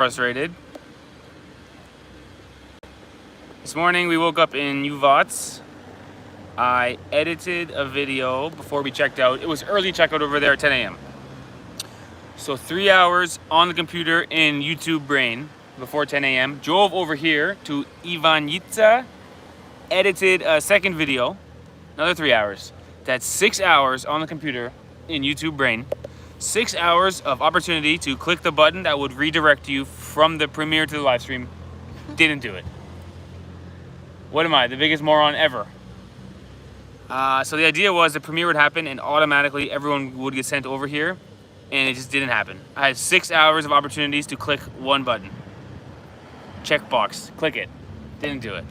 Frustrated. This morning we woke up in Uvac. I edited a video before we checked out. It was early checkout over there at 10 a.m. So 3 hours on the computer in YouTube brain before 10 a.m. Drove over here to Ivanjica, edited a second video, another 3 hours. That's 6 hours on the computer in YouTube brain. 6 hours of opportunity to click the button that would redirect you from the premiere to the live stream. Didn't do it. What am I, the biggest moron ever? So the idea was the premiere would happen and automatically everyone would get sent over here, and it just didn't happen. I had 6 hours of opportunities to click one button. Checkbox, click it. Didn't do it.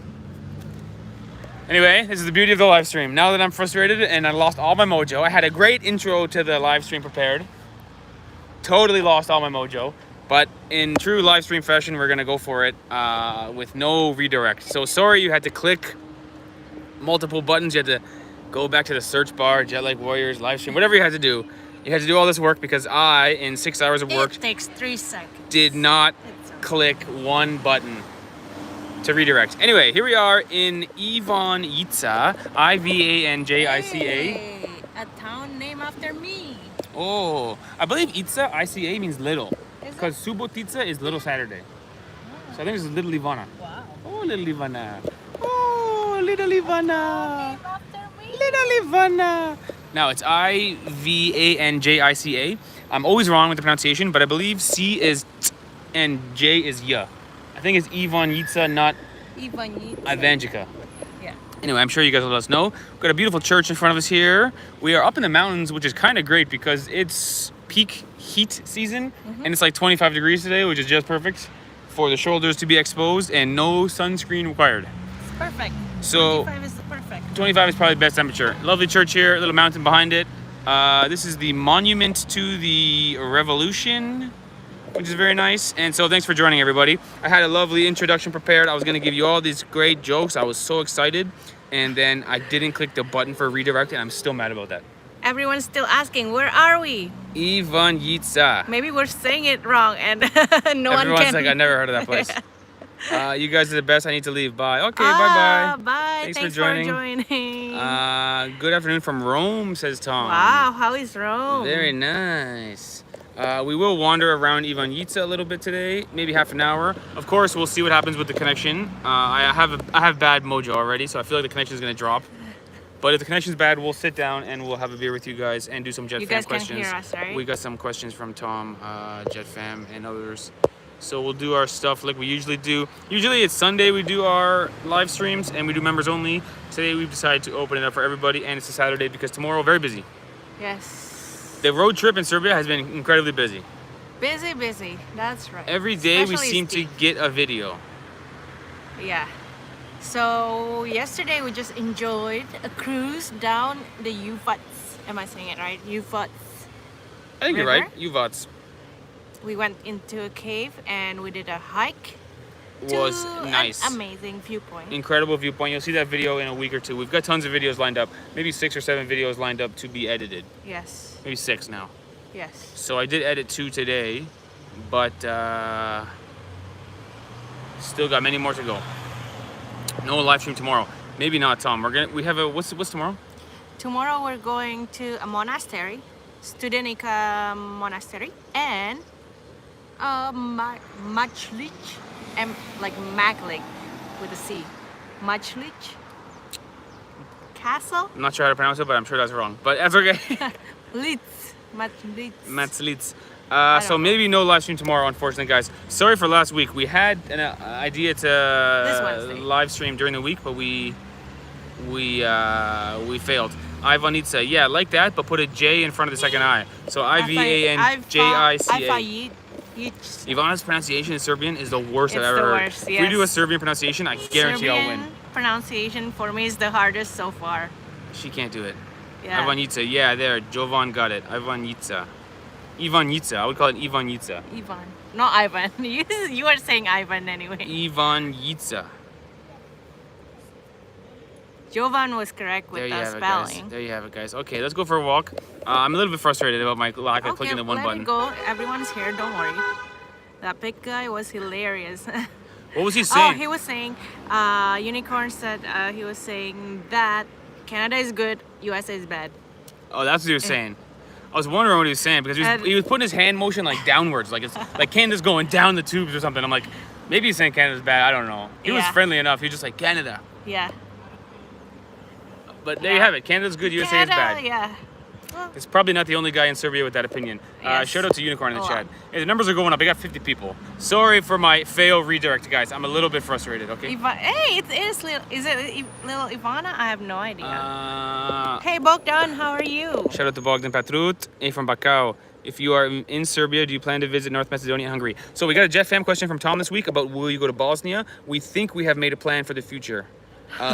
Anyway, this is the beauty of the live stream. Now that I'm frustrated and I lost all my mojo, I had a great intro to the live stream prepared. Totally lost all my mojo. But in true live stream fashion, we're gonna go for it with no redirect. So sorry you had to click multiple buttons. You had to go back to the search bar, JetLag Warriors, live stream, whatever you had to do. You had to do all this work because I, in 6 hours of work, it takes 3 seconds. Did not click one button to redirect. Anyway, here we are in Ivanjica, Ivanjica. Hey, a town named after me. Oh, I believe Ica, ICA, means little. Because Subotica is Little Saturday. So I think it's Little Ivana. Wow. Oh, Little Ivana. Oh, Little Ivana. Named after me. Little Ivana. Now, it's Ivanjica. I'm always wrong with the pronunciation, but I believe C is T and J is Y. I think it's Ivanjica, not Ivanjica. Yeah. Anyway, I'm sure you guys will let us know. We've got a beautiful church in front of us here. We are up in the mountains, which is kind of great because it's peak heat season, and it's like 25 degrees today, which is just perfect for the shoulders to be exposed and no sunscreen required. It's perfect. So 25 is the perfect. 25 is probably the best temperature. Lovely church here, a little mountain behind it. This is the monument to the revolution, which is very nice. And so thanks for joining, everybody. I had a lovely introduction prepared. I was going to give you all these great jokes. I was so excited, and then I didn't click the button for redirect, and I'm still mad about that. Everyone's still asking, where are we? Ivanjica. Maybe we're saying it wrong and Everyone's like, I never heard of that place. You guys are the best. I need to leave. Bye. Okay, bye-bye. Bye. Thanks for joining. Good afternoon from Rome, says Tom. Wow, how is Rome? Very nice. We will wander around Ivanjica a little bit today, maybe half an hour. Of course, we'll see what happens with the connection. I have bad mojo already, so I feel like the connection is going to drop. But if the connection's bad, we'll sit down and we'll have a beer with you guys and do some Jet Fam questions. You guys can hear us, right? We got some questions from Tom, Jet Fam, and others. So we'll do our stuff like we usually do. Usually it's Sunday we do our live streams and we do members only. Today we've decided to open it up for everybody, and it's a Saturday because tomorrow very busy. Yes. The road trip in Serbia has been incredibly busy. Busy. That's right. Every day we seem to get a video. Yeah. So yesterday we just enjoyed a cruise down the Uvac. Am I saying it right? Uvac. I think you're right. Uvac. We went into a cave and we did a hike. Was nice. An amazing viewpoint. Incredible viewpoint. You'll see that video in a week or two. We've got tons of videos lined up. Maybe 6 or 7 videos lined up to be edited. Yes. Maybe 6 now. Yes. So I did edit 2 today, but still got many more to go. No live stream tomorrow. Maybe not, Tom. We have a what's tomorrow? Tomorrow we're going to a monastery, Studenica Monastery, and Majlic, like Maglik with a C. Majlic Castle. I'm not sure how to pronounce it, but I'm sure that's wrong. But that's okay. Litz. Majlic. So maybe no live stream tomorrow, unfortunately, guys. Sorry for last week. We had an idea to live stream during the week, but we failed. Ivanjica, yeah, like that, but put a J in front of the second I. So Ivanjica. Ivana's pronunciation in Serbian is the worst I've ever heard. Worst, yes. If we do a Serbian pronunciation, I guarantee I'll win. Pronunciation for me is the hardest so far. She can't do it. Yeah. Ivanjica, yeah, there. Jovan got it. Ivanjica. Ivanjica. I would call it Ivanjica. Ivan. Not Ivan. You are saying Ivan anyway. Ivanjica. Jovan was correct with the spelling. There you have it, guys. Okay, let's go for a walk. I'm a little bit frustrated about my lack of clicking the one button. Let it go. Everyone's here. Don't worry. That big guy was hilarious. What was he Oh, saying? he was saying, Unicorn said he was saying that Canada is good, USA is bad. Oh, that's what he was saying. I was wondering what he was saying because he was putting his hand motion like downwards, like it's like Canada's going down the tubes or something. I'm like, maybe he's saying Canada's bad. I don't know. He was Yeah. friendly enough. He was just like Canada. Yeah. But there you have it. Canada's good. USA Canada, is bad. yeah. Well, It's probably not the only guy in Serbia with that opinion. Yes. Shout out to Unicorn in the Oh, chat. wow. Hey, the numbers are going up. I got 50 people. Sorry for my fail redirect, guys. I'm a little bit frustrated. Okay. Hey, it is little. Is it little Ivana? I have no idea. Uh, Hey, Bogdan, how are you? Shout out to Bogdan Patrut, A from Bacau. If you are in Serbia, do you plan to visit North Macedonia and Hungary? So we got a Jet Fam question from Tom this week about will you go to Bosnia? We think we have made a plan for the future.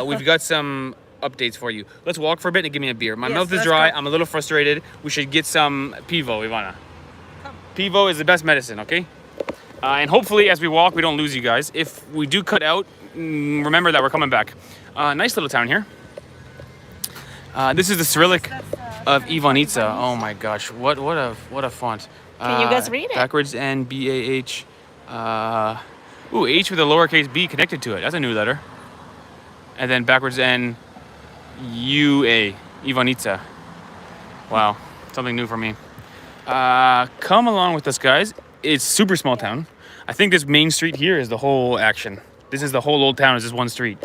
We've got some updates for you. Let's walk for a bit and give me a beer. My Yes, mouth is let's dry. go. I'm a little frustrated. We should get some pivo, Ivana. Pivo is the best medicine, okay? And hopefully as we walk, we don't lose you guys. If we do cut out, remember that we're coming back. Nice little town here. This is the Cyrillic of Ivanjica. Oh my gosh, what a font. Can you guys read it? Backwards N B A H. Ooh, H with a lowercase b connected to it. That's a new letter. And then backwards N U A. Ivanjica. Wow, something new for me. Come along with us, guys. It's super small town. I think this main street here is the whole action. This is the whole old town. Is this one street.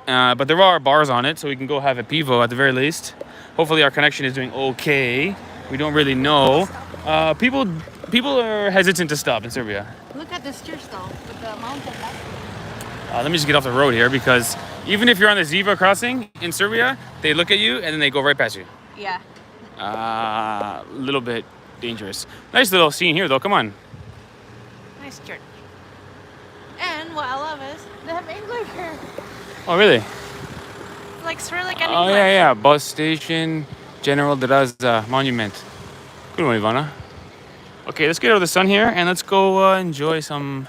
But there are bars on it, so we can go have a pivo at the very least. Hopefully our connection is doing okay. We don't really know. People are hesitant to stop in Serbia. Look at this church though, with the mountain. Let me just get off the road here because even if you're on the zebra crossing in Serbia, they look at you and then they go right past you. Yeah. A little bit dangerous. Nice little scene here though, come on. Nice church. And what I love is they have English here. Oh really? It's like Cyrillic and Oh English. yeah, bus station, General Draza Monument. Good one, Ivana. Okay, let's get out of the sun here and let's go enjoy some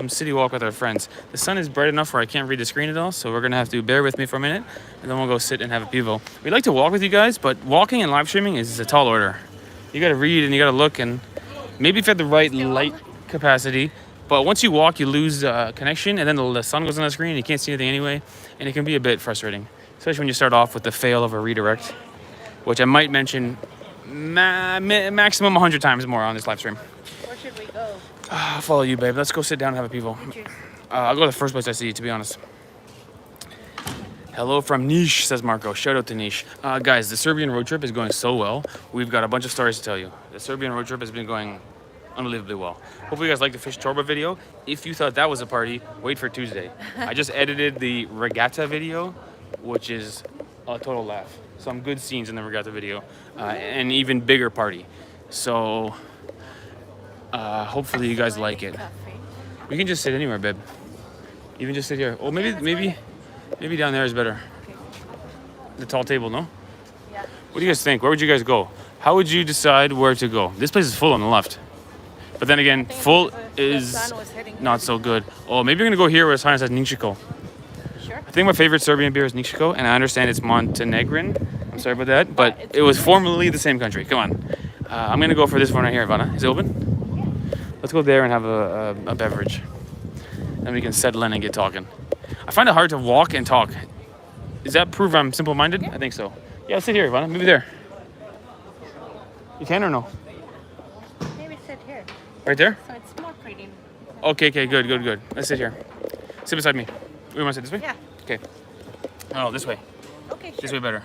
city walk with our friends. The sun is bright enough where I can't read the screen at all, so we're gonna have to bear with me for a minute, and then we'll go sit and have a pivo. We like to walk with you guys, but walking and live streaming is a tall order. You gotta read and you gotta look, and maybe if you have the right light capacity, but once you walk, you lose connection, and then the sun goes on the screen, and you can't see anything anyway, and it can be a bit frustrating, especially when you start off with the fail of a redirect, which I might mention maximum 100 times more on this live stream. Where should we go? I'll follow you, babe. Let's go sit down and have a pivo. I'll go to the first place I see, to be honest. Hello from Niš, says Marco. Shout out to Niš. Guys, the Serbian road trip is going so well. We've got a bunch of stories to tell you. The Serbian road trip has been going unbelievably well. Hopefully you guys like the fish torba video. If you thought that was a party, wait for Tuesday. I just edited the Regatta video, which is a total laugh. Some good scenes in the Regatta video. An even bigger party. So hopefully you guys like it. We can just sit anywhere, babe. Even just sit here. Oh, maybe down there is better. Okay. The tall table, no? Yeah. What do you guys think? Where would you guys go? How would you decide where to go? This place is full on the left. But then again, full is not so good. Oh, maybe you're gonna go here where the sign says Nikšićko. Sure. I think my favorite Serbian beer is Nikšićko, and I understand it's Montenegrin. I'm sorry about that, but it was formerly the same country. Come on. I'm gonna go for this one right here, Ivana. Is it open? Let's go there and have a beverage. Then we can settle in and get talking. I find it hard to walk and talk. Does that prove I'm simple-minded? I think so. Yeah, sit here, Ivana. Maybe there. You can or no? Maybe sit here. Right there? So it's more pretty. Okay, good. Let's sit here. Sit beside me. We want to sit this way? Yeah. Okay. Oh, this way. Okay, sure. This way better.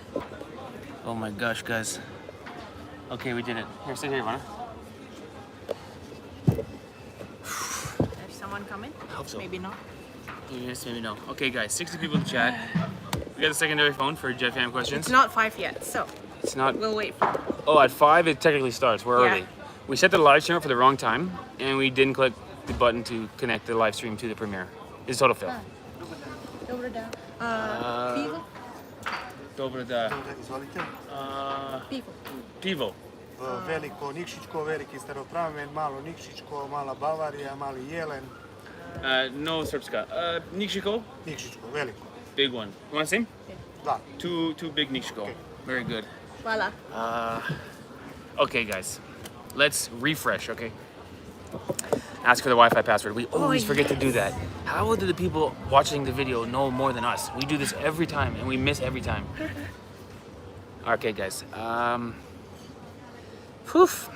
Oh my gosh, guys. Okay, we did it. Here, sit here, Ivana. There's someone coming? I hope so. Maybe not. Yes, maybe no. Okay, guys, 60 people in the chat. We got a secondary phone for Jet Fam questions. It's not 5 yet, so It's not. we'll wait for it. Oh, at 5 it technically starts. We're Yeah. early. We set the live stream up for the wrong time, and we didn't click the button to connect the live stream to the premiere. It's a total fail. Dobro dan. Pivo? Dobro da. Izvolite. Pivo. Pivo. Veliko Nikšićko, veliki Staropramen, malo Nikšićko, mala Bavarija, mali Jelen. No Srpska. Nikšićko, Nikšićko, veliko. big one. You want the same? Da. Two big Nikšićko. Very good. Voila. Okay, guys. Let's refresh, okay? Ask for the Wi-Fi password. We always forget to do that. How do the people watching the video know more than us? We do this every time and we miss every time. Okay, guys. Poof.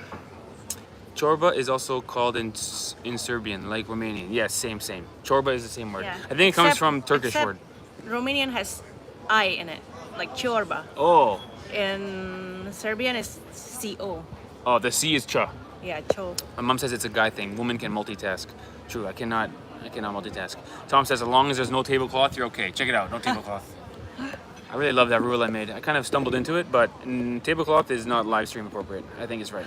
Chorba is also called in Serbian, like Romanian. Yes, same. Chorba is the same word. Yeah. I think it comes from Turkish word. Romanian has I in it, like chorba. Oh. In Serbian is CO. Oh, the C is cha. Yeah, cho. My mom says it's a guy thing. Women can multitask. True, I cannot multitask. Tom says as long as there's no tablecloth, you're okay. Check it out, no tablecloth. I really love that rule I made. I kind of stumbled into it, but tablecloth is not live stream appropriate. I think it's right.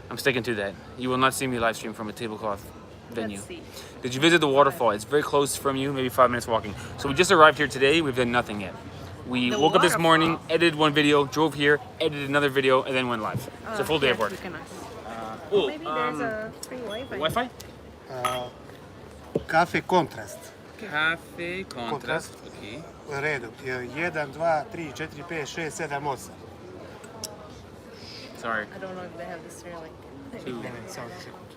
I'm sticking to that. You will not see me live stream from a tablecloth venue. Let's see. Did you visit the waterfall? It's very close from you, maybe 5 minutes walking. So we just arrived here today. We've done nothing yet. We woke up this morning, edited one video, drove here, edited another video, and then went live. It's a full day of work. Maybe there's a free Wi-Fi. Wi-Fi? Kafe kontrast. Cafe contrast. Okay. U redu. 1, 2, 3, 4, 5, 6, 7, 8. Sorry. I don't know if they have this here like. 2. Samo za sekundu.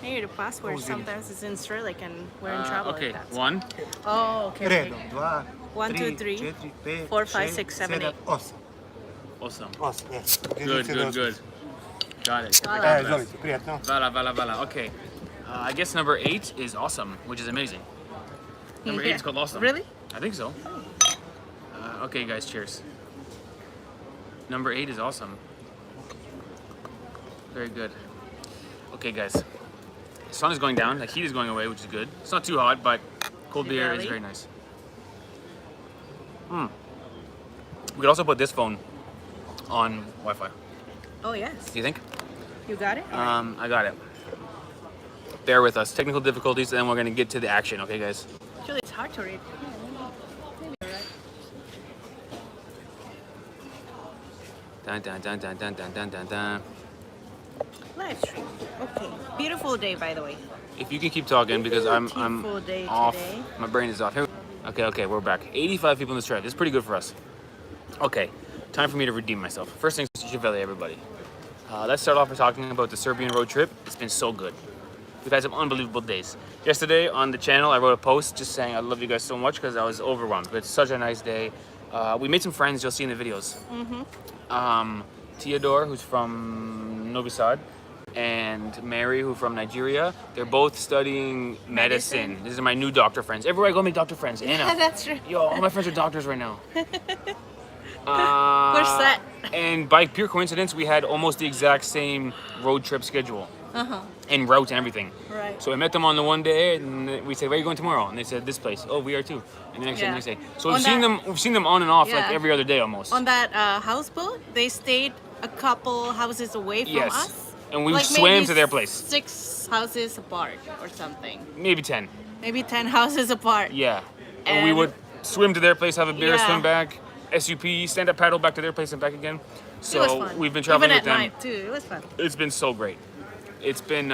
Hey, the password sometimes is in Cyrillic and we're in trouble. Okay, with that. 1. Oh, okay. Redom. 1, 2, 3, 4, 5, 6, 7, 8. 8. Awesome. 8, yes. Good. Got it. Izvolite, prijatno. Vala. Okay. I guess number 8 is awesome, which is amazing. Number 8 is called awesome. Really? I think so. Okay, guys, cheers. Number 8 is awesome. Very good. Okay, guys. The sun is going down. The heat is going away, which is good. It's not too hot, but cold beer is very nice. We could also put this phone on Wi-Fi. Oh, yes. Do you think? You got it? I got it. Bear with us. Technical difficulties, and then we're going to get to the action, okay, guys? Actually, it's hard to read. Maybe you're right. Dun. Live stream. Okay. Beautiful day, by the way. If you can keep talking, because I'm Beautiful day off. today. My brain is off. Here. Okay, we're back. 85 people in this drive. That's pretty good for us. Okay, time for me to redeem myself. First things, Chivele, everybody. Let's start off by talking about the Serbian road trip. It's been so good. We've had some unbelievable days. Yesterday on the channel, I wrote a post just saying I love you guys so much because I was overwhelmed. But it's such a nice day. We made some friends you'll see in the videos. Theodore, who's from Novi Sad, and Mary, who's from Nigeria. They're both studying medicine. These are my new doctor friends. Everywhere I go, I make doctor friends. Anna. That's true. Yo, all my friends are doctors right now. We're set. And by pure coincidence, we had almost the exact same road trip schedule. And route and everything. Right. So I met them on the one day, and we said, "Where are you going tomorrow?" And they said, "This place." Oh, we are too. And the next day. So we've seen them on and off like every other day almost. On that houseboat, they stayed a couple houses away from us. And we like swam to their place. 6 houses apart or something. Maybe 10. Maybe 10 houses apart. Yeah. And we would swim to their place, have a beer, swim back, SUP, stand up paddle back to their place and back again. So it was fun. we've been traveling Even with them. at night too. It was fun. It's been so great. It's been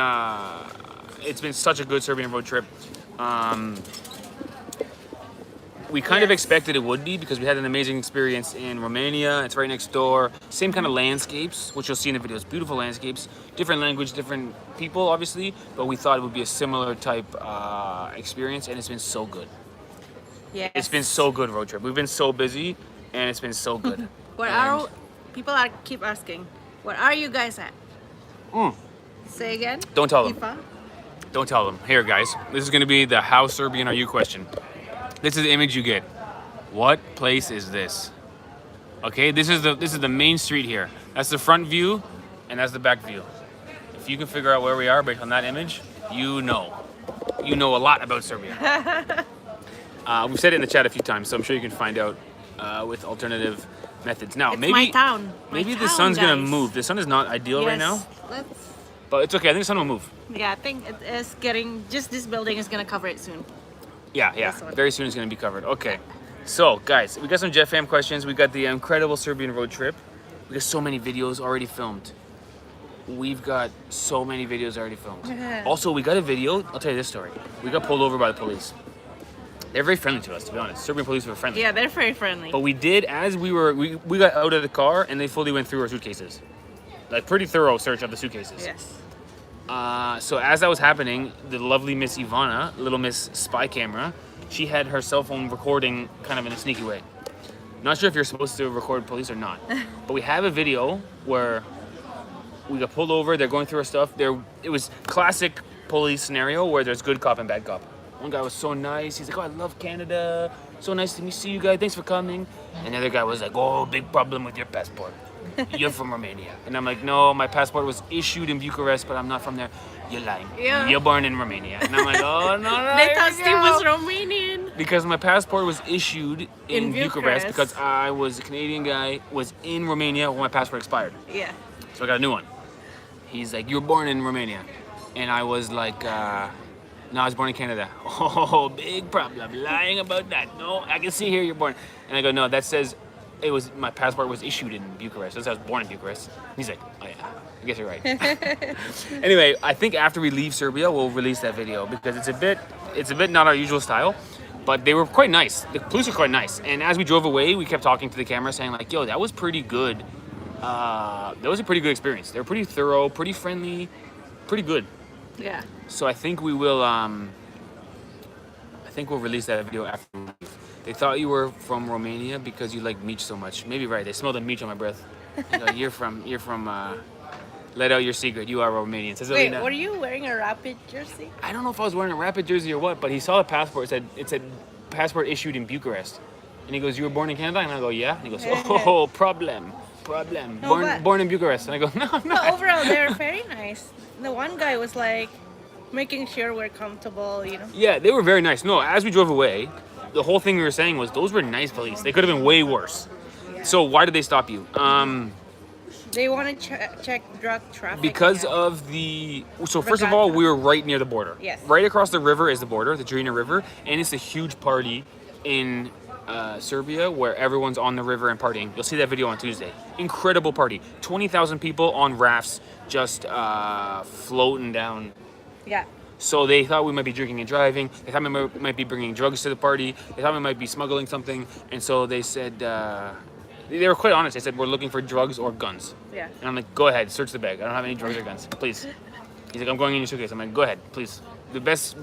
such a good Serbian road trip. We kind of expected it would be because we had an amazing experience in Romania. It's right next door. Same kind of landscapes, which you'll see in the videos. Beautiful landscapes, different language, different people, obviously. But we thought it would be a similar type experience, and it's been so good. Yes. It's been so good road trip. We've been so busy, and it's been so good. People keep asking, where are you guys at? Say again. Don't tell them. Ifa? Don't tell them. Here, guys. This is going to be the how Serbian are you question. This is the image you get. What place is this? Okay, this is the main street here. That's the front view, and that's the back view. If you can figure out where we are based on that image, you know a lot about Serbia. We've said it in the chat a few times, so I'm sure you can find out with alternative methods. Now, It's maybe my town. Maybe the sun's gonna move. The sun is not ideal right now, but it's okay. I think the sun will move. Yeah, I think it is getting. Just this building is gonna cover it soon. Yeah. Very soon it's gonna be covered. Okay. So, guys, we got some Jet Fam questions. We got the incredible Serbian road trip. We got so many videos already filmed. We've got so many videos already filmed. Also, we got a video. I'll tell you this story. We got pulled over by the police. They're very friendly to us, to be honest. Serbian police were friendly. Yeah, they're very friendly. But we did, as we got out of the car and they fully went through our suitcases. Like, pretty thorough search of the suitcases. Yes. So as that was happening, the lovely Miss Ivana, little Miss Spy Camera, she had her cell phone recording kind of in a sneaky way. Not sure if you're supposed to record police or not. But we have a video where we got pulled over, they're going through our stuff. It was classic police scenario where there's good cop and bad cop. One guy was so nice. He's like, oh, I love Canada. So nice to see you guys. Thanks for coming. And the other guy was like, oh, big problem with your passport. You're from Romania. And I'm like, no, my passport was issued in Bucharest, but I'm not from there. You're lying. Yeah. You're born in Romania. And I'm like, oh, no. They thought Steve was Romanian. Because my passport was issued in Bucharest because I was a Canadian guy, was in Romania when my passport expired. Yeah. So I got a new one. He's like, you were born in Romania. And I was like, no, I was born in Canada. Oh, big problem. Lying about that. No, I can see here you're born. And I go, no, that says my passport was issued in Bucharest. That says I was born in Bucharest. He's like, oh yeah, I guess you're right. Anyway, I think after we leave Serbia, we'll release that video because it's a bit not our usual style, but they were quite nice. The police were quite nice. And as we drove away, we kept talking to the camera saying like, yo, that was pretty good. That was a pretty good experience. They were pretty thorough, pretty friendly, pretty good. Yeah. So I think we will. We'll release that video after we leave. They thought you were from Romania because you like meat so much. Maybe right. They smelled the meat on my breath. They go, you're from. Let out your secret. You are Romanian. Says Wait, Alina. were you wearing a Rapid jersey? I don't know if I was wearing a Rapid jersey or what, but he saw the passport. It said passport issued in Bucharest, and he goes, "You were born in Canada?" And I go, "Yeah." And he goes, "Oh, problem. No, born in Bucharest." And I go, "No, I'm But not." overall, they're very nice. The one guy was like making sure we're comfortable, you know. Yeah, they were very nice. No, as we drove away, the whole thing we were saying was those were nice police. They could have been way worse. Yeah. So why did they stop you? They want to check drug traffic. Because now. of the... So first of all, Regatta. we were right near the border. Yes. Right across the river is the border, the Drina River, and it's a huge party in Serbia where everyone's on the river and partying. You'll see that video on Tuesday. Incredible party. 20,000 people on rafts just floating down. Yeah. So they thought we might be drinking and driving. They thought we might be bringing drugs to the party. They thought we might be smuggling something. And so they said... They were quite honest. They said, we're looking for drugs or guns. Yeah. And I'm like, go ahead, search the bag. I don't have any drugs or guns, please. He's like, I'm going in your suitcase. I'm like, go ahead, please. The best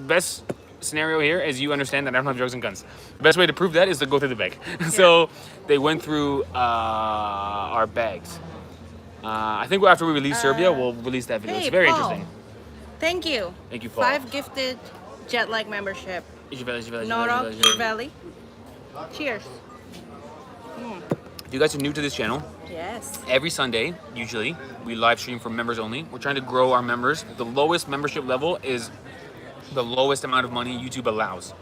scenario here is you understand that I don't have drugs and guns. The best way to prove that is to go through the bag. So they went through our bags. I think after we release Serbia, we'll release that video. Hey, it's very Paul. interesting. Thank you. Thank you, Paul. 5 gifted JetLag membership. Nora Valley. Cheers. If you guys are new to this channel, Yes. every Sunday, usually, we live stream for members only. We're trying to grow our members. The lowest membership level is the lowest amount of money YouTube allows.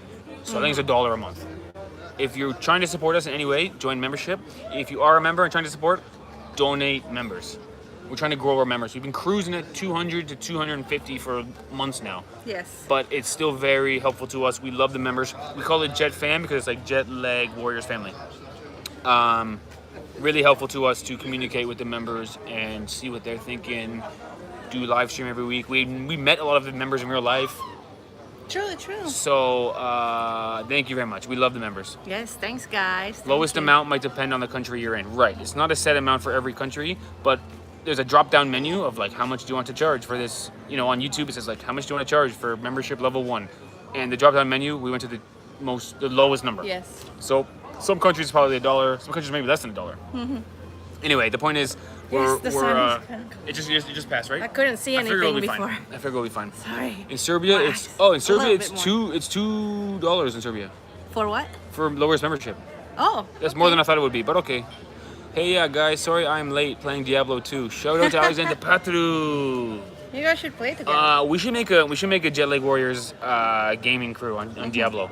So I think it's $1 a month. If you're trying to support us in any way, join membership. If you are a member and trying to support, donate members. We're trying to grow our members. We've been cruising at 200 to 250 for months now. Yes. But it's still very helpful to us. We love the members. We call it Jet Fam because it's like JetLag Warriors family. Really helpful to us to communicate with the members and see what they're thinking. Do live stream every week. We met a lot of the members in real life. True. So thank you very much. We love the members. Yes, thanks guys. Thank Lowest you. amount might depend on the country you're in. Right. It's not a set amount for every country, but there's a drop-down menu of like how much do you want to charge for this. You know, on YouTube it says like how much do you want to charge for membership level 1, and the drop-down menu we went to the lowest number. Yes. So some countries probably $1. Some countries maybe less than $1. Mm-hmm. Anyway, the point is The sun is it just passed, right? I couldn't see I figured it'll anything be before. fine. I figure it'll be fine. Sorry. In Serbia, My it's eyes. A little it's bit more. $2 in Serbia For what? for lowest membership. Oh. That's more than I thought it would be, but okay. Hey, guys, sorry I'm late playing Diablo 2. Shout out to Alexander Patru. You guys should play together. We should make a JetLag Warriors gaming crew on Diablo.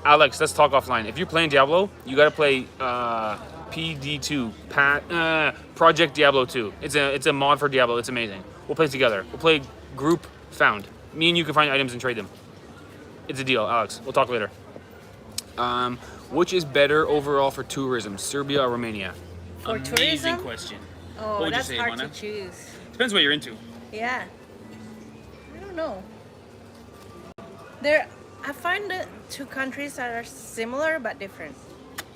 Alex, let's talk offline. If you're playing Diablo, you gotta play PD2, Project Diablo 2. It's a mod for Diablo. It's amazing. We'll play together. We'll play group found. Me and you can find items and trade them. It's a deal, Alex. We'll talk later. Which is better overall for tourism, Serbia or Romania? For Amazing tourism? question. Oh, what would you that's say, hard Ivana? to choose. Depends what you're into. Yeah. I don't know. I find the two countries that are similar but different.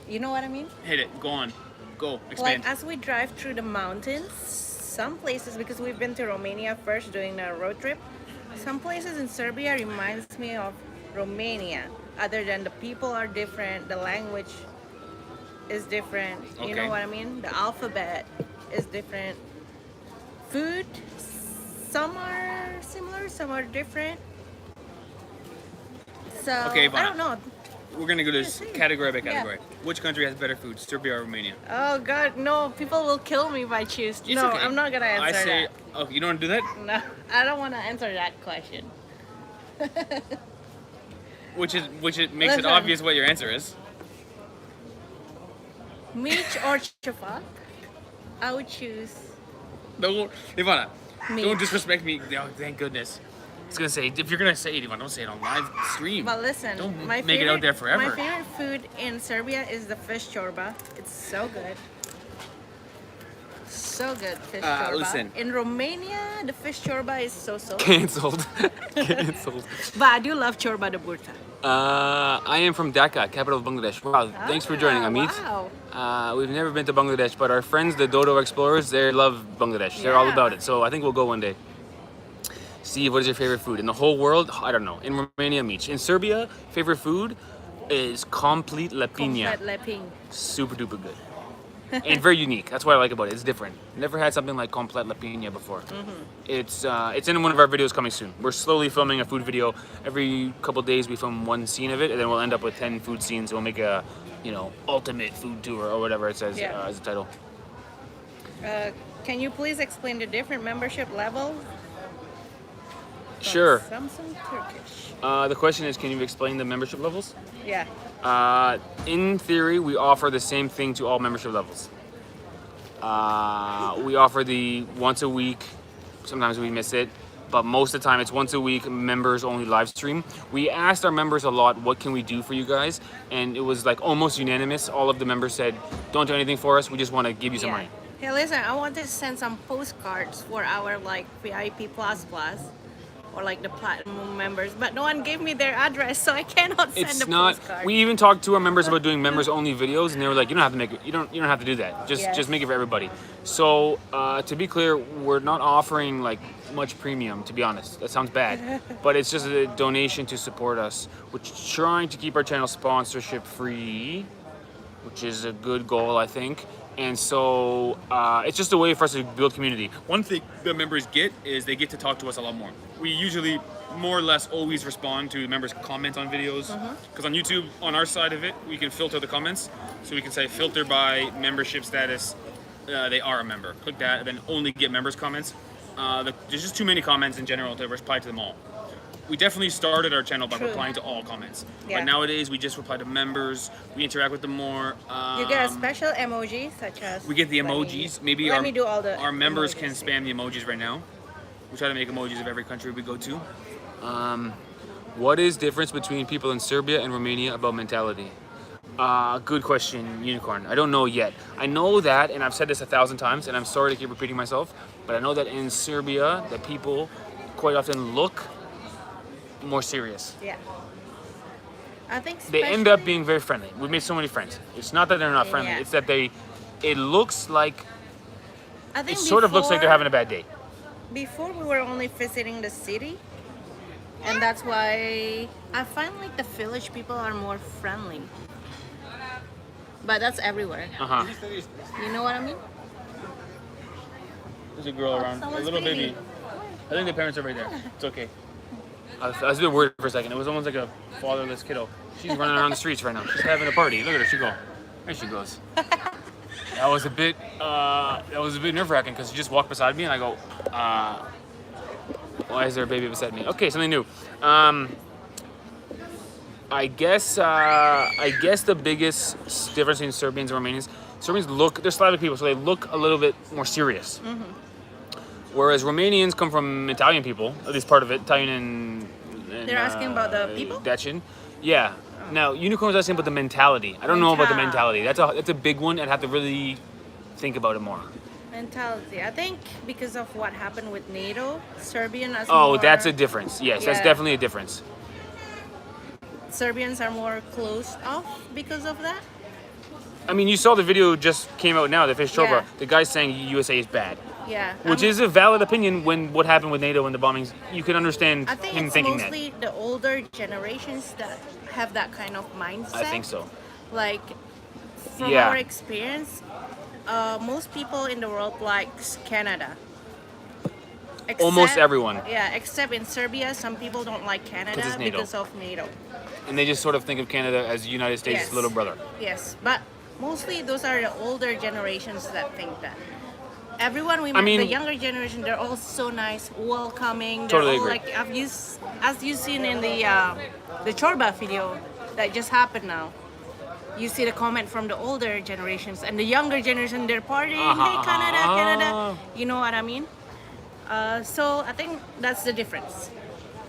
You know what I mean? Hit it. Go on. Go. Like Expand. as we drive through the mountains, some places, because we've been to Romania first doing a road trip, some places in Serbia reminds me of Romania. Other than the people are different, the language is different. You know Okay. what I mean? The alphabet is different. Food, some are similar, some are different. So Okay, I Ivana. don't know. We're gonna go to this category by Yeah. category. Which country has better food, Serbia or Romania? Oh God, no! People will kill me if I choose. It's No, okay. I'm not gonna answer I say, that. oh, you don't want to do that? No, I don't want to answer that question. Which makes it Listen. obvious what your answer is. Meat or chafak? I would choose No, Ivana, meat. don't disrespect me. Oh, thank goodness. I was gonna say, if you're gonna say it, Ivana, don't say it on live stream. But listen, Don't my make it favorite, out there forever. My favorite food in Serbia is the fish chorba. It's so good. So good, fish chorba. Listen. In Romania, the fish chorba is so. Cancelled. Cancelled. But I do love chorba de burta. I am from Dhaka, capital of Bangladesh. Wow, thanks for joining, Amit. Wow. We've never been to Bangladesh, but our friends, the Dodo Explorers, they love Bangladesh. They're all Yeah. about it. So I think we'll go one day. Steve, what is your favorite food? In the whole world? I don't know. In Romania, meat. In Serbia, favorite food is complete lepinja. Komplet leping. Super duper good. And very unique. That's what I like about it. It's different. Never had something like complete lepinja before. It's in one of our videos coming soon. We're slowly filming a food video. Every couple days we film one scene of it, and then we'll end up with 10 food scenes. We'll make a, ultimate food tour or whatever it says Yeah. as a title. Can you please explain the different membership levels? Sure. Samsung Turkish. The question is, can you explain the membership levels? Yeah. In theory, we offer the same thing to all membership levels. We offer the once a week, sometimes we miss it, but most of the time it's once a week members only live stream. We asked our members a lot, what can we do for you guys? And it was like almost unanimous. All of the members said, don't do anything for us, we just want to give you some money. Hey, listen, I want to send some postcards for our like VIP plus or like the platinum members, but no one gave me their address, so I cannot send It's a not. postcard. We even talked to our members about doing members only videos, and they were like, "You don't have to make it. You don't have to do that. Yes. Just make it for everybody." So to be clear, we're not offering like much premium. To be honest, that sounds bad, but it's just a donation to support us. We're trying to keep our channel sponsorship free, which is a good goal, I think. And so it's just a way for us to build community. One thing the members get is they get to talk to us a lot more. We usually more or less always respond to members' comments on videos. Because on YouTube, on our side of it, we can filter the comments. So we can say filter by membership status, they are a member. Click that and then only get members' comments. There's just too many comments in general to reply to them all. We definitely started our channel by True. replying to all comments. Yeah. But nowadays, we just reply to members. We interact with them more. You get a special emoji such as. We get the let me- emojis. Maybe let me do all the our members can emojis. spam the emojis right now. We try to make emojis of every country we go to. What is difference between people in Serbia and Romania about mentality? Good question, Unicorn. I don't know yet. I know that, and I've said this 1,000 times, and I'm sorry to keep repeating myself, but I know that in Serbia, that people quite often look more serious. Yeah. I think They end up especially- being very friendly. We've made so many friends. It's not that they're not friendly. Yeah. It's that it looks like, I think it sort of looks like they're having a bad day. Before we were only visiting the city, and that's why I find like the village people are more friendly. But that's everywhere. Uh-huh. You know what I mean? There's a girl around, a someone's little baby. baby. I think the parents are right there. It's okay. I was a bit worried for a second. It was almost like a fatherless kiddo. She's running around the streets right now. She's having a party. Look at her. She go. There she goes. That was a bit nerve-wracking because she just walked beside me and I go, why is there a baby beside me? Okay, something new. I guess the biggest difference between Serbians and Romanians, they're Slavic people, so they look a little bit more serious. Whereas Romanians come from Italian people, at least part of it, Italian and They're asking about the people? Dacian. Yeah. Now, Unicorn was asking about the mentality. I don't know about the mentality. That's a big one. I'd have to really think about it more. Mentality. I think because of what happened with NATO, Serbian as Oh, more, that's a difference. Yes, that's Yeah. definitely a difference. Serbians are more closed off because of that. I mean, you saw the video just came out now, the fish chorba. Yeah. The guy's saying USA is bad. Yeah. Which is a valid opinion when what happened with NATO and the bombings. You can understand I think him it's thinking that. mostly the older generations that have that kind of mindset. I think so. Like, from Yeah. our experience, most people in the world likes Canada. Almost everyone. Yeah, except in Serbia, some people don't like Canada it's NATO. because of NATO. And they just sort of think of Canada as the United States' Yes. little brother. Yes, but mostly those are the older generations that think that. Everyone we met, mean- the younger generation, they're all so nice, welcoming. They're Totally all agree. like as you've seen in the Chorba video that just happened now. You see the comment from the older generations and the younger generation. They're partying. Hey, Canada, Canada. You know what I mean? So I think that's the difference.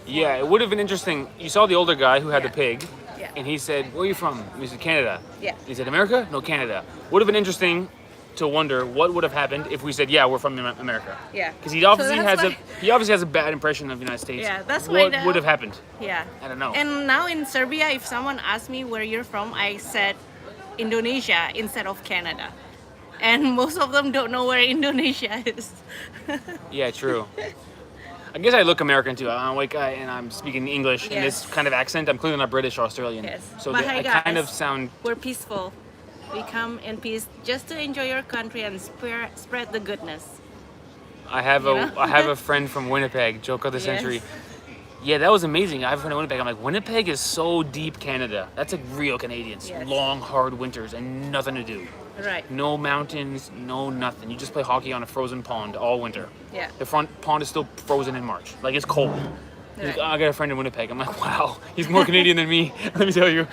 Yeah, it would have been interesting. You saw the older guy who had Yeah. the pig, Yeah. and he said, "Where are you from?" He said, "Canada." Yeah. He said, "America?" "No, Canada." Would have been interesting to wonder what would have happened if we said, "Yeah, we're from America." Yeah. Because he obviously So that's has why- he obviously has a bad impression of the United States. Yeah, that's why what the- would have happened. Yeah. I don't know. And now in Serbia, if someone asked me where you're from, I said Indonesia instead of Canada. And most of them don't know where Indonesia is. Yeah, true. I guess I look American too. I'm a white guy and I'm speaking English in this Yes. kind of accent. I'm clearly not British or Australian. Yes. So But I hey, kind guys. of sound. We're peaceful. We come in peace just to enjoy your country and spread the goodness. I have You know? I have a friend from Winnipeg, joke of the Yes. century. Yeah, that was amazing. I have a friend in Winnipeg. I'm like, Winnipeg is so deep Canada. That's like real Canadians. Yes. Long, hard winters and nothing to do. Right. No mountains, no nothing. You just play hockey on a frozen pond all winter. Yeah. The front pond is still frozen in March. Like, it's cold. He's like, Right. "Oh, I got a friend in Winnipeg." I'm like, wow, he's more Canadian than me. Let me tell you.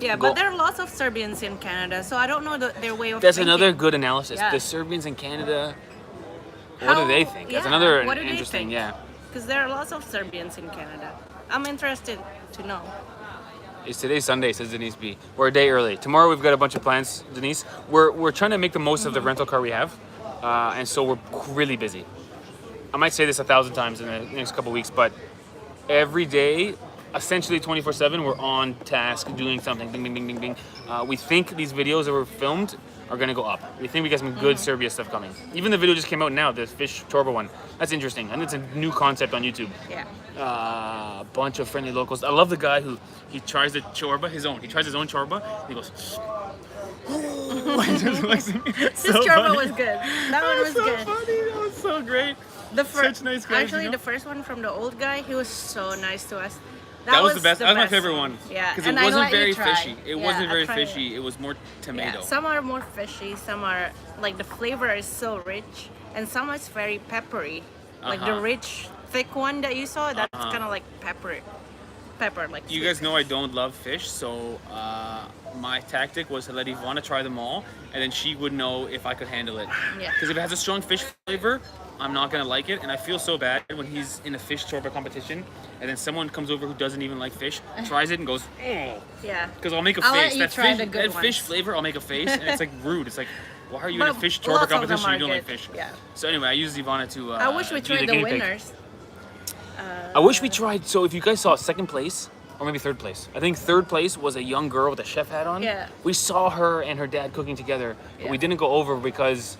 Yeah, Go- but there are lots of Serbians in Canada, so I don't know their way of That's thinking. another good analysis. Yeah. The Serbians in Canada, what do How- they think? That's yeah, another what do they interesting, think? yeah. Because there are lots of Serbians in Canada. I'm interested to know. It's today's Sunday, says Denise B. We're a day early. Tomorrow we've got a bunch of plans, Denise. We're trying to make the most of the rental car we have, and so we're really busy. I might say this 1,000 times in the next couple weeks, but every day, essentially 24/7, we're on task doing something. Ding, ding, ding, ding, ding. We think these videos that were filmed are gonna go up. We think we got some good Serbia stuff coming. Even the video just came out now, the fish chorba one. That's interesting, and it's a new concept on YouTube. Yeah. A bunch of friendly locals. I love the guy who he tries the chorba, his own. He tries his own chorba. And he goes. This chorba was good. That one was so good. funny. That was so great. The first, Such nice guys, actually, you know? the first one from the old guy, he was so nice to us. That was the best. That was my favorite one. Yeah, Because it and I wasn't let you very try. fishy. It Yeah, wasn't I very tried it. fishy. It was more tomato. Yeah, some are more fishy, some are like the flavor is so rich, and some is very peppery. Like the Uh-huh. rich, thick one that you saw, that's kind of like pepper, like. You sweet. guys know I don't love fish, so my tactic was to let Ivana try them all, and then she would know if I could handle it. Yeah. Because if it has a strong fish flavor, I'm not gonna like it, and I feel so bad when he's in a fish chorba competition, and then someone comes over who doesn't even like fish, tries it, and goes, "Oh." Yeah. Because I'll make a I'll let face. you That try fish, the good that fish ones. flavor, I'll make a face, and it's like rude. It's like, why are you in a But fish lots chorba of them competition? are You don't like good. fish. Yeah. So anyway, I used Ivana to. I wish we be tried the guinea pig. winners. I wish we tried. So if you guys saw second place or maybe third place, I think third place was a young girl with a chef hat on. Yeah. We saw her and her dad cooking together, but we Yeah. didn't go over because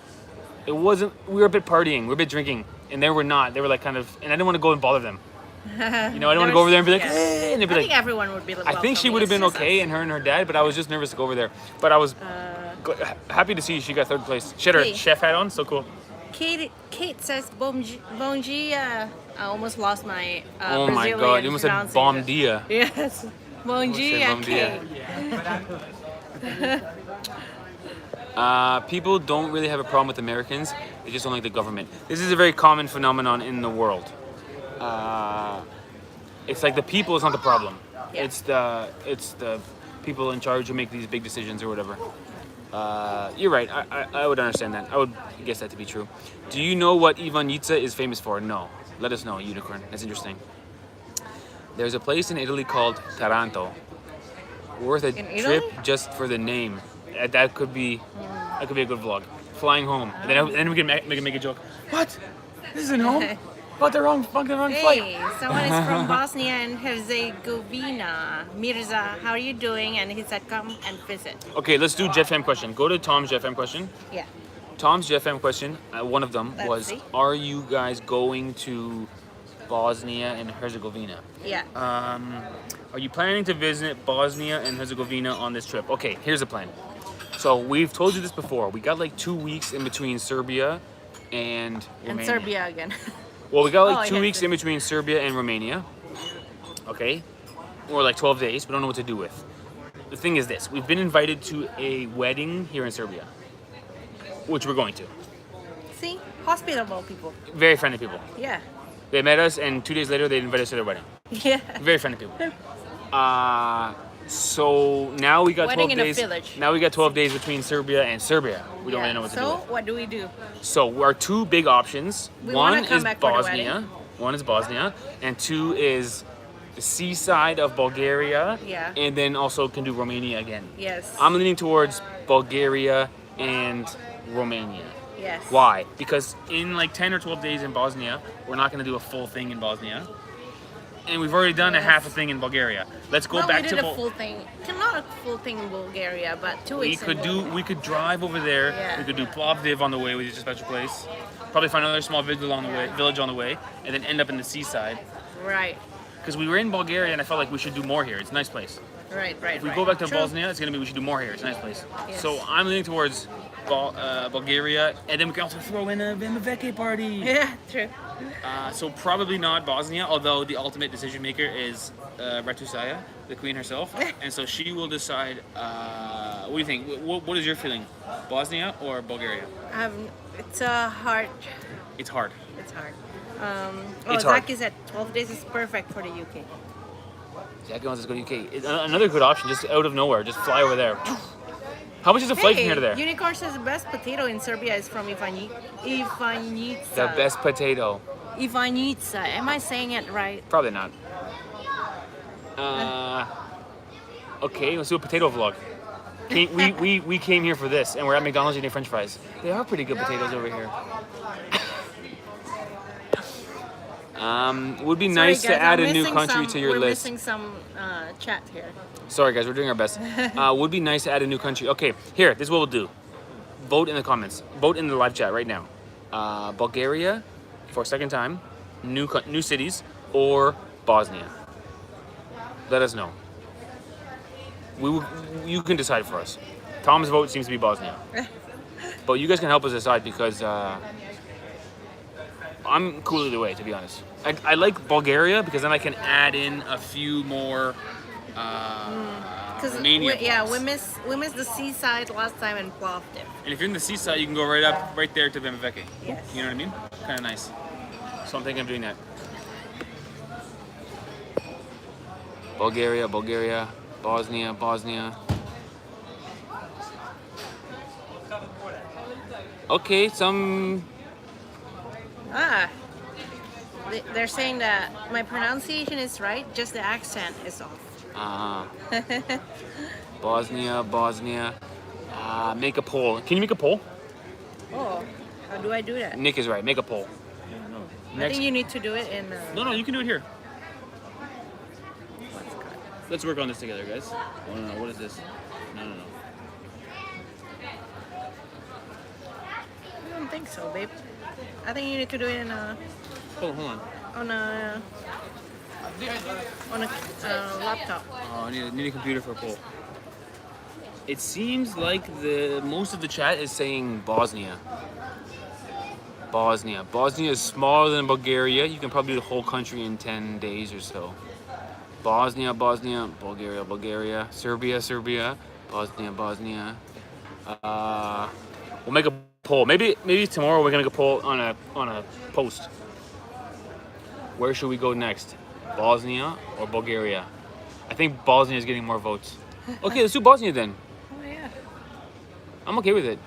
it wasn't. We were a bit partying, we were a bit drinking, and they were not. They were like kind of, and I didn't want to go and bother them. You know, I didn't want to go over there and be like, Yeah. hey, and they'd be I like. think everyone would be. I think she would have been okay, and her and her dad, but I was just nervous to go over there. But I was happy to see she got third place. She had her Hey. chef hat on, so cool. Kate says bon dia. I almost lost my Oh my Brazilian god, you almost said pronunciation. bom dia. Yes. Bon dia, bom dia. Kate. People don't really have a problem with Americans. They just don't like the government. This is a very common phenomenon in the world. It's like the people is not the problem. Yeah. It's the people in charge who make these big decisions or whatever. You're right. I would understand that. I would guess that to be true. Do you know what Ivanjica is famous for? No. Let us know, Unicorn. That's interesting. There's a place in Italy called Taranto. Worth a In trip Italy? just for the name. That could be a good vlog. Flying home, and then we can make a joke. What? This isn't home. Bought the wrong flight. Hey, someone is from Bosnia and Herzegovina. Mirza, how are you doing? And he said, come and visit. Okay, let's do JetFam question. Go to Tom's JetFam question. Yeah. Tom's JetFam question, one of them Let's was, see. are you guys going to Bosnia and Herzegovina? Yeah. Are you planning to visit Bosnia and Herzegovina on this trip? Okay, here's the plan. So we've told you this before. We got like 2 weeks in between Serbia and Romania. And Serbia again. Well, we got like Oh, 2 yes, weeks yes. in between Serbia and Romania. Okay? Or like 12 days. We don't know what to do with. The thing is this. We've been invited to a wedding here in Serbia. Which we're going to. See? Hospitable people. Very friendly people. Yeah. They met us and 2 days later they invited us to their wedding. Yeah. Very friendly people. So now we got Wedding 12 in a days. village. Now we got 12 days between Serbia and Serbia. We don't Yeah. really know what to do So, with. what do we do? So our two big options. We One wanna come is back for the Bosnia. wedding. One is Bosnia, and two is the seaside of Bulgaria. Yeah. And then also can do Romania again. Yes. I'm leaning towards Bulgaria and Romania. Yes. Why? Because in like 10 or 12 days in Bosnia, we're not going to do a full thing in Bosnia. And we've already done a half a thing in Bulgaria. Let's go Well, back we to did a full thing. Not a full thing in Bulgaria, but 2 we weeks. could drive over there. Yeah. We could do Plovdiv on the way, which is a special place. Probably find another small village on the way, and then end up in the seaside. Right. Because we were in Bulgaria, and I felt like we should do more here. It's a nice place. Right. If we go back to Bosnia, it's gonna be we should do more here. It's a nice place. Yes. So I'm leaning towards Bulgaria, and then we can also throw in a Ivanjica party. Yeah. True. So probably not Bosnia, although the ultimate decision maker is Ratusaya, the queen herself, and so she will decide. What do you think? What is your feeling? Bosnia or Bulgaria? It's a hard. It's hard. It's hard. It's hard. Zaki said 12 days is perfect for the UK. Jackie wants us to go to UK. It's another good option, just out of nowhere, just fly over there. How much is a flight from here to there? Unicorn says the best potato in Serbia is from Ivanjica. The best potato. Ivanjica. Am I saying it right? Probably not. Okay, let's do a potato vlog. We came here for this, and we're at McDonald's eating French fries. They are pretty good potatoes over here. Would be nice Sorry, to guys, add I'm a new missing country some- to your we're list. missing some chat here. Sorry guys, we're doing our best. Would be nice to add a new country. Okay, here, this is what we'll do. Vote in the comments. Vote in the live chat right now. Bulgaria for a second time, new cities, or Bosnia. Let us know. You can decide for us. Tom's vote seems to be Bosnia, but you guys can help us decide because I'm cool either way, to be honest. I like Bulgaria because then I can add in a few more Romania vlogs. we missed the seaside last time in Plovdiv. And if you're in the seaside, you can go right there to Ivanjica. Yes. You know what I mean? Kind of nice. So I'm thinking of doing that. Bulgaria, Bosnia. Okay, some. They're saying that my pronunciation is right, just the accent is off. Bosnia. Make a poll. Can you make a poll? Oh, how do I do that? Nick is right. Make a poll. I think you need to do it in. No, you can do it here. What's it called? Let's work on this together, guys. Oh, no. What is this? No. I don't think so, babe. I think you need to do it in Hold on. on a laptop. Oh, I need a computer for a poll. It seems like most of the chat is saying Bosnia. Bosnia is smaller than Bulgaria. You can probably do the whole country in 10 days or so. Bosnia, Bulgaria, Serbia, Bosnia. We'll make a poll. Maybe tomorrow we're gonna make a poll on a post. Where should we go next? Bosnia or Bulgaria? I think Bosnia is getting more votes. Okay, let's do Bosnia then. Oh yeah. I'm okay with it.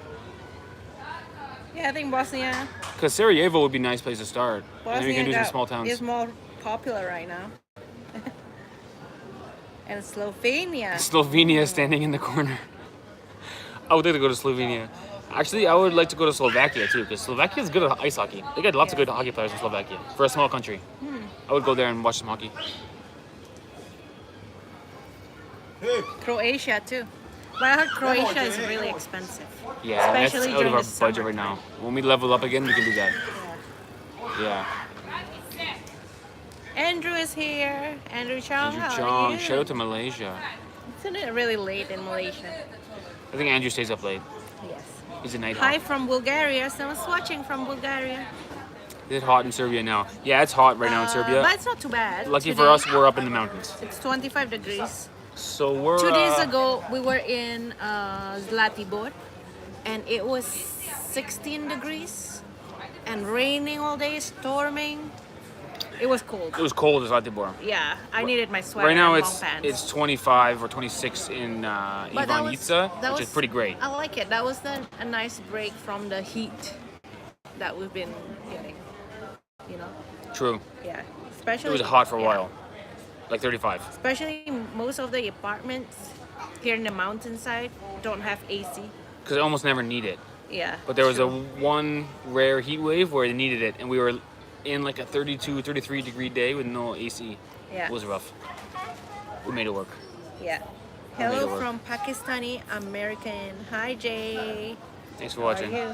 Yeah, I think Bosnia. Because Sarajevo would be a nice place to start. And then we can do some got- small towns. is more popular right now. And Slovenia. Slovenia standing in the corner. I would like to go to Slovenia. Actually, I would like to go to Slovakia too, because Slovakia is good at ice hockey. They got lots of good hockey players in Slovakia for a small country. I would go there and watch some hockey. Croatia too. But I heard Croatia is really expensive. Yeah, Especially that's out of during our the budget summer. right now. When we level up again, we can do that. Yeah. Andrew is here. Andrew Chong, Andrew how are Chong, you? shout out to Malaysia. Isn't it really late in Malaysia? I think Andrew stays up late. Yes. He's a night Hi hawk. from Bulgaria. Someone's watching from Bulgaria. Is it hot in Serbia now? Yeah, it's hot right now in Serbia. But it's not too bad. Lucky today. for us, we're up in the mountains. It's 25 degrees. So we're 2 days ago, we were in Zlatibor, and it was 16 degrees, and raining all day, storming. It was cold. It was cold in Zlatibor. Yeah, I needed my sweater Right now and it's long pants. it's 25 or 26 in But that Ivanjica, that which is pretty great. I like it. That was a nice break from the heat that we've been getting. You know? True. Yeah. It Especially. was hot for a yeah. while, like 35. Especially most of the apartments here in the mountainside don't have AC. Because I almost never need it. Yeah. But there was a true. one rare heat wave where they needed it, and we were in like a 32, 33 degree day with no AC. Yeah. It was rough. We made it work. Yeah. made it Hello work. from Pakistani American. Hi Jay. Thanks for How are watching. you?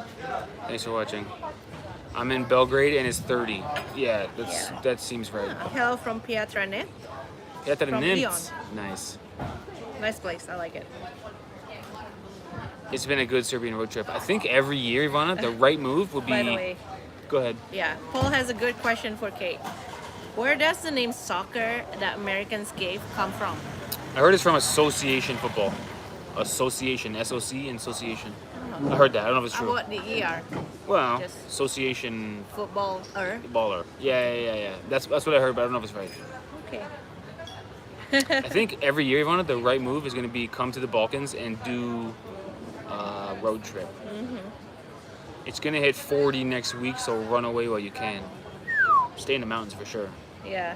Thanks for watching. I'm in Belgrade and it's 30. Yeah, Yeah. that seems right. Hello from Pietranet. From Lyon. Nice. Nice place. I like it. It's been a good Serbian road trip. I think every year, Ivana, the right move would be. By the way, Go ahead. yeah, Paul has a good question for Kate. Where does the name soccer that Americans gave come from? I heard it's from association football. Association, SOC, and association. I heard that. I don't know if it's How true. about the ER? Well, Just- association Football or? baller. Yeah. That's what I heard, but I don't know if it's right. Okay. I think every year, Ivana, the right move is going to be come to the Balkans and do a road trip. It's going to hit 40 next week, so run away while you can. Stay in the mountains for sure. Yeah.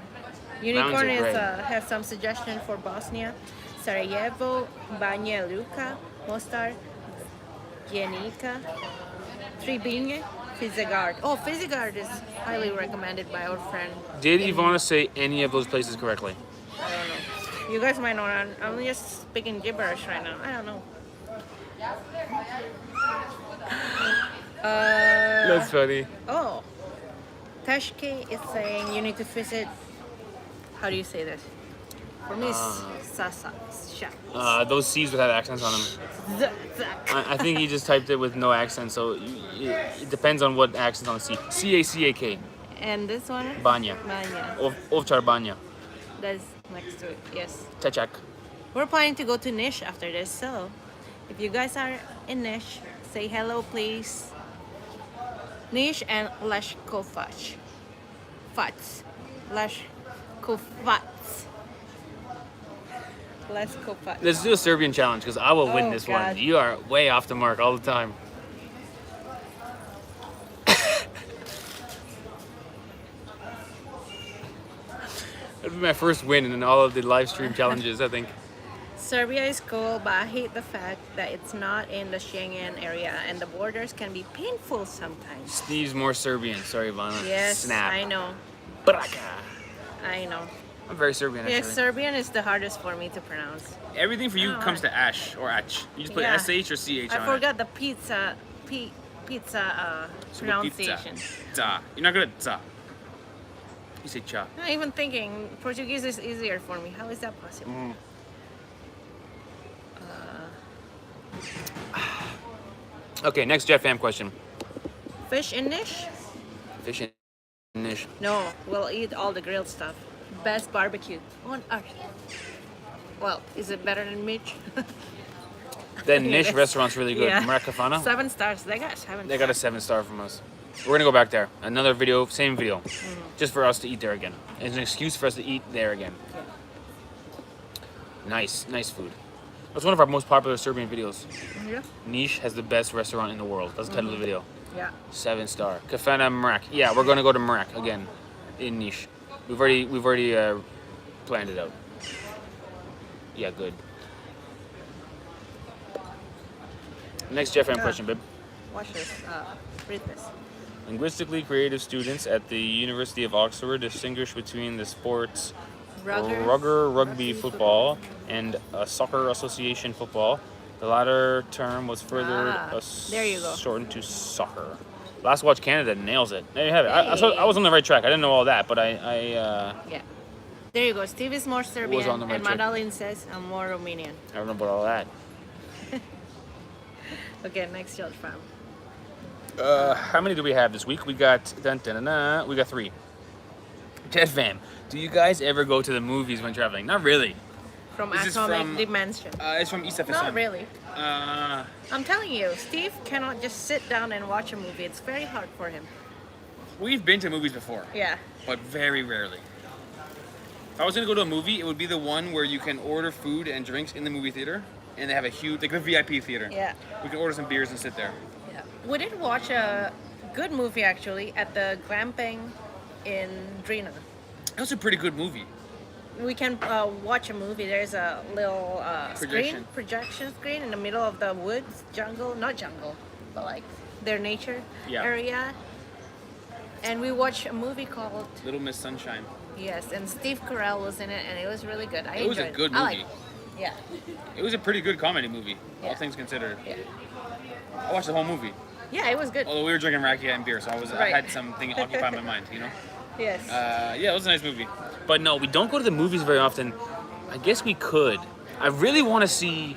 Mountains Unicorn are is great. has some suggestion for Bosnia. Sarajevo, Banja Luka, Mostar, Gjenica, Trebinje, Fizegard. Oh, Fizegard is highly recommended by our friend. Did Ivana say any of those places correctly? I don't know. You guys might know. I'm just speaking gibberish right now. I don't know. That's funny. Oh, Tashke is saying you need to visit. How do you say this? For me, it's Sasa. Those C's would have accents on them. I think he just typed it with no accent, so it depends on what accent on the C. C-A-C-A-K. And this one? Banja. Banja. Ovčar Banja. That's next to it. Yes. Tečak. We're planning to go to Niš after this, so if you guys are in Niš, say hello, please. Niš and Leškovac. Leškovac. Let's do a Serbian challenge, because I will win Oh, this God. one. You are way off the mark all the time. That'd be my first win in all of the live stream challenges, I think. Serbia is cool, but I hate the fact that it's not in the Schengen area and the borders can be painful sometimes. Steve's more Serbian. Sorry, Ivana. Yes, Snap. I know. Braka. I know. I'm very Serbian, actually. Yes, Serbian is the hardest for me to pronounce. Everything for you Oh, comes to ash or ach. You just put Yeah. SH or CH on I it. forgot the pizza So pronunciation. Pizza. Za. You're not good at za. You say cha. I'm even thinking Portuguese is easier for me. How is that possible? Okay, next Jet Fam question. Fish in Nish? Fish and niche. No, we'll eat all the grilled stuff. Best barbecue on earth. Well, is it better than Mitch? Then niche Yes. restaurant's really good. Yeah. Marakafana, 7 stars. They got 7 they got a 7-star from us. We're gonna go back there. Another video, same video. Just for us to eat there again. It's an excuse for us to eat there again. Nice food. That's one of our most popular Serbian videos. Yeah. Niš has the best restaurant in the world. That's the title of the video. Yeah. 7-star. Kafana Mrak. Yeah, we're gonna go to Mrak again in Niš. We've already planned it out. Yeah, good. Next Jeff Fam question, babe. Watch this. Read this. Linguistically creative students at the University of Oxford distinguish between the sports rugby football and soccer association football. The latter term was further there you go. shortened to soccer. Last Watch Canada nails it. There you have it. Hey. I was on the right track. I didn't know all that, but Yeah. There you go. Steve is more Serbian, on the right and track. Madalyn says I'm more Romanian. I don't know about all that. Okay, next judge fam. How many do we have this week? We got we got 3. Jet fam, do you guys ever go to the movies when traveling? Not really. From This is Atomic from- Dimension. It's from East Not really. Uh, I'm telling you, Steve cannot just sit down and watch a movie. It's very hard for him. we've been to movies before, Yeah. but very rarely. If I was gonna go to a movie, it would be the one where you can order food and drinks in the movie theater, and they have a huge, like the VIP theater. Yeah. We can order some beers and sit there. Yeah. We did watch a good movie actually at the glamping in Drina. That was a pretty good movie. We can watch a movie. There's a little projection screen in the middle of the woods, not jungle, but like their nature area. And we watched a movie called Little Miss Sunshine. Yes, and Steve Carell was in it, and it was really good. It was a good I movie. liked it. Yeah. It was a pretty good comedy movie, all Yeah. things considered. Yeah. I watched the whole movie. Yeah, it was good. Although we were drinking rakia and beer, so I Right. had something occupy my mind, you know? Yes. Yeah, it was a nice movie. But no, we don't go to the movies very often. I guess we could. I really want to see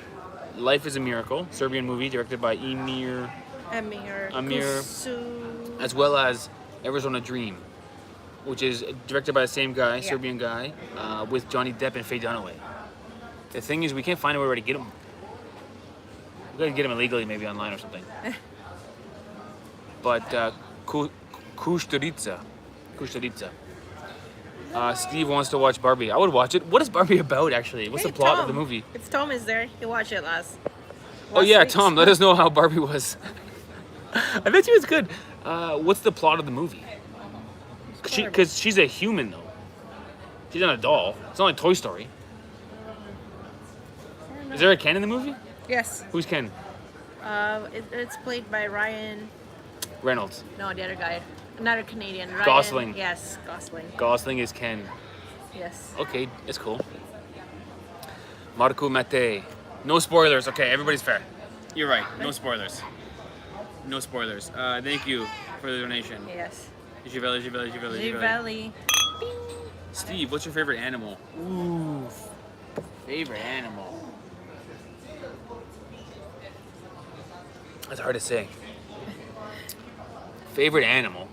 Life is a Miracle, Serbian movie directed by Amir, Amir. Kusu. as well as Arizona Dream, which is directed by the same guy, Yeah. Serbian guy, with Johnny Depp and Faye Dunaway. The thing is, we can't find anywhere to get them. We gotta get them illegally, maybe online or something. But Kusturica. Steve wants to watch Barbie. I would watch it. What is Barbie about, actually? What's Hey, the plot Tom. of the movie? It's Tom is there. He watched it last Oh yeah, week. Tom, let us know how Barbie was. I bet she was good. What's the plot of the movie? Because she's a human, though. She's not a doll. It's not like Toy Story. Is there a Ken in the movie? Yes. Who's Ken? It's played by Ryan. Reynolds. No, the other guy. Another Canadian. Ryan. Gosling. Yes, Gosling. Gosling is Ken. Yes. Okay, that's cool. Marco Mate. No spoilers. Okay, everybody's fair. You're right. No spoilers. No spoilers. Thank you for the donation. Yes. Giveli. Steve, what's your favorite animal? Ooh. Favorite animal. That's hard to say. Favorite animal?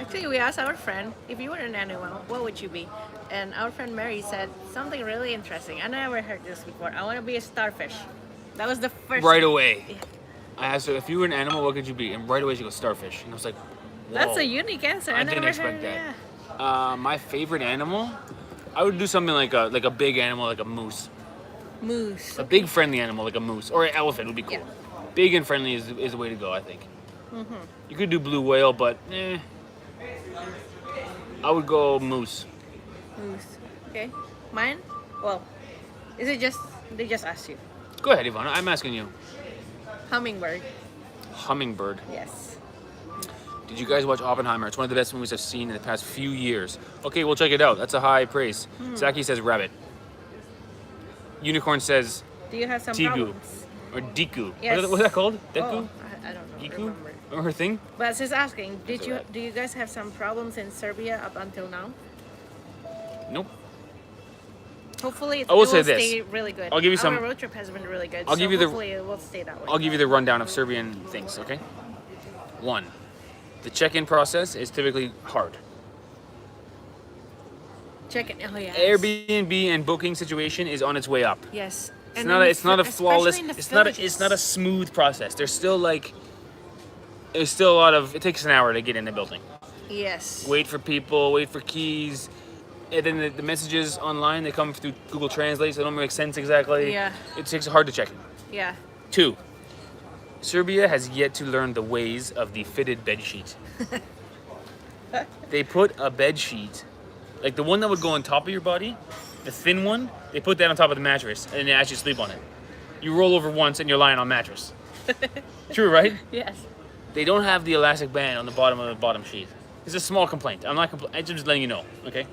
Actually, we asked our friend, if you were an animal, what would you be? And our friend Mary said something really interesting. I never heard this before. I want to be a starfish. That was the first. Right away. Yeah. I asked her, if you were an animal, what could you be? And right away she goes, starfish. And I was like, whoa. That's a unique answer. I never didn't expect heard, that. Yeah. My favorite animal? I would do something like a big animal, like a moose. Moose. A big friendly animal, like a moose. Or an elephant would be cool. Yeah. Big and friendly is the way to go, I think. You could do blue whale, but I would go moose. Moose. Okay. Mine? Well, is it just, they just asked you. Go ahead, Ivana. I'm asking you. Hummingbird. Hummingbird. Yes. Did you guys watch Oppenheimer? It's one of the best movies I've seen in the past few years. Okay, we'll check it out. That's a high praise. Zaki says rabbit. Unicorn says Do you have some Tigu. problems? Or Diku. Yes. What's that called? Deku? Oh, I don't know. Diku? Remember. Or her thing? But she's asking, That's all right. do you guys have some problems in Serbia up until now? Nope. Hopefully, I will it say will this. stay really good. I'll give you some- Our road trip has been really good. I'll give you the- hopefully it will stay that way. I'll give you the rundown of Serbian things, okay? 1. The check-in process is typically hard. Check it. Oh yeah. Airbnb and booking situation is on its way up. Yes. It's not a flawless. It's not a smooth process. There's still a lot of. It takes an hour to get in the building. Yes. Wait for people. Wait for keys. And then the messages online, they come through Google Translate, so they don't make sense exactly. Yeah. It takes hard to check. Yeah. 2. Serbia has yet to learn the ways of the fitted bed sheet. They put a bed sheet, like the one that would go on top of your body, the thin one, they put that on top of the mattress and they actually sleep on it. You roll over once and you're lying on mattress. True, right? Yes. They don't have the elastic band on the bottom of the bottom sheet. It's a small complaint. I'm just letting you know, okay?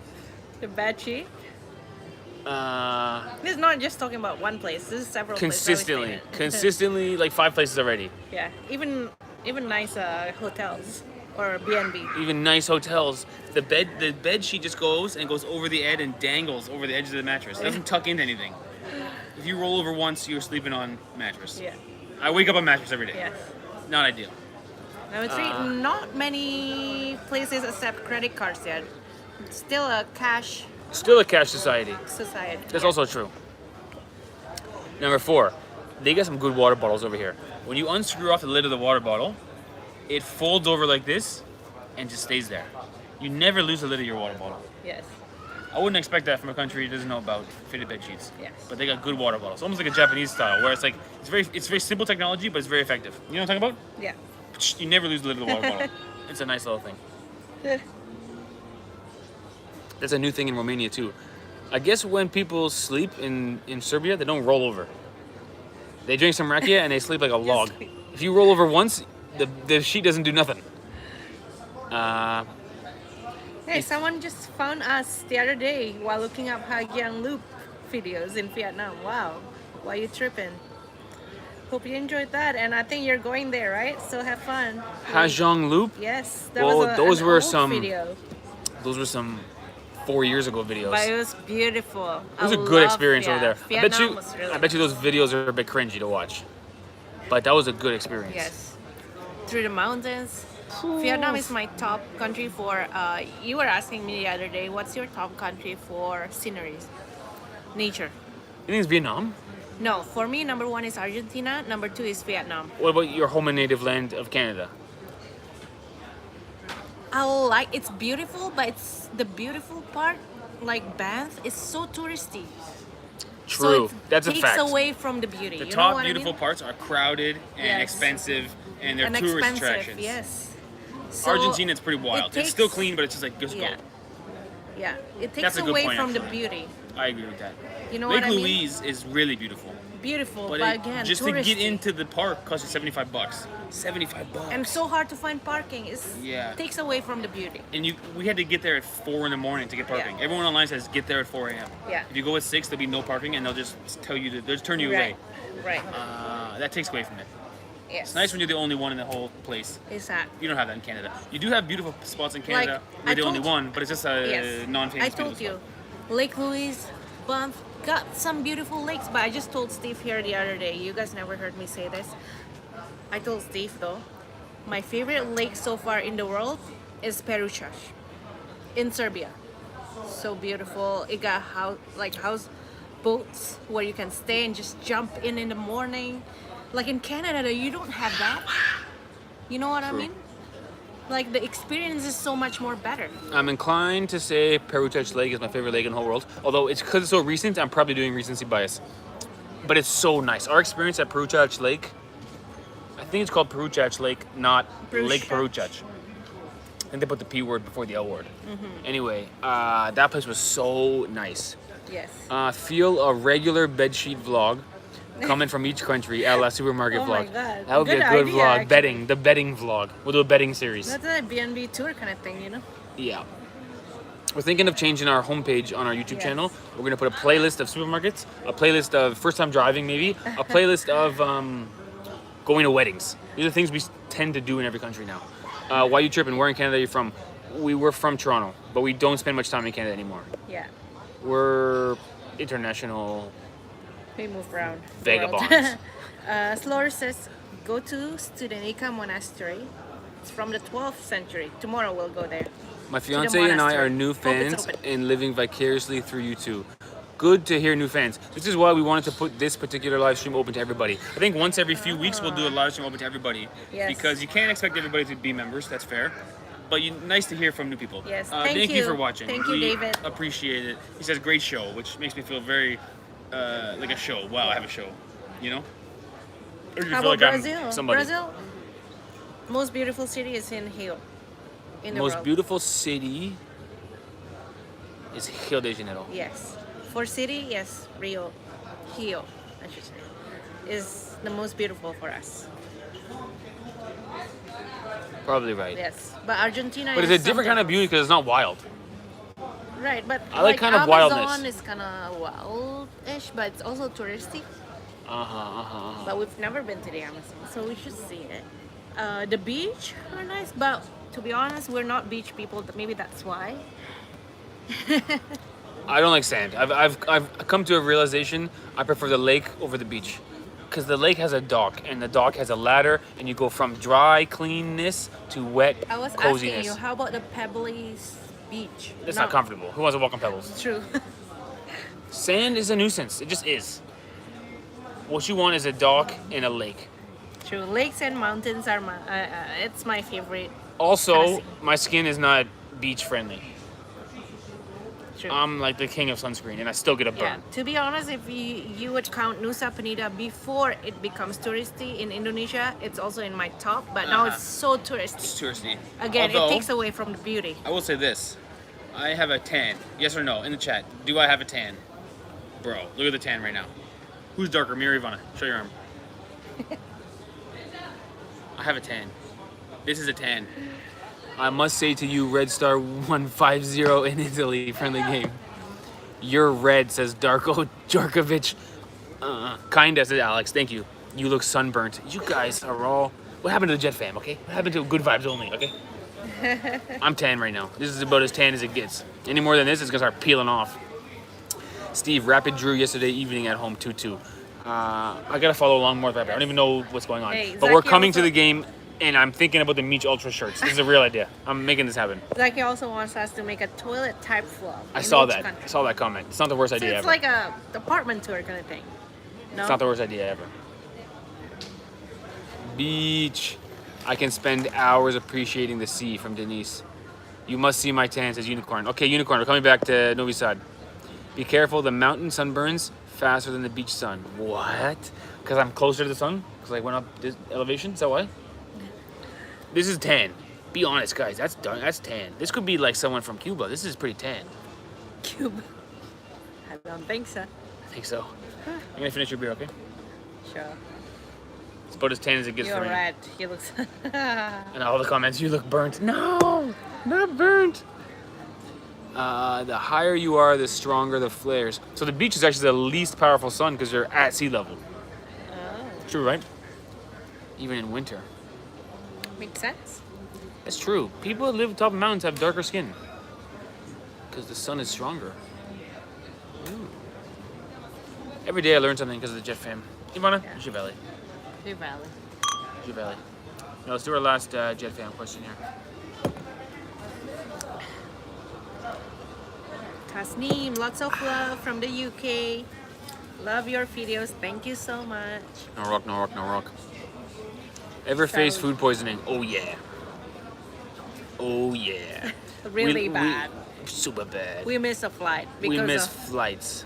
The bed sheet. Uh, This is not just talking about one place. This is several consistently, places. consistently, like 5 places already. Yeah, even nice hotels or B&B. Even nice hotels. The bed sheet just goes over the edge and dangles over the edge of the mattress. It doesn't tuck into anything. If you roll over once, you're sleeping on mattress. Yeah. I wake up on mattress every day. Yes. Not ideal. Number 3, not many places accept credit cards yet. It's still a cash Still a cash society. society. That's Yeah. also true. Number 4, they got some good water bottles over here. When you unscrew off the lid of the water bottle, it folds over like this and just stays there. You never lose the lid of your water bottle. Yes. I wouldn't expect that from a country that doesn't know about fitted bed sheets. Yes. But they got good water bottles, almost like a Japanese style, where it's very simple technology, but it's very effective. You know what I'm talking about? Yeah. You never lose the lid of the water bottle. It's a nice little thing. That's a new thing in Romania too. I guess when people sleep in Serbia, they don't roll over. They drink some rakia and they sleep like a log. If you roll over once, the sheet doesn't do nothing. Hey, someone just found us the other day while looking up Hagiang Loop videos in Vietnam. Wow, why you tripping? Hope you enjoyed that, and I think you're going there, right? So have fun. Hajong Loop. Yes, that Well, was those an were old some- video, Those were some 4 years ago videos. but it was beautiful. It was a good experience over there. I bet you Really those videos are a bit cringy to watch. But that was a good experience. Yes, through the mountains. Vietnam is my top country for. You were asking me the other day, what's your top country for sceneries, nature? You think it's Vietnam? No, for me, number 1 is Argentina. Number 2 is Vietnam. What about your home and native land of Canada? It's beautiful, but it's the beautiful part, like Banff, is so touristy. True, So that's a takes fact. away from the beauty. The you know top what beautiful I mean? parts are crowded and Yes. expensive, and they're And tourist expensive, attractions. yes. So Argentina, it's pretty wild. It's still clean, but it's just like just Yeah. go. Yeah, it That's takes a good away point, from the actually. beauty. I agree with that. You know Lake what I mean? Louise is really beautiful, Beautiful, but but again, just touristy. to get into the park costs you $75. $75. And so hard to find parking. Yeah. Takes away from the beauty. And we had to get there at 4 in the morning to get parking. Yeah. Everyone online says get there at 4 a.m. Yeah. If you go at 6, there'll be no parking, and they'll just tell you they'll just turn you away. Right. That takes away from it. Yes. It's nice when you're the only one in the whole place. Exactly. You don't have that in Canada. You do have beautiful spots in Canada. Like, You're I the only told- one, but it's just a Yes. non-famous I told beautiful you, Lake Louise, Banff, got some beautiful lakes, but I just told Steve here the other day. You guys never heard me say this. I told Steve though, my favorite lake so far in the world is Peručac in Serbia. So beautiful. It got house boats where you can stay and just jump in the morning. Like in Canada, you don't have that. You know what I True. mean? Like the experience is so much more better. I'm inclined to say Peručac Lake is my favorite lake in the whole world. Although it's because it's so recent, I'm probably doing recency bias. But it's so nice. Our experience at Peručac Lake, I think it's called Peručac Lake, not Lake Peručac. Peručac. I think they put the P word before the L word. Anyway, that place was so nice. Yes. Feel a regular bedsheet vlog coming from each country, a la supermarket Oh my vlog. God. That would be Good a good idea, vlog. actually. The bedding vlog. We'll do a bedding series. That's a B&B tour kind of thing, you know? Yeah. We're thinking of changing our homepage on our YouTube Yes. channel. We're going to put a playlist of supermarkets, a playlist of first time driving maybe, a playlist of going to weddings. These are things we tend to do in every country now. Why you tripping? Where in Canada are you from? We were from Toronto, but we don't spend much time in Canada anymore. Yeah. We're international. We move around. the Vagabonds. world. Slor says, go to Studenica Monastery. It's from the 12th century. Tomorrow we'll go there. My fiance and I monastery. are new Hope it's fans open. and living vicariously through you two. Good to hear new fans. This is why we wanted to put this particular live stream open to everybody. I think once every few weeks we'll do a live stream open to everybody. Yes. Because you can't expect everybody to be members, that's fair. But nice to hear from new people. Yes, Thank thank you you. for watching. Thank you, We David. appreciate it. He says great show, which makes me feel very like a show. Wow, I have a show. You know? Or you How feel about like I'm Brazil? somebody. Brazil, most beautiful city is in Rio. In the Most world. beautiful city is Rio de Janeiro. Yes. For city, yes, Rio, I should say, is the most beautiful for us. Probably right. Yes, but Argentina. But is it's a different kind of something beauty because it's not wild. else. Right, but I like kind of Amazon wildness. is kind of wild-ish, but it's also touristy. Uh-huh. But we've never been to the Amazon, so we should see it. The beach are nice, but to be honest, we're not beach people. Maybe that's why. I don't like sand. I've come to a realization I prefer the lake over the beach. Because the lake has a dock, and the dock has a ladder, and you go from dry cleanness to wet I was coziness. asking you, how about the Pebbly beach? It's not comfortable. Who wants to walk on pebbles? True. Sand is a nuisance. It just is. What you want is a dock and a lake. True. Lakes and mountains are it's my favorite. Also, Classy. my skin is not beach friendly. True. I'm like the king of sunscreen, and I still get a Yeah, burn. to be honest, if you would count Nusa Penida before it becomes touristy in Indonesia, it's also in my top, but now it's so touristy. It's touristy. Again, Although, it takes away from the beauty. I will say this. I have a tan. Yes or no? In the chat. Do I have a tan? Bro, look at the tan right now. Who's darker? Me or Ivana? Show your arm. I have a tan. This is a tan. I must say to you, Red Star 150 in Italy, friendly game. You're red, says Darko Djorkovic. Kinda, says Alex. Thank you. You look sunburnt. You guys are all... What happened to the Jet fam, okay? What happened to good vibes only, okay? I'm tan right now. This is about as tan as it gets. Any more than this, it's gonna start peeling off. Steve, Rapid drew yesterday evening at home 2-2. I gotta follow along more with Rapid. I don't even know what's going on. Hey, but we're Zaki coming to also- the game, and I'm thinking about the Meech Ultra shirts. This is a real idea. I'm making this happen. Zaki also wants us to make a toilet type vlog. I in saw each that. country. I saw that comment. It's not the worst So idea it's ever. like a apartment tour kind of thing. No? It's not the worst idea ever. Beach. I can spend hours appreciating the sea, from Denise. You must see my tan, says Unicorn. Okay, Unicorn, we're coming back to Novi Sad. Be careful, the mountain sunburns faster than the beach sun. What? Because I'm closer to the sun? Because I went up this elevation? Is that why? This is tan. Be honest, guys. That's done. That's tan. This could be like someone from Cuba. This is pretty tan. Cuba. I don't think so. I think so. I'm gonna finish your beer, okay? Sure. It's about as tan as it gets You're for me. red. He looks. And all the comments, you look burnt. No, not burnt. The higher you are, the stronger the flares. So the beach is actually the least powerful sun because you're at sea level. Oh, True, right? Even in winter. makes sense. That's true. People that live atop mountains have darker skin because the sun is stronger. Every day I learn something because of the Jet fam. Ivana, Yeah. Javeli. True Valley. Javeli. Now let's do our last Jet fam question here. Tasneem, lots of love from the UK. Love your videos. Thank you so much. No rock, no rock, no rock. Ever face food poisoning? Oh yeah. Oh yeah. Really bad. Super bad. We missed a flight because We miss of flights.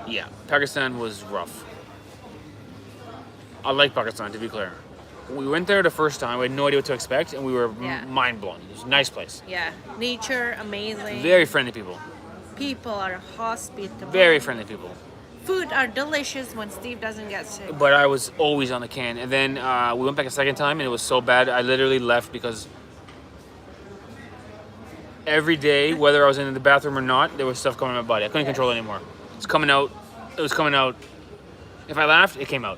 Yeah, Pakistan was rough. I like Pakistan, to be clear. We went there the first time, we had no idea what to expect, and we were Yeah. mind blown. It was a nice place. yeah, nature amazing. Very friendly people. People are hospitable. Very friendly people. Food are delicious when Steve doesn't get sick. But I was always on the can. And then we went back a second time, and it was so bad, I literally left because every day, whether I was in the bathroom or not, there was stuff coming out of my body. I couldn't control it anymore. It's coming out. It was coming out. If I laughed, it came out.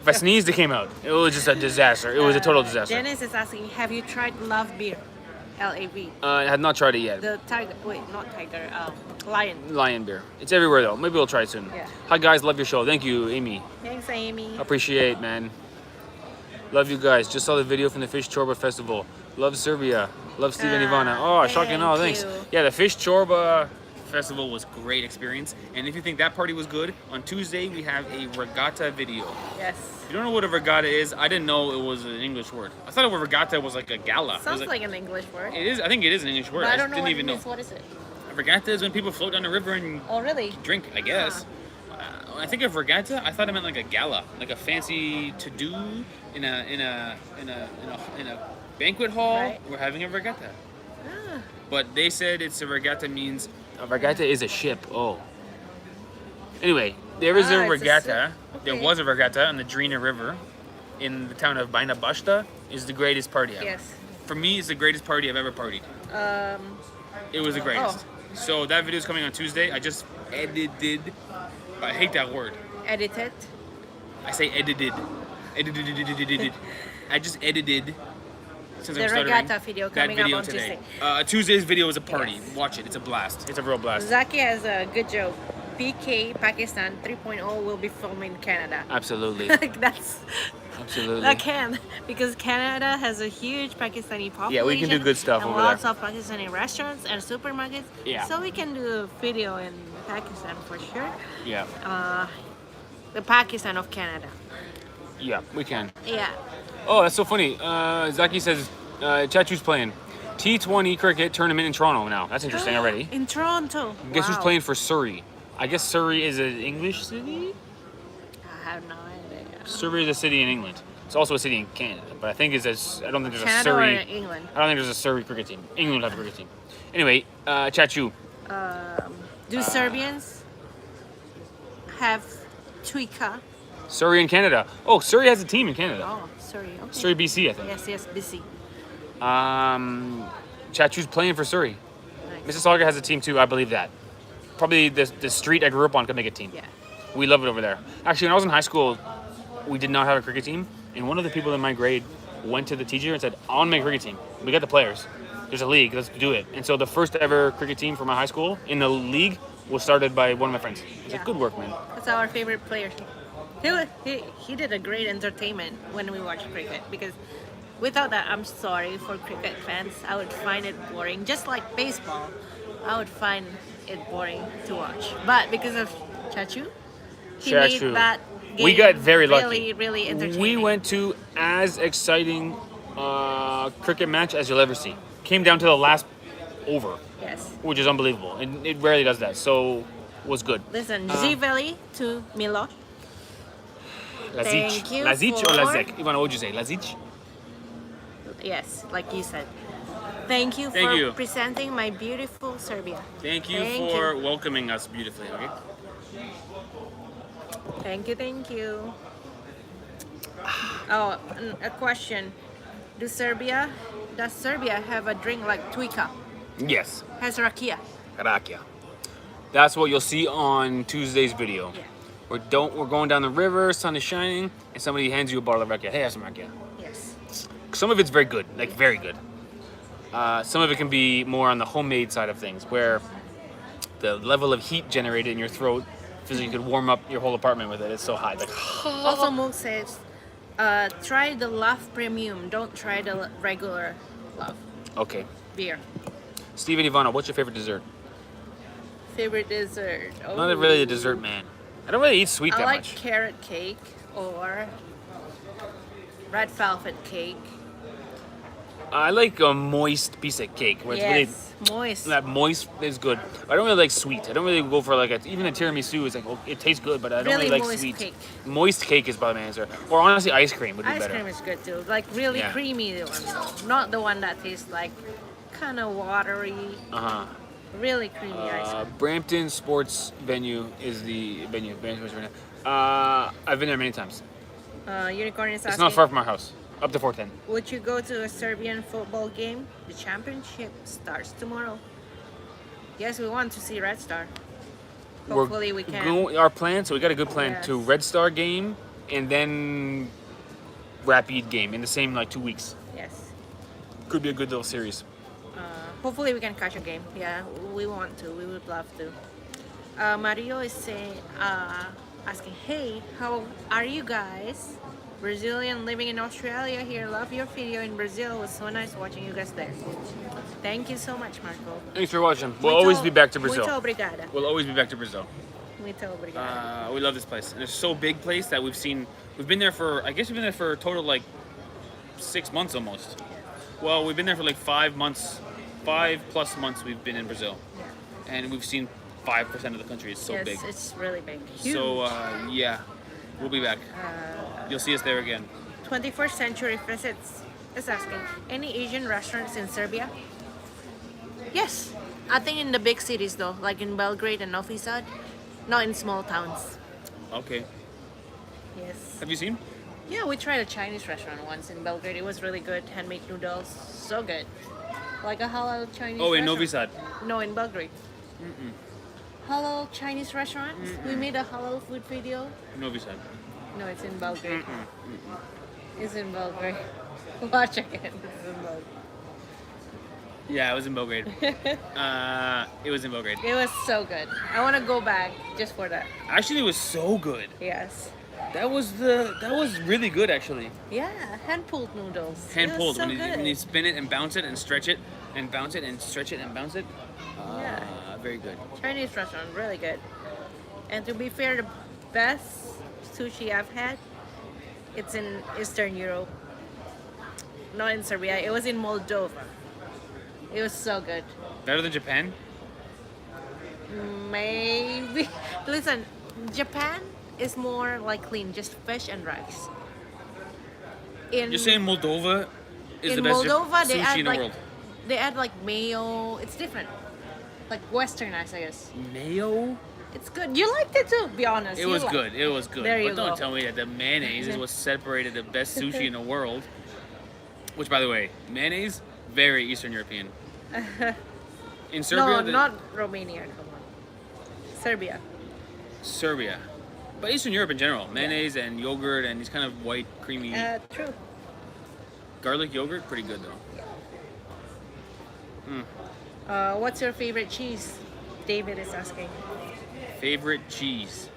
If I sneezed, it came out. It was just a disaster. It was a total disaster. Dennis is asking, have you tried Love Beer? L-A-V. I had not tried it yet. The tiger, wait, not tiger, lion. Lion beer. It's everywhere though. Maybe we'll try it soon. Yeah. Hi guys, love your show. Thank you, Amy. Thanks, Amy. Appreciate, man. Love you guys. Just saw the video from the Fish Chorba Festival. Love Serbia. Love Steve and Ivana. Oh, shocking. Oh, thanks. you. Yeah, the Fish Chorba Festival was great experience. And if you think that party was good, on Tuesday we have a regatta video. Yes. If you don't know what a regatta is, I didn't know it was an English word. I thought a regatta was like a gala. It was Sounds like an English word. it is. I think it is an English word. But I don't know didn't what even it know. is. What is it? A regatta is when people float down the river and Oh, really? drink, I guess. When I think of regatta, I thought it meant like a gala, like a fancy to-do in a banquet hall. Right. We're having a regatta. Ah, But they said it's a regatta means a regatta is a ship. Oh. Anyway, there is Ah, a it's a regatta. ship. There Okay. was a regatta on the Drina River in the town of Bajna Bašta is the greatest party ever. Yes. For me, it's the greatest party I've ever partied. It was the greatest. So that video is coming on Tuesday. I just edited. I hate that word. Edited. I say edited. Edited. I just edited. Since The I'm stuttering, Regatta video that coming video up on today. Tuesday. Tuesday's video is a party. Yes. Watch it. It's a blast. It's a real blast. Zaki has a good joke. PK Pakistan 3.0 will be filmed in Canada. Absolutely. Like that's Absolutely. that can because Canada has a huge Pakistani population. Yeah, we can do good stuff and over lots there. of Pakistani restaurants and supermarkets. Yeah. So we can do a video in Pakistan for sure. Yeah. The Pakistan of Canada. Yeah, we can. Yeah. Oh, that's so funny. Zaki says Chachu's playing T20 cricket tournament in Toronto now. That's interesting already. In Toronto. Guess who's Wow. playing for Surrey? I guess Surrey is an English city? I have no idea. Surrey is a city in England. It's also a city in Canada, but I think I don't think there's a Canada Surrey. or England? I don't think there's a Surrey cricket team. England has a cricket team. Anyway, Chachu. Do Serbians have Tuika? Surrey in Canada. Oh, Surrey has a team in Canada. Oh, sorry. Okay. Surrey, BC, I think. Yes, busy. Chachu's playing for Surrey. Nice. Mississauga has a team too, I believe that. Probably the street I grew up on could make a team. Yeah. We love it over there. Actually, when I was in high school, we did not have a cricket team, and one of the people in my grade went to the teacher and said, I want to make a cricket team. We got the players. There's a league, let's do it. And so the first ever cricket team for my high school in the league was started by one of my friends. He said, good work, man. That's our favorite player. He did a great entertainment when we watched cricket because without that, I'm sorry for cricket fans. I would find it boring. Just like baseball, I would find it boring to watch. But because of Chachu, he made that game we got very lucky. Really, really entertaining. We went to as exciting cricket match as you'll ever see. Came down to the last over, Yes. which is unbelievable. And it rarely does that. So was good. Listen, Ziveli to Milo. Lazic. Thank you Lazic or for- Lazek? Ivana, what would you say? Lazic? Yes, like you said. Thank you Thank for you. presenting my beautiful Serbia. Thank you Thank for welcoming us beautifully, okay? Thank you. Oh, a question. Does Serbia have a drink like Tuika? Yes. Has rakia? Rakia. That's what you'll see on Tuesday's video. Yeah. We're going down the river, sun is shining, and somebody hands you a bottle of rakia. Hey, have some rakia. Yes. Some of it's very good, like very good. Some of it can be more on the homemade side of things, where the level of heat generated in your throat feels like you could warm up your whole apartment with it. It's so hot. Like, Also, Moog says, try the Love Premium. Don't try the regular Love okay. beer. Steve and Ivana, what's your favorite dessert? Favorite dessert? Oh. I'm not really a dessert man. I don't really eat sweet I that like much. carrot cake or red velvet cake. I like a moist piece of cake where Yes, it's moist. really that moist is good. I don't really like sweet. I don't really go for like even a tiramisu is like it tastes good, but I don't really like moist sweet. cake. Moist cake is probably my answer. Or honestly, ice cream would be Ice better. cream is good too. Like really Yeah. creamy one though. Not the one that tastes like kind of watery. Uh-huh. Really creamy ice cream. Brampton Sports Venue is the venue. I've been there many times. Unicorn is It's asking, not far from our house. Up to 410. would you go to a Serbian football game? The championship starts tomorrow. Yes, we want to see Red Star. Hopefully we can. Our plan, so we got a good plan to Yes. Red Star game and then Rapid game in the same like 2 weeks. Yes. Could be a good little series. Hopefully we can catch a game. Yeah, we want to. We would love to. Mario is saying, asking, hey, how are you guys? Brazilian living in Australia here. Love your video in Brazil. It was so nice watching you guys there. Thank you so much, Marco. Thanks for watching. We'll always be back to Brazil. Muito obrigada. We'll always be back to Brazil. Muito obrigada. We love this place. And it's so big place that we've been there for, I guess we've been there for a total like 6 months almost. Well, we've been there for like 5 months, 5+ months we've been in Brazil. Yeah. And we've seen 5% of the country. It's so Yes, big. it's really big. Huge. So, yeah, we'll be back. You'll see us there again. 21st Century Visits is asking, any Asian restaurants in Serbia? Yes. I think in the big cities though, like in Belgrade and Novi Sad. Not in small towns. Okay. Yes. Have you seen? Yeah, we tried a Chinese restaurant once in Belgrade. It was really good. Handmade noodles, so good. Like a halal Chinese. Oh, in restaurant. Novi Sad. No, in Belgrade. Halal Chinese restaurant. We made a halal food video. Novi Sad. No, it's in Belgrade. It's in Belgrade. Watch again. It's in Belgrade. Yeah, it was in Belgrade. It was in Belgrade. It was so good. I want to go back just for that. Actually, it was so good. Yes. That was really good actually. Yeah, hand pulled noodles. Hand It was pulled so when you good. spin it and bounce it and stretch it and bounce it and stretch it and bounce it. Yeah. Very good. Chinese restaurant, really good. And to be fair, the best sushi I've had, it's in Eastern Europe. Not in Serbia. It was in Moldova. It was so good. Better than Japan? Maybe. Listen, Japan is more like clean, just fish and rice. You're saying Moldova is in the best Moldova, they sushi add in the like world? they add like mayo. It's different, like westernized, I guess. Mayo? It's good. You liked it too. Be honest. It You was liked good. It was good. There you But don't go. tell me that the mayonnaise is what separated the best sushi in the world. Which, by the way, mayonnaise, very Eastern European. In Serbia, No, not Romania. Come on. Serbia. Serbia. But Eastern Europe in general, mayonnaise and yogurt and these kind of white, creamy True. garlic yogurt, pretty good though. What's your favorite cheese? David is asking. Favorite cheese?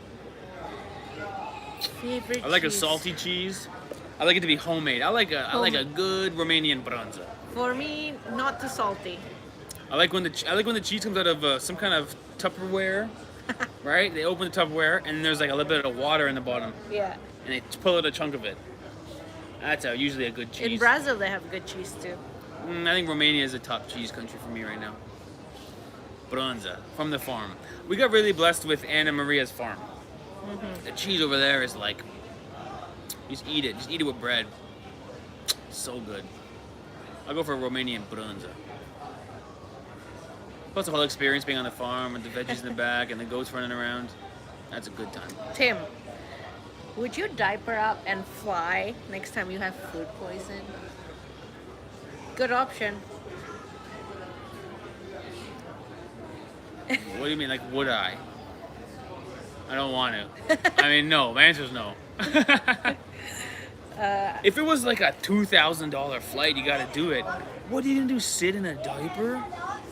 Favorite. I like a cheese. salty cheese. I like it to be homemade. I like a good Romanian bronza. For me, not too salty. I like when the cheese comes out of some kind of Tupperware, right? They open the Tupperware and there's like a little bit of water in the bottom, Yeah. and they pull out a chunk of it. That's usually a good cheese. In Brazil, they have good cheese too. I think Romania is a top cheese country for me right now. Bronza, from the farm. We got really blessed with Anna Maria's farm. The cheese over there is like, just eat it. Just eat it with bread. So good. I'll go for a Romanian bronza. Plus the whole experience being on the farm with the veggies in the back and the goats running around. That's a good time. Tim, would you diaper up and fly next time you have food poison? Good option. What do you mean, like, would I? I don't want to. I mean, no. My answer is no. If it was like a $2,000 flight, you gotta do it. What are you gonna do? Sit in a diaper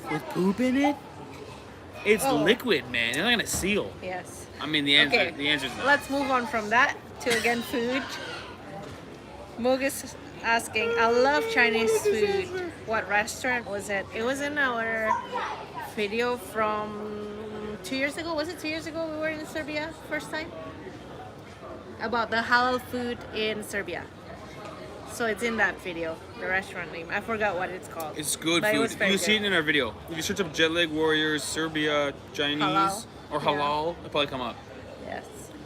with poop in it? It's Oh. liquid, man. It's not gonna seal. Yes. I mean, the answer. Okay. The answer is no. Let's move on from that to again food. Moog is asking, I love Chinese food. What restaurant was it? It was in our video from 2 years ago. Was it 2 years ago we were in Serbia first time? About the halal food in Serbia. So it's in that video, the restaurant name. I forgot what it's called. It's good But it food. was very You see it good. in our video. If you search up JetLag Warriors, Serbia, Chinese, Halal. or Yeah. halal, it'll probably come up. Yes.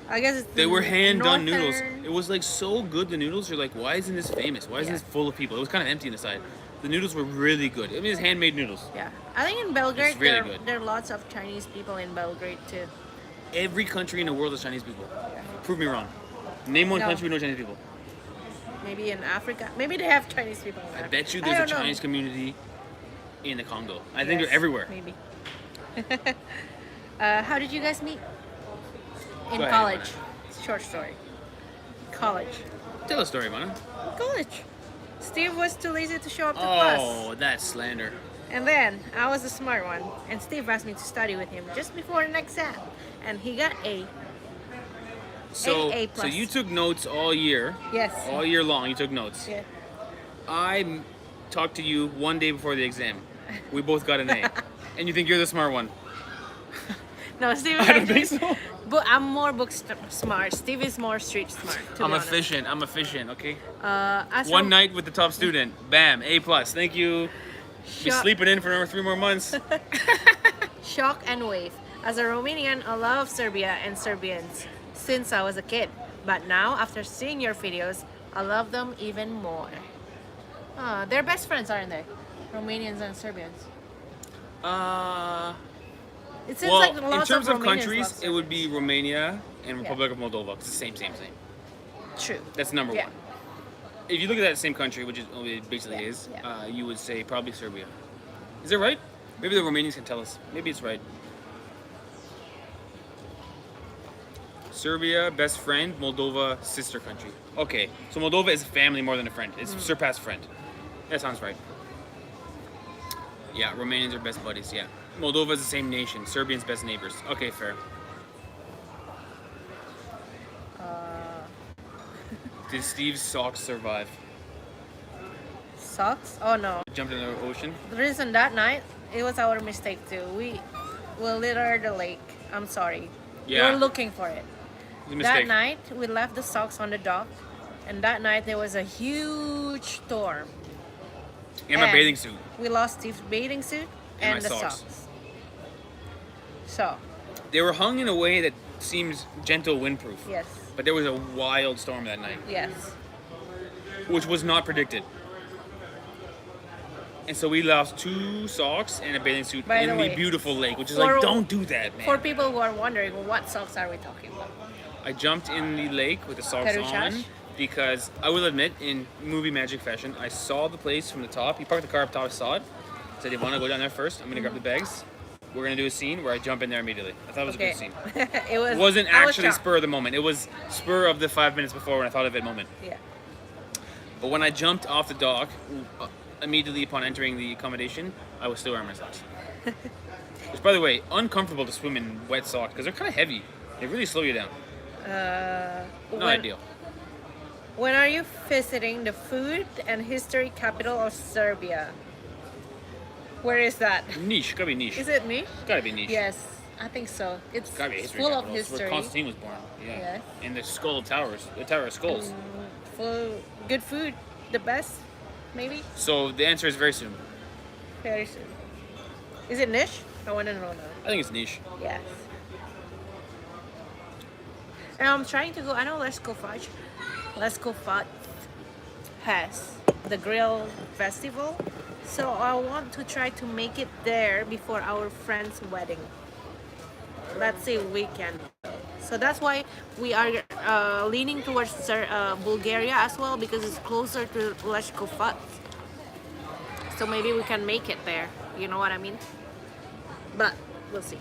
I guess it's They were hand-done northern- noodles. It was like so good, the noodles. You're like, why isn't this famous? Why isn't Yeah. this full of people? It was kind of empty inside. The noodles were really good. I mean, it's handmade noodles. Yeah. I think in Belgrade, It's really good. there are lots of Chinese people in Belgrade too. Every country in the world has Chinese people. Prove me wrong. Name one No. country with no Chinese people. Maybe in Africa. Maybe they have Chinese people in I Africa. bet you there's a don't know. Chinese community in the Congo. I think Yes, they're everywhere. Maybe. How did you guys meet? In Go ahead, college. Mana. Short story. College. Tell a story, man. College. Steve was too lazy to show up to class. Oh, that's slander. And then I was the smart one, and Steve asked me to study with him just before an exam, and he got A. A So plus. you took notes all year. Yes. All year long, you took notes. Yeah. I talked to you one day before the exam. We both got an A. And you think you're the smart one. No, Steve is I don't actually. think so. But I'm more smart. Steve is more street smart. To I'm be honest. efficient. I'm efficient, okay? As One for night with the top student. Bam, A+. Thank you. Be shock, sleeping in for another 3 more months. shock and wave. As a Romanian, I love Serbia and Serbians since I was a kid. But now, after seeing your videos, I love them even more. They're best friends, aren't they? Romanians and Serbians. It seems Well, like in lots terms of Romanians countries, love it would be Serbians. Romania and Republic of Moldova. It's the same. True. That's number Yeah. one. If you look at that same country, which is it basically Yeah, is, yeah. you would say probably Serbia. Is it right? Maybe the Romanians can tell us. Maybe it's right. Serbia, best friend. Moldova, sister country. Okay, so Moldova is a family more than a friend. It's surpassed friend. That sounds right. Yeah, Romanians are best buddies. Yeah, Moldova is the same nation. Serbians best neighbors. Okay, fair. Did Steve's socks survive? Socks? Oh no. Jumped in the ocean. The reason that night, it was our mistake too. We littered the lake. I'm sorry. Yeah. We were looking for it. It was a That mistake. night, we left the socks on the dock. And that night, there was a huge storm. And my And bathing suit. We lost Steve's bathing suit And and my the socks. socks. So, They were hung in a way that seems gentle windproof. yes. But there was a wild storm that night, Yes. which was not predicted. And so we lost 2 socks and a bathing suit By in the the way, beautiful lake, which is for- like, don't do that, man. For people who are wondering, what socks are we talking about? I jumped in the lake with the socks Perushas? on because I will admit, in movie magic fashion, I saw the place from the top. He parked the car up top, I saw it. Said, you want to go down there first? I'm going to grab the bags. We're going to do a scene where I jump in there immediately. I thought it was a good scene. It Wasn't I was actually shocked. spur of the moment. It was spur of the 5 minutes before when I thought of it moment. Yeah. But when I jumped off the dock, immediately upon entering the accommodation, I was still wearing my socks. Which, by the way, uncomfortable to swim in wet socks because they're kind of heavy. They really slow you down. Not ideal. When are you visiting the food and history capital of Serbia? Where is that? Niche, gotta be niche. Is it Niš? Gotta be niche. Yes, I think so. It's Gotta be a history full of capital. It's where history. Constantine was born. Yeah. Yes. And the skull towers, the Tower of Skulls. Full good food, the best, maybe. So the answer is very soon. Very soon. Is it Niš? I want to know now. I think it's niche. Yes. And I'm trying to go. I know Let's Go Fudge. Let's Go Fudge has the grill festival, so I want to try to make it there before our friend's wedding. Let's see if we can. So that's why we are leaning towards Bulgaria as well, because it's closer to Let's Go Fudge. So maybe we can make it there. You know what I mean? But we'll see.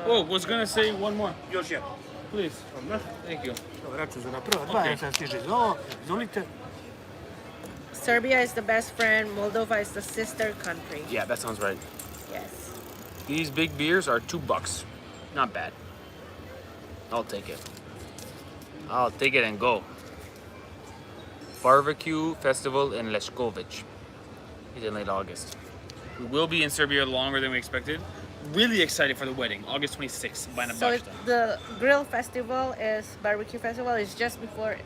Oh, was gonna say one more. Još jedan. Please. Thank you. Evo, račun za na prva dva, Ok. ja sad stiže za ovo. Izvolite. Serbia is the best friend, Moldova is the sister country. Yeah, that sounds right. Yes. These big beers are $2. Not bad. I'll take it. I'll take it and go. Barbecue Festival in Lešković is in late August. We will be in Serbia longer than we expected. Really excited for the wedding, August 26th. So the grill festival barbecue festival is just before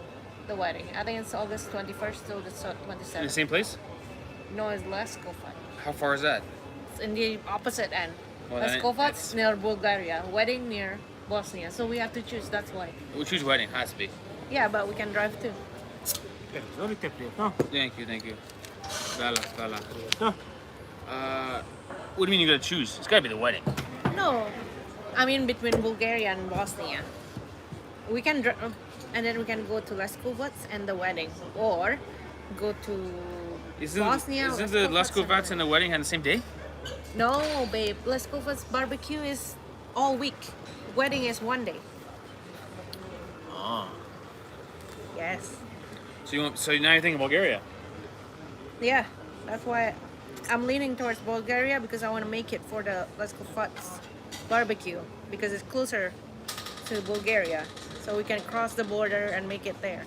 the wedding. I think it's August 21st till the In the 27th. same place? No, it's Let's Go Fudge. How far is that? It's in the opposite end. Well, Let's then Go Fudge it's- near Bulgaria, wedding near Bosnia. So we have to choose, that's why. We'll choose wedding, has to be. Yeah, but we can drive too. Evo, izvolite, prijetno. Thank you, thank you. Hvala. Prijetno. What do you mean you gotta choose? It's gotta be the wedding. No, I mean between Bulgaria and Bosnia. We can and then we can go to Leskovac and the wedding, or go to Bosnia. Isn't the Leskovac and the wedding on the same day? No, babe. Leskovac barbecue is all week. Wedding is one day. Oh. Yes. So now you're thinking Bulgaria? Yeah, that's why I'm leaning towards Bulgaria, because I want to make it for the Leskovac barbecue, because it's closer to Bulgaria, so we can cross the border and make it there.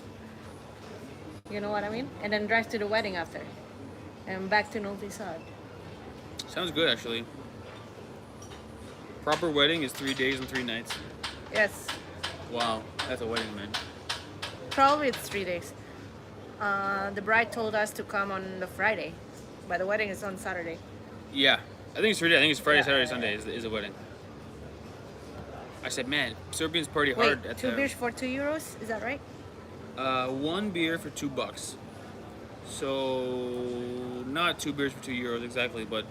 You know what I mean? And then drive to the wedding after, and back to Novi Sad. Sounds good, actually. Proper wedding is 3 days and 3 nights. Yes, Wow, that's a wedding, man. probably it's 3 days. The bride told us to come on the Friday, but the wedding is on Saturday. Yeah, I think it's 3 days. I think it's Friday, Yeah. Saturday, Sunday is a wedding. I said, man, Serbians party Wait, hard at 2 the... beers for €2? Is that right? 1 beer for $2. So, not 2 beers for €2 exactly, but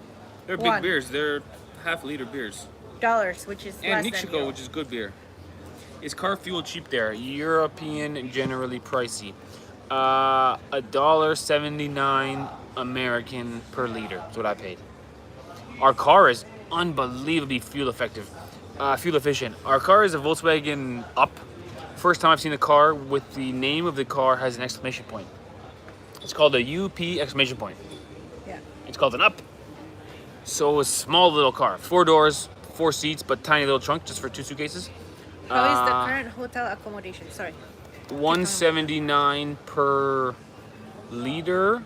they're big One. beers. They're half-liter beers. Dollars, which is And less than Nikshiko, you. which is good beer. Is car fuel cheap there? European, generally pricey. $1.79 American per liter. That's what I paid. Our car is unbelievably fuel efficient. Our car is a Volkswagen Up. First time I've seen a car with the name of the car has an exclamation point. It's called a UP exclamation point. Yeah. It's called an Up. So a small little car, 4 doors, 4 seats, but tiny little trunk just for 2 suitcases. How is the current hotel accommodation? Sorry. $1.79 per liter.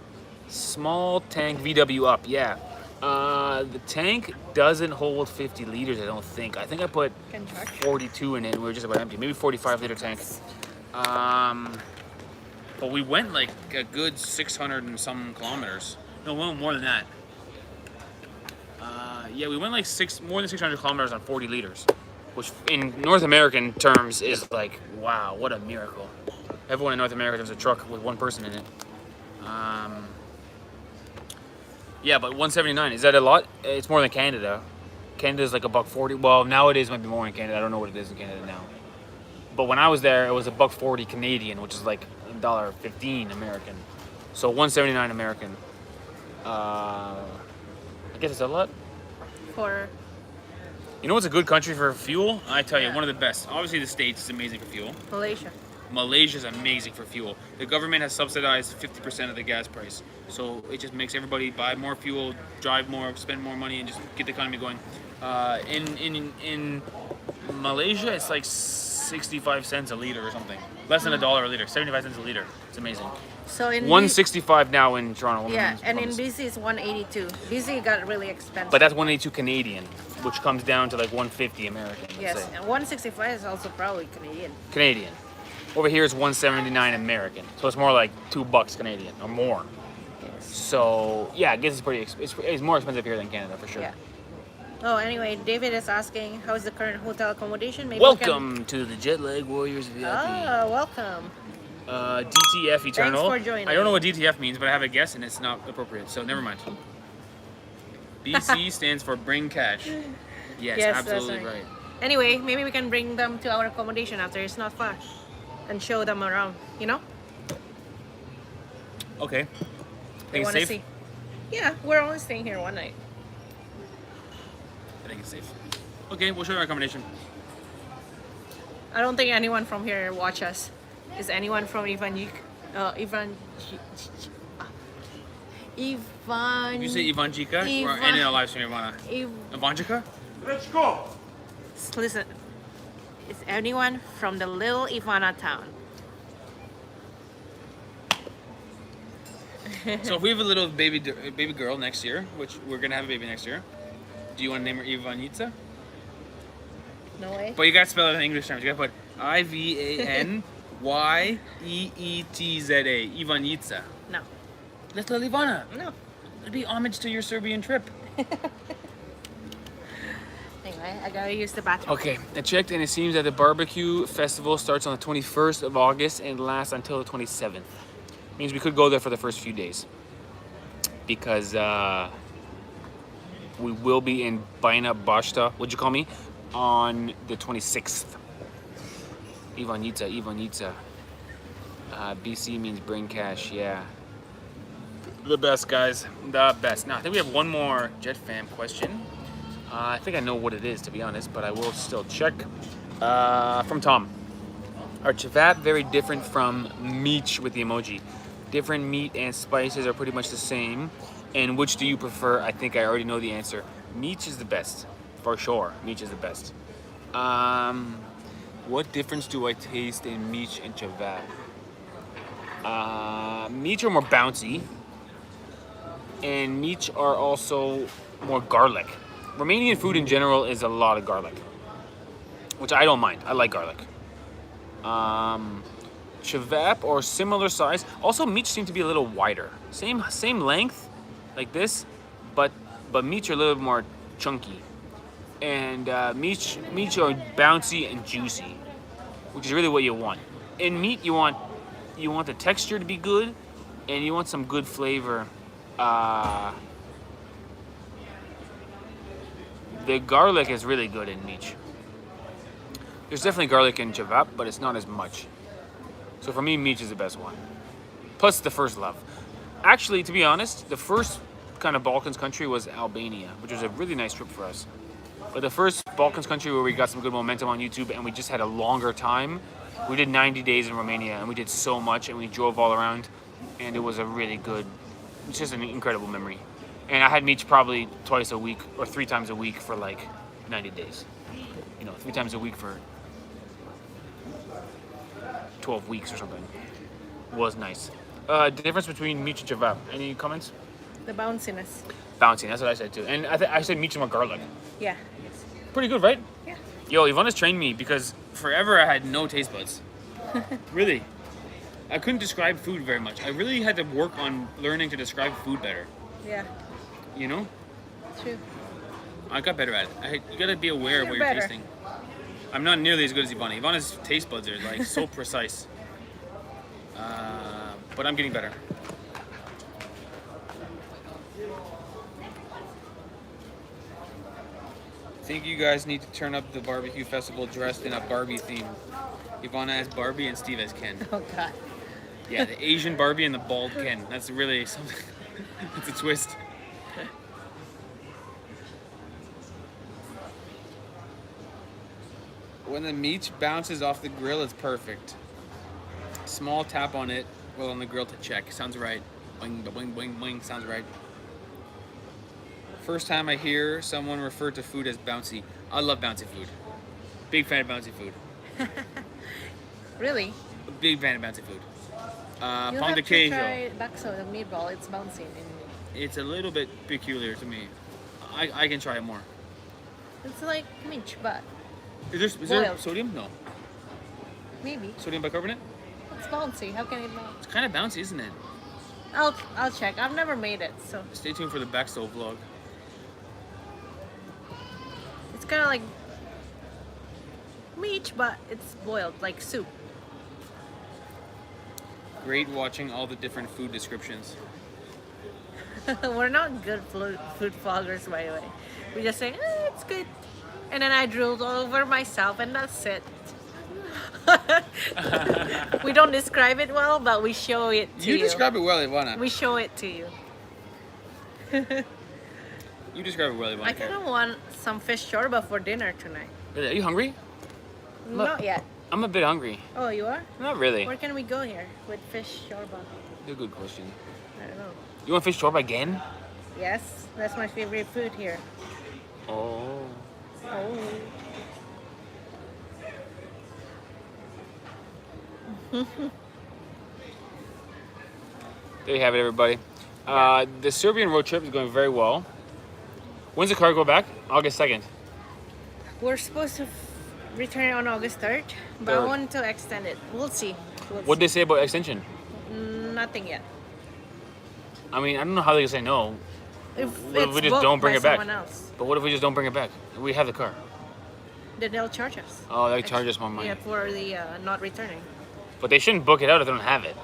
Small tank VW Up, yeah. The tank doesn't hold 50 liters, I don't think. I think I put Can charge. 42 in it and we were just about empty. Maybe 45-liter tank. But we went like a good 600 and some kilometers. No, we went more than that. Yeah, we went like more than 600 kilometers on 40 liters. Which in North American terms is like, wow, what a miracle. Everyone in North America has a truck with 1 person in it. Yeah, but 179, is that a lot? It's more than Canada. Canada's like $1.40. Well, nowadays it might be more in Canada. I don't know what it is in Canada now. But when I was there, it was $1.40 Canadian, which is like $1.15 American. So 179 American. I guess it's a lot. For You know what's a good country for fuel? I tell you, one of the best. Obviously, the States is amazing for fuel. Malaysia. Malaysia's amazing for fuel. The government has subsidized 50% of the gas price. So it just makes everybody buy more fuel, drive more, spend more money, and just get the economy going. In Malaysia, it's like 65 cents a liter or something. Less than $1 a liter, 75 cents a liter. It's amazing. So in 165 now in Toronto. Yeah, and in BC it's 182. BC got really expensive. But that's 182 Canadian, which comes down to like 150 American. Let's yes, say. and 165 is also probably Canadian. Canadian. Over here is 179 American, so it's more like $2 Canadian or more. Yes. So yeah, I guess it's pretty. It's more expensive here than Canada for sure. Yeah. Oh, anyway, David is asking, how is the current hotel accommodation? Maybe Welcome to the JetLag Warriors VIP. Oh, welcome. DTF Eternal. Thanks for joining. I don't know what DTF means, but I have a guess and it's not appropriate, so never mind. BC stands for bring cash. Yes, absolutely that's right. Anyway, maybe we can bring them to our accommodation after it's not far and show them around, you know? Okay. They Think it's want to safe? see. Yeah, we're only staying here one night. I think it's safe. Okay, we'll show you our accommodation. I don't think anyone from here watch us. Is anyone from Ivanjica? If you say Ivanjica, we're ending our live stream, Ivana. Ivanjica? Let's go! Listen, is anyone from the little Ivana town? So if we have a little baby girl next year, which we're gonna have a baby next year, do you want to name her Ivanjica? No way. But you gotta spell it in English terms. You gotta put Ivanyeetza. Ivanjica. No. Little Ivana. No. It'd be homage to your Serbian trip. Anyway, I gotta use the bathroom. Okay, I checked and it seems that the barbecue festival starts on the 21st of August and lasts until the 27th. Means we could go there for the first few days. Because we will be in Baina Bashta, what'd you call me? On the 26th. Ivanjica. BC means bring cash, yeah. The best, guys. The best. Now, I think we have one more Jet Fam question. I think I know what it is, to be honest, but I will still check. From Tom. Are chavat very different from meat with the emoji? Different meat and spices are pretty much the same. And which do you prefer? I think I already know the answer. Meat is the best, for sure. Meat is the best. What difference do I taste in meat and chavat? Meat are more bouncy, and meat are also more garlic. Romanian food in general is a lot of garlic, which I don't mind. I like garlic. Chavat or similar size. Also, meat seem to be a little wider. Same length, like this, but meat are a little bit more chunky. And meat are bouncy and juicy, which is really what you want. In meat, you want the texture to be good, and you want some good The garlic is really good in Mich. There's definitely garlic in cevap, but it's not as much. So for me, Mich is the best one. Plus the first love. Actually, to be honest, the first kind of Balkans country was Albania, which was a really nice trip for us. But the first Balkans country where we got some good momentum on YouTube and we just had a longer time, we did 90 days in Romania and we did so much and we drove all around and it was a really good, it's just an incredible memory. And I had Mich probably twice a week or 3 times a week for like 90 days. You know, 3 times a week for 12 weeks or something. Was nice. The difference between Mich and cevap, any comments? The bounciness. Bouncy, that's what I said too. And I said Mich more garlic. Yeah. Pretty good, right? Yeah. Yo, Ivana's trained me because forever I had no taste buds. Really. I couldn't describe food very much. I really had to work on learning to describe food better. Yeah. You know? True. I got better at it. You gotta be aware of what you're better. tasting. I'm not nearly as good as Ivana. Ivana's taste buds are like so precise. But I'm getting better. I think you guys need to turn up the barbecue festival dressed in a Barbie theme. Ivana as Barbie and Steve as Ken. Oh God. Yeah, the Asian Barbie and the bald Ken. That's really something. That's a twist. When the meat bounces off the grill, it's perfect. Small tap on it while on the grill to check. Sounds right. Boing, boing, boing, boing. Sounds right. First time I hear someone refer to food as bouncy. I love bouncy food. Big fan of bouncy food. Really? A big fan of bouncy food. You Pound have de to queijo. try bakso, the meatball. It's bouncy. It's a little bit peculiar to me. I can try it more. It's like Mich, but Is there boiled. sodium? No. maybe. Sodium bicarbonate? It's bouncy. How can it not? It's kind of bouncy, isn't it? I'll check. I've never made it, so Stay tuned for the backstove vlog. it's kind of like Mich, but it's boiled like soup. Great watching all the different food descriptions. We're not good food vloggers, by the way. We just say, it's good. And then I drooled all over myself, and that's it. We don't describe it well, but we show it to you. You describe it well, Ivana. We show it to you. You describe it well, Ivana. I kind of want some fish shorba for dinner tonight. Really? Are you hungry? Not yet. I'm a bit hungry. Oh, you are? Not really. Where can we go here with fish shorba? That's a good question. I don't know. You want fish chorba again? Yes, that's my favorite food here. Oh. Oh. There you have it, everybody. The Serbian road trip is going very well. When's the car go back? August 2nd. We're supposed to return on August 3rd, but I 3rd. want to extend it. We'll see. What'd they say about extension? Nothing yet. I mean, I don't know how they can say no. If What if it's we just booked don't bring by it back? someone else, But what if we just don't bring it back? We have the car. then they'll charge us. Oh, they charge us more money. Yeah, for the not returning. But they shouldn't book it out if they don't have it.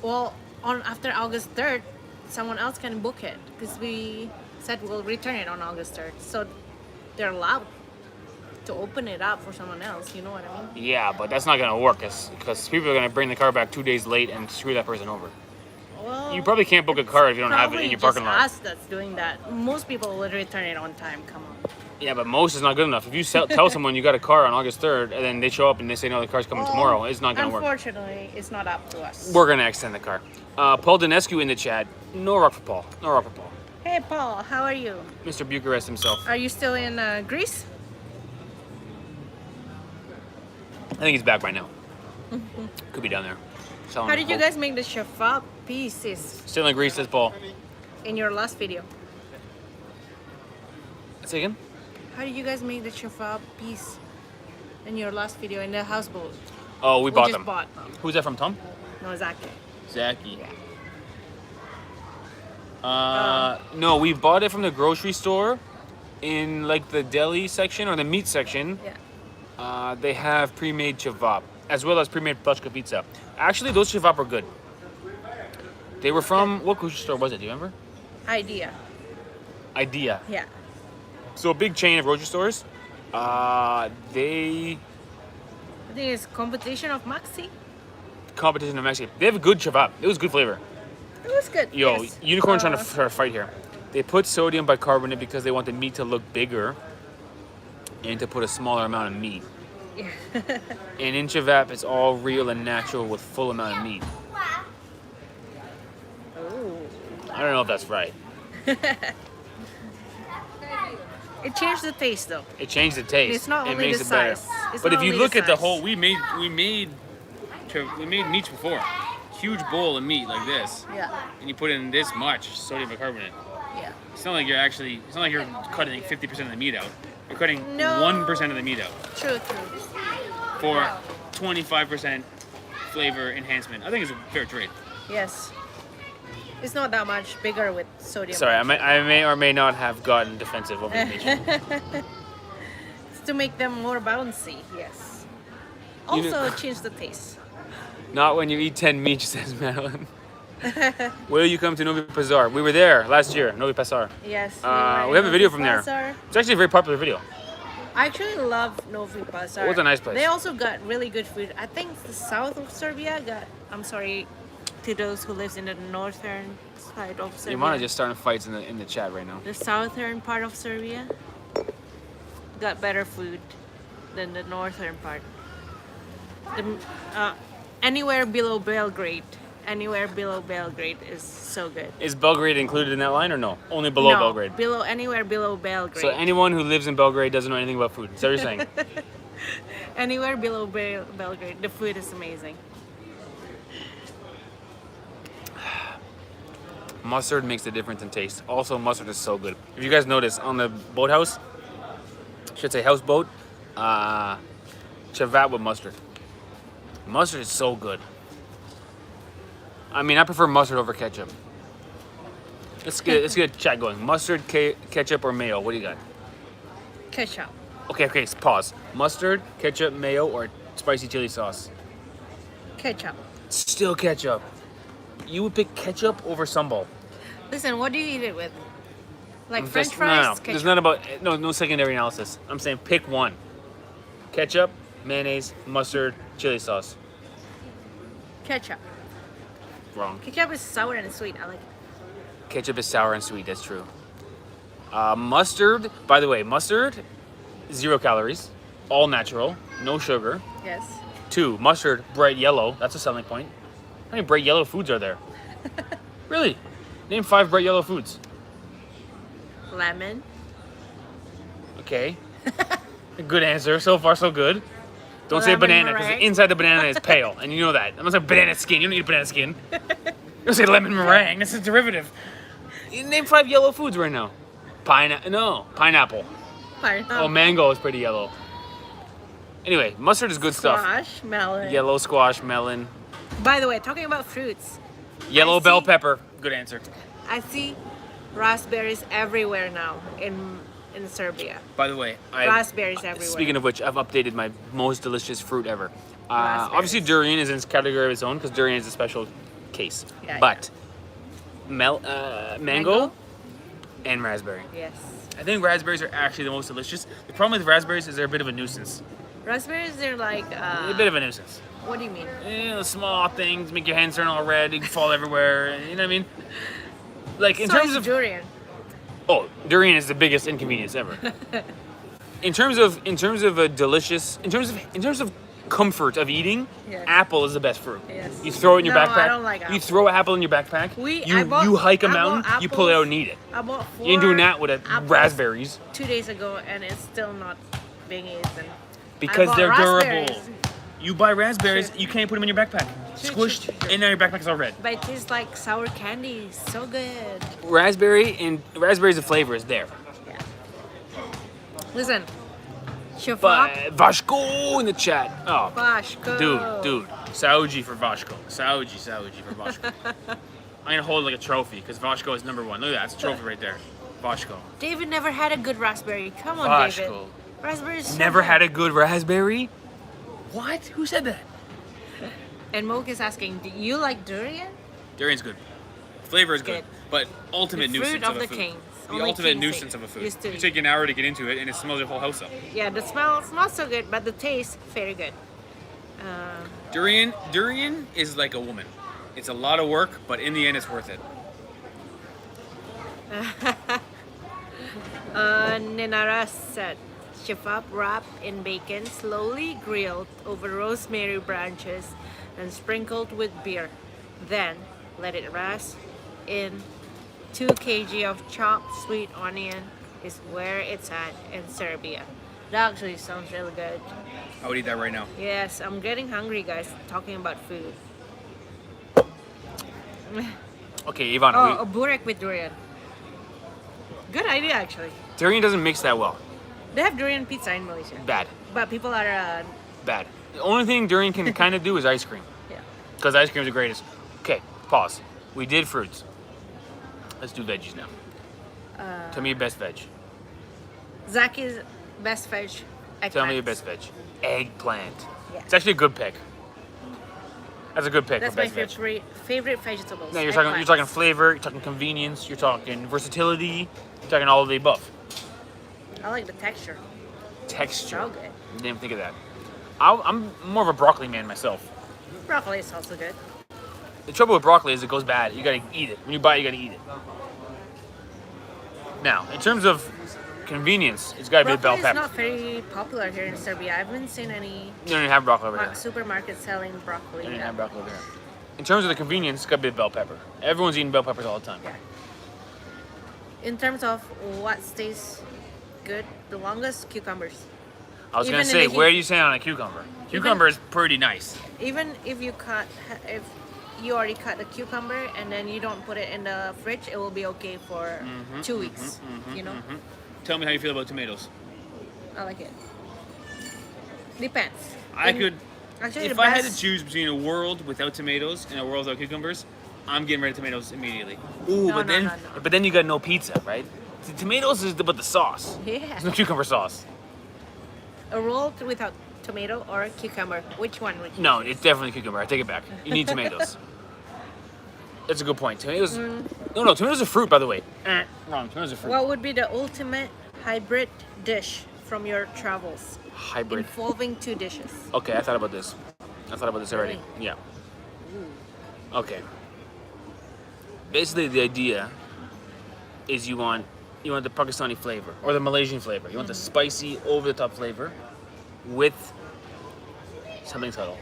Well, after August 3rd, someone else can book it because we said we'll return it on August 3rd. So they're allowed to open it up for someone else. You know what I mean? Yeah, but that's not gonna work because people are gonna bring the car back 2 days late and screw that person over. Well, You probably can't book a car if you don't have it probably in your just parking lot. us that's doing that. Most people will return it on time. Come on. Yeah, but most is not good enough. If you tell someone you got a car on August 3rd and then they show up and they say no, the car's coming tomorrow, it's not gonna work. Unfortunately, it's not up to us. We're gonna extend the car. Paul Dinescu in the chat. No rock for Paul. No rock for Paul. Hey, Paul, how are you? Mr. Bucharest himself. Are you still in Greece? I think he's back by now. Could be down there. Selling How did you coke. guys make the shafa pieces Still in Greece, says Paul. in your last video? Say again? How did you guys make the shafa piece in your last video in the houseboat? Oh, we bought just them. bought them. Who's that from, Tom? No, Zaki. Zachy. No, we bought it from the grocery store in like the deli section or the meat section. Yeah. They have pre-made cevap as well as pre-made plachka pizza. Actually, those cevap are good. They were from, what grocery store was it? Do you remember? Idea. Idea. Yeah. So a big chain of grocery stores. They I think it's competition of Maxi. competition of Mexico. They have a good kebab. It was good flavor. It was good. Yo, yes. Unicorn trying to fight here. They put sodium bicarbonate because they want the meat to look bigger and to put a smaller amount of meat. Yeah. And in kebab, it's all real and natural with full amount of meat. Ooh. I don't know if that's right. It changed the taste though. It changed the taste. It's not it only makes the it better. size. It's But not if you only look the at the size. whole, we made meats before. Huge bowl of meat like this, Yeah. and you put in this much sodium bicarbonate. Yeah. It's not like you're cutting 50% of the meat out. You're cutting No. 1% of the meat out True. for 25% flavor enhancement. I think it's a fair trade. Yes. It's not that much bigger with sodium. Sorry, I may or may not have gotten defensive over the meat. It's to make them more bouncy. Yes. You know- Also change the taste. Not when you eat 10 meat, says Madeline. Will you come to Novi Pazar? We were there last year, Novi Pazar. Yes. We have a video from there. Pazar. It's actually a very popular video. I actually love Novi Pazar. It was a nice place. They also got really good food. I think the south of Serbia got. I'm sorry to those who lives in the northern side of Serbia. Yamana just starting fights in the chat right now. The southern part of Serbia got better food than the northern part. Anywhere below Belgrade is so good. Is Belgrade included in that line or no? Only below No, Belgrade. Anywhere below Belgrade. So anyone who lives in Belgrade doesn't know anything about food. Is that what you're saying? Anywhere below Belgrade, the food is amazing. Mustard makes a difference in taste. Also, mustard is so good. If you guys notice, on the boathouse, should say houseboat, chavat with mustard. Mustard is so good. I mean, I prefer mustard over ketchup. Let's get a chat going. Mustard, ketchup, or mayo? What do you got? Ketchup. Okay, pause. Mustard, ketchup, mayo, or spicy chili sauce? Ketchup. Still ketchup. You would pick ketchup over sambal. Listen, what do you eat it with? Like I'm French just- fries? No. Ketchup. There's not about no secondary analysis. I'm saying pick one. Ketchup, mayonnaise, mustard, chili sauce. Ketchup. Wrong. Ketchup is sour and sweet. I like it. Ketchup is sour and sweet. That's true. Mustard. By the way, mustard, 0 calories, all natural, no sugar. Yes. 2, mustard, bright yellow. That's a selling point. How many bright yellow foods are there? Really? Name 5 bright yellow foods. Lemon. Okay. A good answer. So far, so good. Don't say Lemon banana because meringue. inside the banana is pale, and you know that. I'm not saying banana skin. You don't eat banana skin. Don't say lemon meringue. That's a derivative. You name 5 yellow foods right now. Pineapple. Oh, mango is pretty yellow. Anyway, mustard is good stuff. Squash, melon. Yellow squash, melon, By the way, talking about fruits, yellow I bell see- pepper. Good answer. I see raspberries everywhere now in Serbia. By the way, Raspberries everywhere. speaking of which, I've updated my most delicious fruit ever. Raspberries. Obviously, durian is in its category of its own because durian is a special case. Yeah, but mango and raspberry. Yes. I think raspberries are actually the most delicious. The problem with raspberries is they're a bit of a nuisance. Raspberries, they're like. A bit of a nuisance. What do you mean? The small things make your hands turn all red. You can fall everywhere. You know what I mean? Like in So terms is of durian. oh, durian is the biggest inconvenience ever. in terms of a delicious, in terms of comfort of eating, Yes. apple is the best fruit. Yes. You throw it in your No, backpack. I don't like You apple. throw an apple in your backpack. You hike a mountain. You pull it out and eat it. I bought 4 You ain't doing that with apples raspberries 2 days ago, and it's still not being eaten. because bought they're raspberries. durable. You buy raspberries, Sure. you can't put them in your backpack. Sure, Squished, sure. and now your backpack is all red. But it tastes like sour candy. So good. Raspberries, the flavor is there. Yeah. Listen. But Shafak. Vashko in the chat. Oh, Vashko. dude. Sauji for Vashko. Sauji for Vashko. I'm gonna hold it like a trophy because Vashko is number 1. Look at that, it's a trophy right there. Vashko. David never had a good raspberry. Come on, David. Vashko. Raspberry is so Never good. had a good raspberry? What? Who said that? And Moke is asking, do you like durian? Durian's good. Flavor is good, Good. but ultimate The nuisance fruit of a the food. kings. the only ultimate tasting. nuisance of a food. Used to. You take an hour to get into it, and it smells your whole house up. Yeah, the smell's not so good, but the taste very good. Durian is like a woman. It's a lot of work, but in the end, it's worth it. Ninara said, shafab wrapped in bacon, slowly grilled over rosemary branches and sprinkled with beer. Then let it rest in 2 kg of chopped sweet onion is where it's at in Serbia. That actually sounds really good. I would eat that right now. Yes, I'm getting hungry, guys, talking about food. Okay, Ivana, Oh, a burek with durian. Good idea, actually. durian doesn't mix that well. They have durian pizza in Malaysia. Bad. But people are, Bad. The only thing durian can kind of do is ice cream. yeah. Because ice cream is the greatest. Okay, pause. We did fruits. Let's do veggies now. Tell me your best veg. Zaki's best veg, eggplant. Tell me your best veg. Eggplant. Yeah. It's actually a good pick. That's a good pick That's for my best veg. favorite vegetables. No, you're eggplant. talking flavor, you're talking convenience, you're talking versatility, you're talking all of the above. I like the texture. Texture. So good. Didn't even think of that. I'm more of a broccoli man myself. Broccoli is also good. The trouble with broccoli is it goes bad. You gotta eat it. When you buy it, you gotta eat it. Now, in terms of convenience, it's gotta be a bell Broccoli is pepper. not very popular here in Serbia. I haven't seen any You don't even have broccoli over here. supermarkets selling broccoli. You don't even have broccoli over here. In terms of the convenience, it's gotta be a bell pepper. Everyone's eating bell peppers all the time. Yeah. In terms of what stays good the longest, cucumbers. I was Even gonna in say, the where do you stand on a cucumber? Cucumber is pretty nice. Even if you already cut the cucumber and then you don't put it in the fridge, it will be okay for 2 weeks. You know, Tell me how you feel about tomatoes. I like it. Depends. I could, Actually, if the I had to best- choose between a world without tomatoes and a world without cucumbers, I'm getting rid of tomatoes immediately. Ooh, No, but no, then, no, no. but then you got no pizza, right? The tomatoes is about the sauce. Yeah. There's no cucumber sauce. A roll without tomato or a cucumber. Which one would you No, choose? it's definitely cucumber. I take it back. You need tomatoes. That's a good point. Tomatoes. No, tomatoes are fruit, by the way. Wrong. Tomatoes are fruit. What would be the ultimate hybrid dish from your travels Hybrid. involving 2 dishes? Okay, I thought about this. Already. Yeah. Okay. Basically, the idea is you want the Pakistani flavor or the Malaysian flavor. You want the spicy, over-the-top flavor with something subtle.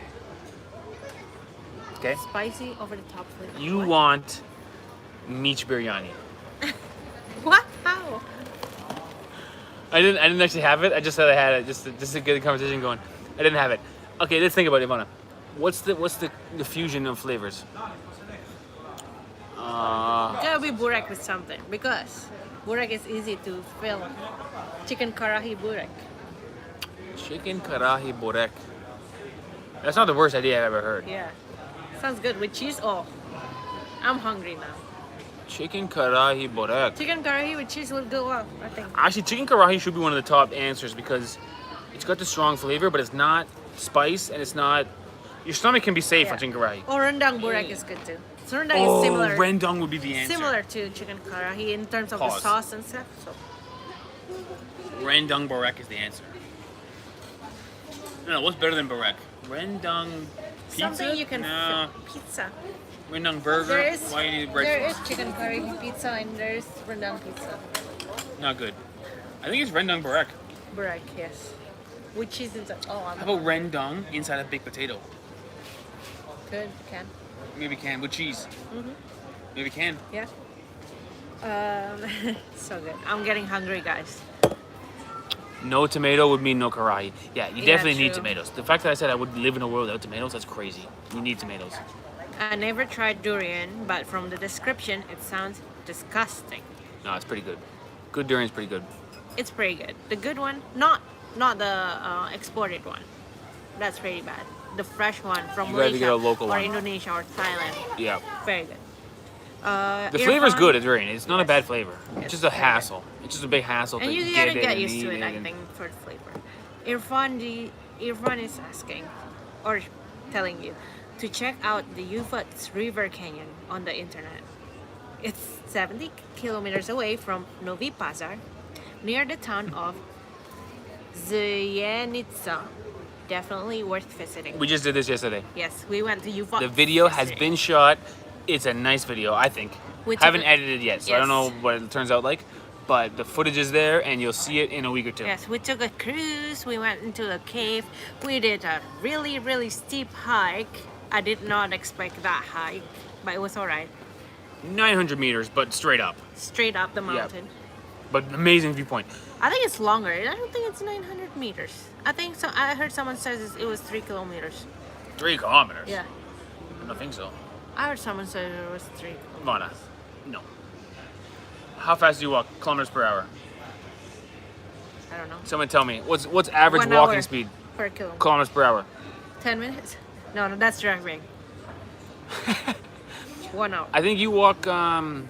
Okay. Spicy over the top flavor. You What? want meat biryani. What? How? I didn't actually have it. I just said I had it just to get the conversation going. I didn't have it. Okay, let's think about it, Ivana. What's the fusion of flavors? It's gotta be burek with something because burek is easy to fill. Chicken karahi burek. Chicken karahi borek. That's not the worst idea I've ever heard. Yeah. Sounds good with cheese. Oh, I'm hungry now. Chicken karahi borek. Chicken karahi with cheese will go well, I think. Actually, chicken karahi should be one of the top answers because it's got the strong flavor, but it's not spice and it's not. Your stomach can be safe Yeah. on chicken karahi. Or rendang burek is good too. So rendang Oh, is similar. rendang would be the answer. Similar to chicken karahi in terms of Pause. the sauce and stuff. So Rendang borek is the answer. No, what's better than borek? Rendang pizza? something you can No. pizza. Rendang burger? There is Why do you need there bread is chicken curry pizza and there's rendang pizza. Not good. I think it's rendang borek. Burek, yes. With cheese inside. Oh, I'm How about rendang inside a baked potato? good. Can. Maybe can with cheese. Mhm. Maybe can. Yeah. So good. I'm getting hungry, guys. No tomato would mean no karahi. Yeah, you Yeah, definitely need true. tomatoes. The fact that I said I would live in a world without tomatoes, that's crazy. You need tomatoes. I never tried durian, but from the description, it sounds disgusting. No, it's pretty good. Good durian's pretty good. It's pretty good. The good one, not the exported one. That's pretty bad. The fresh one from You gotta Malaysia get a local or one. Indonesia or Thailand. Yeah. Very good. The flavor's Irfan- good at durian. It's not a Yes. bad flavor. Yes, It's just a very good. hassle. It's just a big hassle And to you get gotta it get and used to eat it, I and- think, for the flavor. Irfan is asking, or telling you, to check out the Euphrates River Canyon on the internet. It's 70 kilometers away from Novi Pazar, near the town of Zenica. Definitely worth visiting. We just did this yesterday. Yes, we went to Uva. The video has been shot. It's a nice video, I think. We took Haven't a- edited yet, so I don't know Yes. what it turns out like. But the footage is there, and you'll see it in a week or two. Yes, we took a cruise. We went into a cave. We did a really, really steep hike. I did not expect that hike, but it was alright. 900 meters, but straight up. Straight up the mountain. But amazing viewpoint. I think it's longer. I don't think it's 900 meters. I think so. I heard someone says it was 3 kilometers. 3 kilometers? Yeah, I don't think so. I heard someone say it was 3. Ivana, no. How fast do you walk? Kilometers per hour? I don't know. Someone tell me. What's average 1 walking hour speed? per kilometer. Kilometers per hour. 10 minutes? No, that's driving. 1 hour. I think you walk. I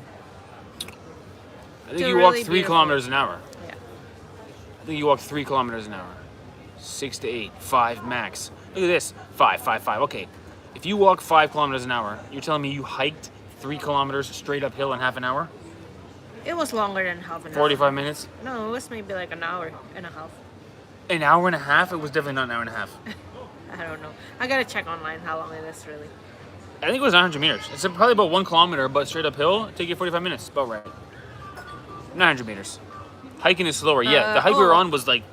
think To you walk really 3 beautiful. kilometers an hour. Yeah. I think you walk 3 kilometers an hour. 6 to 8, 5 max. Look at this. 5, 5, 5. Okay. If you walk 5 kilometers an hour, you're telling me you hiked 3 kilometers straight uphill in half an hour? It was longer than half an hour. 45 minutes? No, it was maybe like an hour and a half. An hour and a half? It was definitely not an hour and a half. I don't know. I gotta check online how long it is really. I think it was 900 meters. It's probably about 1 kilometer, but straight uphill, it'd take you 45 minutes. About right. 900 meters. Hiking is slower. Yeah, the hike we were on was like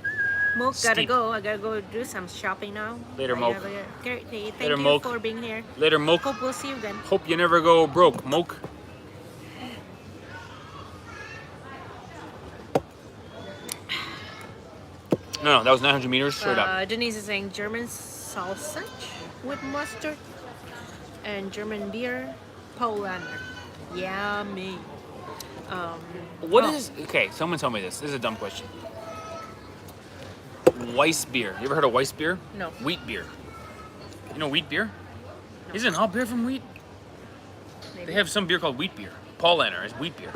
Moke, gotta steep. go. I gotta go do some shopping now. Later, I Moke. gotta get- Great day. Thank Later, you Moke. for being here. Later, Moke. Hope we'll see you again. Hope you never go broke, Moke. No, that was 900 meters straight up. Denise is saying German sausage with mustard and German beer, Polander. Yummy. What oh. is? Okay, someone tell me this. This is a dumb question. Weiss beer. You ever heard of Weiss beer? No. Wheat beer. You know wheat beer? Isn't all beer from wheat? Maybe. They have some beer called wheat beer. Paulaner is wheat beer.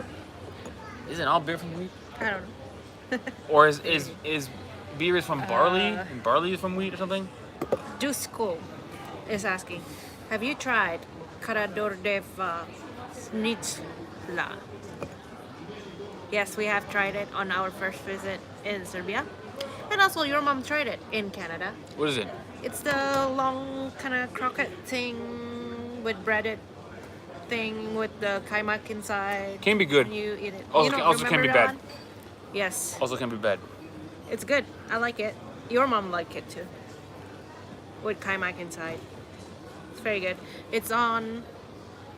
Isn't all beer from wheat? I don't know. Or is beer is from barley and barley is from wheat or something? Dusko is asking, have you tried Karadordeva Snitsla? Yes, we have tried it on our first visit in Serbia. And also your mom tried it in Canada. What is it? It's the long kind of croquette thing with breaded thing with the kaimak inside. Can be good. And you eat it. Also- you don't also can remember be that bad. one? Yes, Also can be bad. it's good. I like it. Your mom liked it too. With kaimak inside. It's very good. It's on.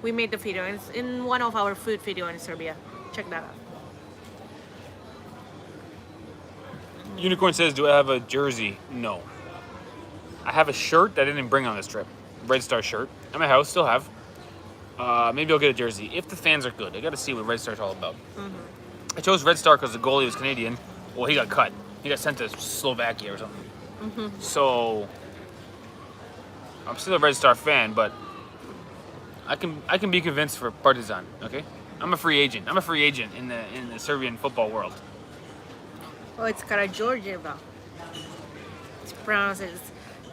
We made the video. It's in one of our food video in Serbia. Check that out. Unicorn says, do I have a jersey? No. I have a shirt that I didn't bring on this trip. Red Star shirt. At my house, still have. Maybe I'll get a jersey if the fans are good. I got to see what Red Star's all about. I chose Red Star because the goalie was Canadian. Well, he got cut. He got sent to Slovakia or something. So I'm still a Red Star fan, but I can be convinced for Partizan. Okay, I'm a free agent. I'm a free agent in the Serbian football world. Oh, it's Karađorđeva. It's pronounced.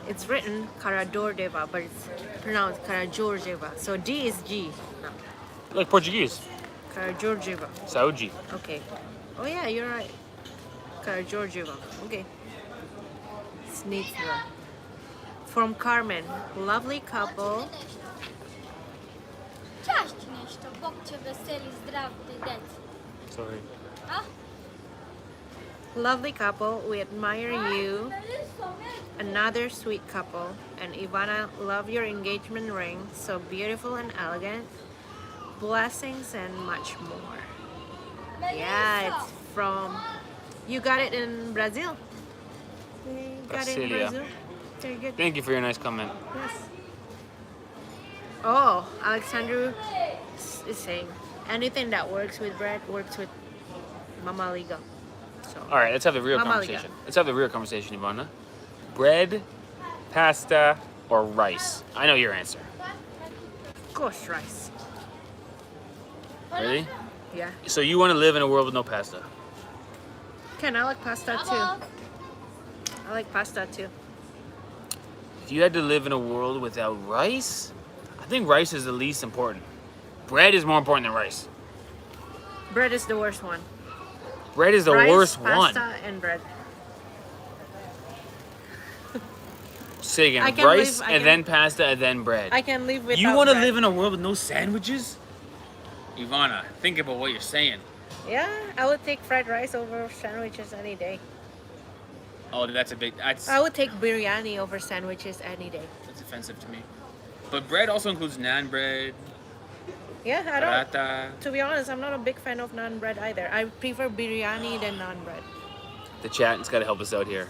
It's written Karadordeva, but it's pronounced Karađorđeva. So D is G. No, Like Portuguese. Karađorđeva. Saúde. Okay. Oh yeah, you're right. Karađorđeva. Okay. Snitsla. From Carmen, lovely couple. Čašći nešto, Bog će veseli zdrav te deci. Sorry. A? Lovely couple, we admire you. Another sweet couple. And Ivana, love your engagement ring. So beautiful and elegant. Blessings and much more. Yeah, it's from. You got it in Brazil? You got it in Brasilia. Brazil? Very good. Thank you for your nice comment. Yes. Oh, Alexandru is saying anything that works with bread works with Mama Liga. So. All right, let's have the real Mama conversation. Let's have the real conversation, Ivana. Bread, pasta, or rice? I know your answer. Of course, rice. Really? Yeah. So you want to live in a world with no pasta? Ken, I like pasta too. I like pasta too. If you had to live in a world without rice, I think rice is the least important. Bread is more important than rice. Bread is the worst one. Bread is the Rice, worst pasta, one. and bread. Say I again, can rice live- I and can- then pasta and then bread. I can live without You want to bread. live in a world with no sandwiches? Ivana, think about what you're saying. Yeah, I would take fried rice over sandwiches any day. Oh, that's I would take biryani over sandwiches any day. offensive to me. But bread also includes naan bread, Yeah, I don't. paratha. To be honest, I'm not a big fan of naan bread either. I prefer biryani than naan bread. The chat has got to help us out here.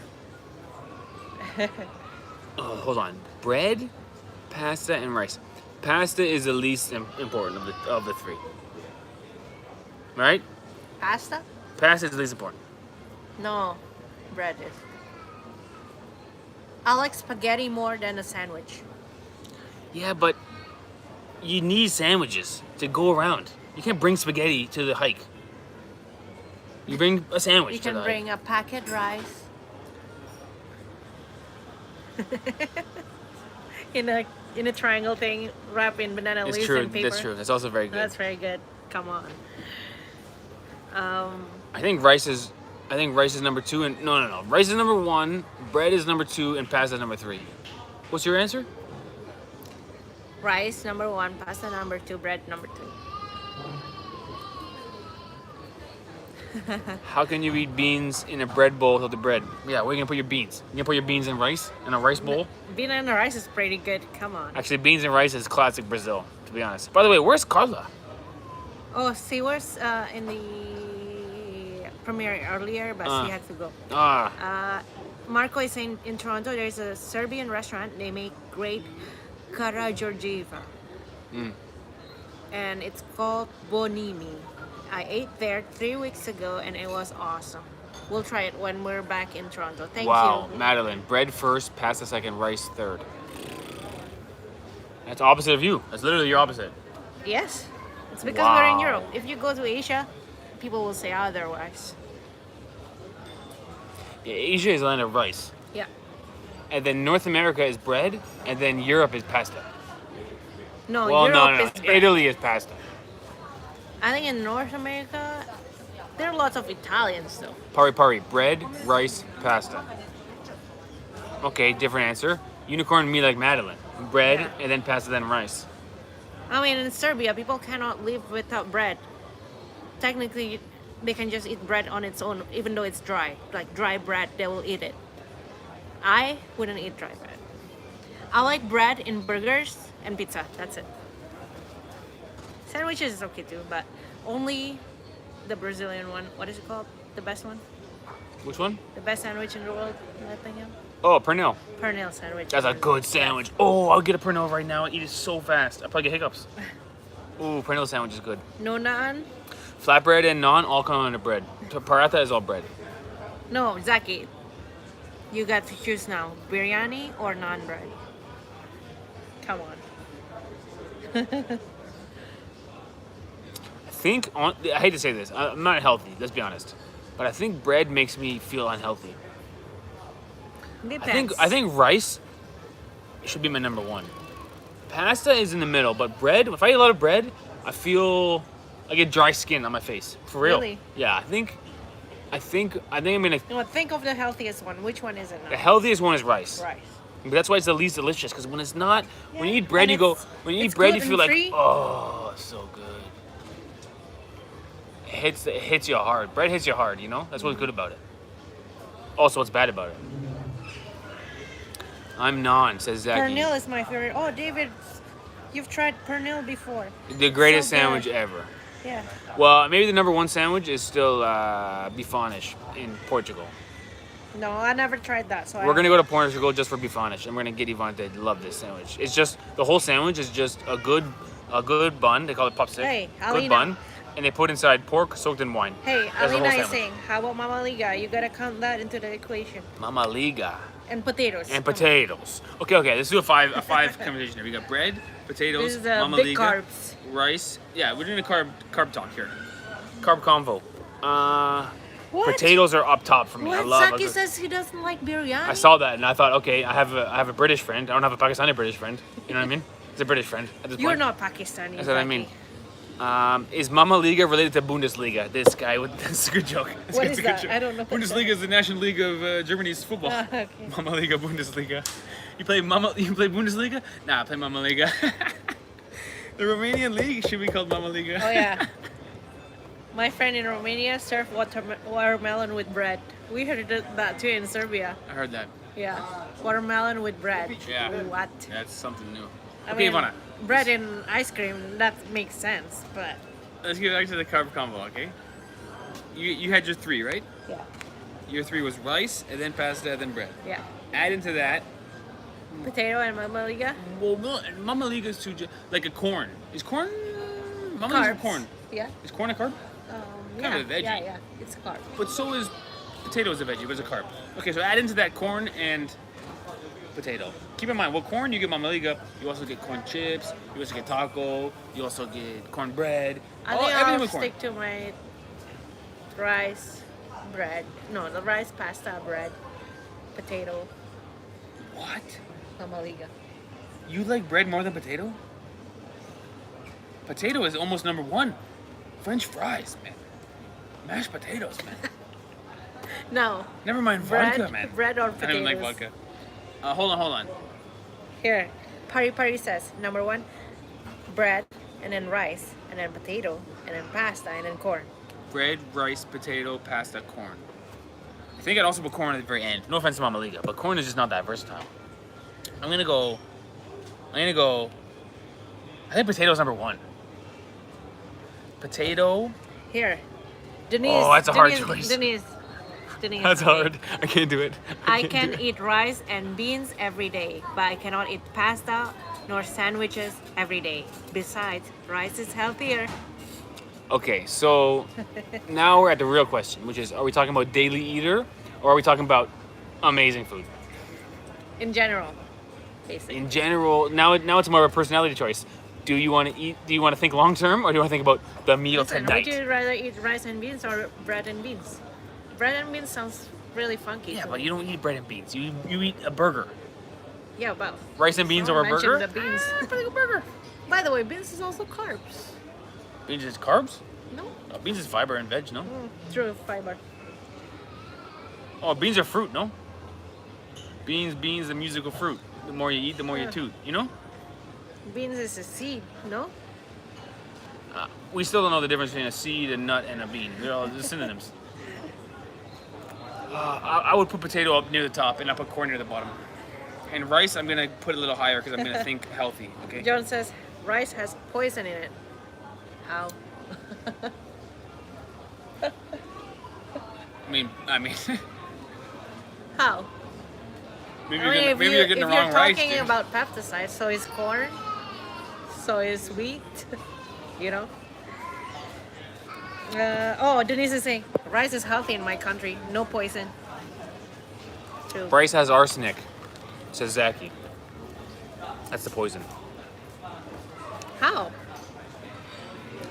Oh, hold on. Bread, pasta, and rice. Pasta is the least important of the three. Right? Pasta? Pasta is the least important. No, bread is. I like spaghetti more than a sandwich. Yeah, but you need sandwiches to go around. You can't bring spaghetti to the hike. You bring a sandwich You to can the bring a packet rice. in a triangle thing, wrap in banana hike. It's leaves true. and paper. That's true. That's also very good. That's very good. Come on. I think rice is number 2 and no. Rice is number 1, bread is number 2, and pasta is number 3. What's your answer? Rice number 1, pasta number 2, bread number 3. How can you eat beans in a bread bowl without the bread? Yeah, where are you gonna put your beans? You gonna put your beans in rice? In a rice bowl? Bean and rice is pretty good. Come on. Actually, beans and rice is classic Brazil, to be honest. By the way, where's Carla? Oh, she was in the premiere earlier, but she had to go. Marco is saying in Toronto there's a Serbian restaurant. They make great Kara Georgieva. And it's called Bonini. I ate there 3 weeks ago and it was awesome. We'll try it when we're back in Toronto. Thank Wow, you. Madeline. Bread first, pasta second, rice third. That's opposite of you. That's literally your opposite. Yes, it's because we're in Wow. Europe. If you go to Asia, people will say otherwise. Yeah, Asia is a land of rice. Yeah. And then North America is bread, and then Europe is pasta. No, Well, Europe no. is bread. Italy is pasta. I think in North America, there are lots of Italians though. Pari, bread, rice, pasta. Okay, different answer. Unicorn me like Madeline. Bread, Yeah. and then pasta, then rice. I mean, in Serbia, people cannot live without bread. Technically, they can just eat bread on its own, even though it's dry. Like dry bread, they will eat it. I wouldn't eat dry bread. I like bread in burgers and pizza. That's it. Sandwiches is okay too, but only the Brazilian one. What is it called? The best one? Which one? The best sandwich in the world? That thing? Oh, pernil. Pernil sandwich. That's a good sandwich. Oh, I'll get a pernil right now. I eat it so fast. I'll probably get hiccups. Ooh, pernil sandwich is good. No naan? Flatbread and naan all come under bread. Paratha is all bread. No, Zaki. You got to choose now. Biryani or naan bread? Come on. I hate to say this. I'm not healthy, let's be honest. But I think bread makes me feel unhealthy. Depends. I think rice should be my number 1. Pasta is in the middle, but bread, if I eat a lot of bread, I get dry skin on my face. For real. Really? Yeah, I think I'm gonna. No, think of the healthiest one. Which one is it The now? healthiest one is rice. Rice. But that's why it's the least delicious. Because when it's not, when you Yeah, eat bread, and you go. it's- When you eat it's bread, you feel like, gluten-free. oh, it's so good. It hits you hard. Bread hits you hard. You know, that's what's good about it. Also, what's bad about it? I'm naan, says Zaki. Pernil is my favorite. Oh, David, you've tried pernil before. The greatest So good. sandwich ever. Yeah. Well, maybe the number 1 sandwich is still bifanish in Portugal. No, I never tried that. So We're gonna go to Portugal just for bifanish, and we're gonna get Yvonne to love this sandwich. It's just the whole sandwich is just a good bun. They call it popsicle. Hey, good Alina. bun, and they put inside pork soaked in wine. Hey, That's the whole Alina is sandwich. saying, how about Mama Liga? You gotta count that into the equation. Mama Liga And potatoes. and Come on. potatoes. Okay, let's do a five combination here. We got bread, potatoes, This is a Mama big Liga, carbs. rice. Yeah, we're doing a carb talk here. Carb convo. What? Potatoes are up top for me. I What? love. Zaki says he doesn't like biryani. I saw that and I thought, okay, I have a British friend. I don't have a Pakistani British friend. You know what I mean? It's a British friend at this You're point. not Pakistani. That's what I mean. Zaki. Is Mama Liga related to Bundesliga? This guy with this is a good joke. What is a good that? joke. I don't know what Bundesliga is the national league of Germany's football. Okay. Mama Liga, Bundesliga. You play Bundesliga? Nah, I play Mama Liga. The Romanian league should be called Mama Liga. Oh yeah. My friend in Romania served watermelon with bread. We heard that too in Serbia. I heard that. Yeah, watermelon with bread. Yeah. What? That's something new. I Okay, mean, Ivana. bread and ice cream, that makes sense, but Let's get back to the carb combo, okay? You had your 3, right? yeah, Your 3 was rice, and then pasta, and then bread. yeah. Add into that, Potato and Mama Liga. well, no, Mama Liga is like a corn. Is corn? Mama Liga's Carbs. corn. Yeah. Is corn a carb? Yeah, of a veggie. yeah, it's a carb. But so is potato is a veggie, but it's a carb. Okay, so add into that corn and potato. Keep in mind, well, corn you get Mama Liga. You also get corn chips. You also get taco. You also get corn bread. I think Everything I'll with corn. stick to my rice, bread. No, the rice, pasta, bread, potato, What? Mama Liga. You like bread more than potato? Potato is almost number 1. French fries, man. Mashed potatoes, man. No, Never mind bread, vodka, man. bread or I don't potatoes. like vodka. Hold on. Here, Pari says number 1, bread, and then rice, and then potato, and then pasta, and then corn. Bread, rice, potato, pasta, corn. I think I'd also put corn at the very end. No offense to Mama Liga, but corn is just not that versatile. I'm gonna go. I think potato's number 1. Potato. Here, Denise. Oh, that's a hard Denise, choice. Denise. That's hard. I can't do it. I can't can do it. eat rice and beans every day, but I cannot eat pasta nor sandwiches every day. Besides, rice is healthier. Okay, so now we're at the real question, which is: are we talking about daily eater, or are we talking about amazing food? In general, basically. In general, now it's more of a personality choice. Do you want to eat? Do you want to think long term, or do you want to think about the meal Listen, tonight? would you rather eat rice and beans or bread and beans? Bread and beans sounds really funky. Yeah, to but me. you don't eat bread and beans. You eat a burger. Yeah, but Rice and beans over a someone burger? mentioned the beans. Pretty good burger. By the way, beans is also carbs. Beans is carbs? No, No, beans is fiber and veg, no? true fiber. Oh, beans are fruit, no? Beans, the musical fruit. The more you eat, the more you Yeah. toot, you know? Beans is a seed, no? We still don't know the difference between a seed, a nut, and a bean. They're all the synonyms. I would put potato up near the top, and I put corn near the bottom. And rice, I'm gonna put a little higher because I'm gonna think healthy. Okay. John says rice has poison in it. How? I mean, How? maybe I mean, maybe you're getting the wrong if rice. you're talking dude. about pesticides, so is corn, so is wheat, you know? Oh, Denise is saying, rice is healthy in my country, no poison. True. Rice has arsenic, says Zaki. That's the poison. How?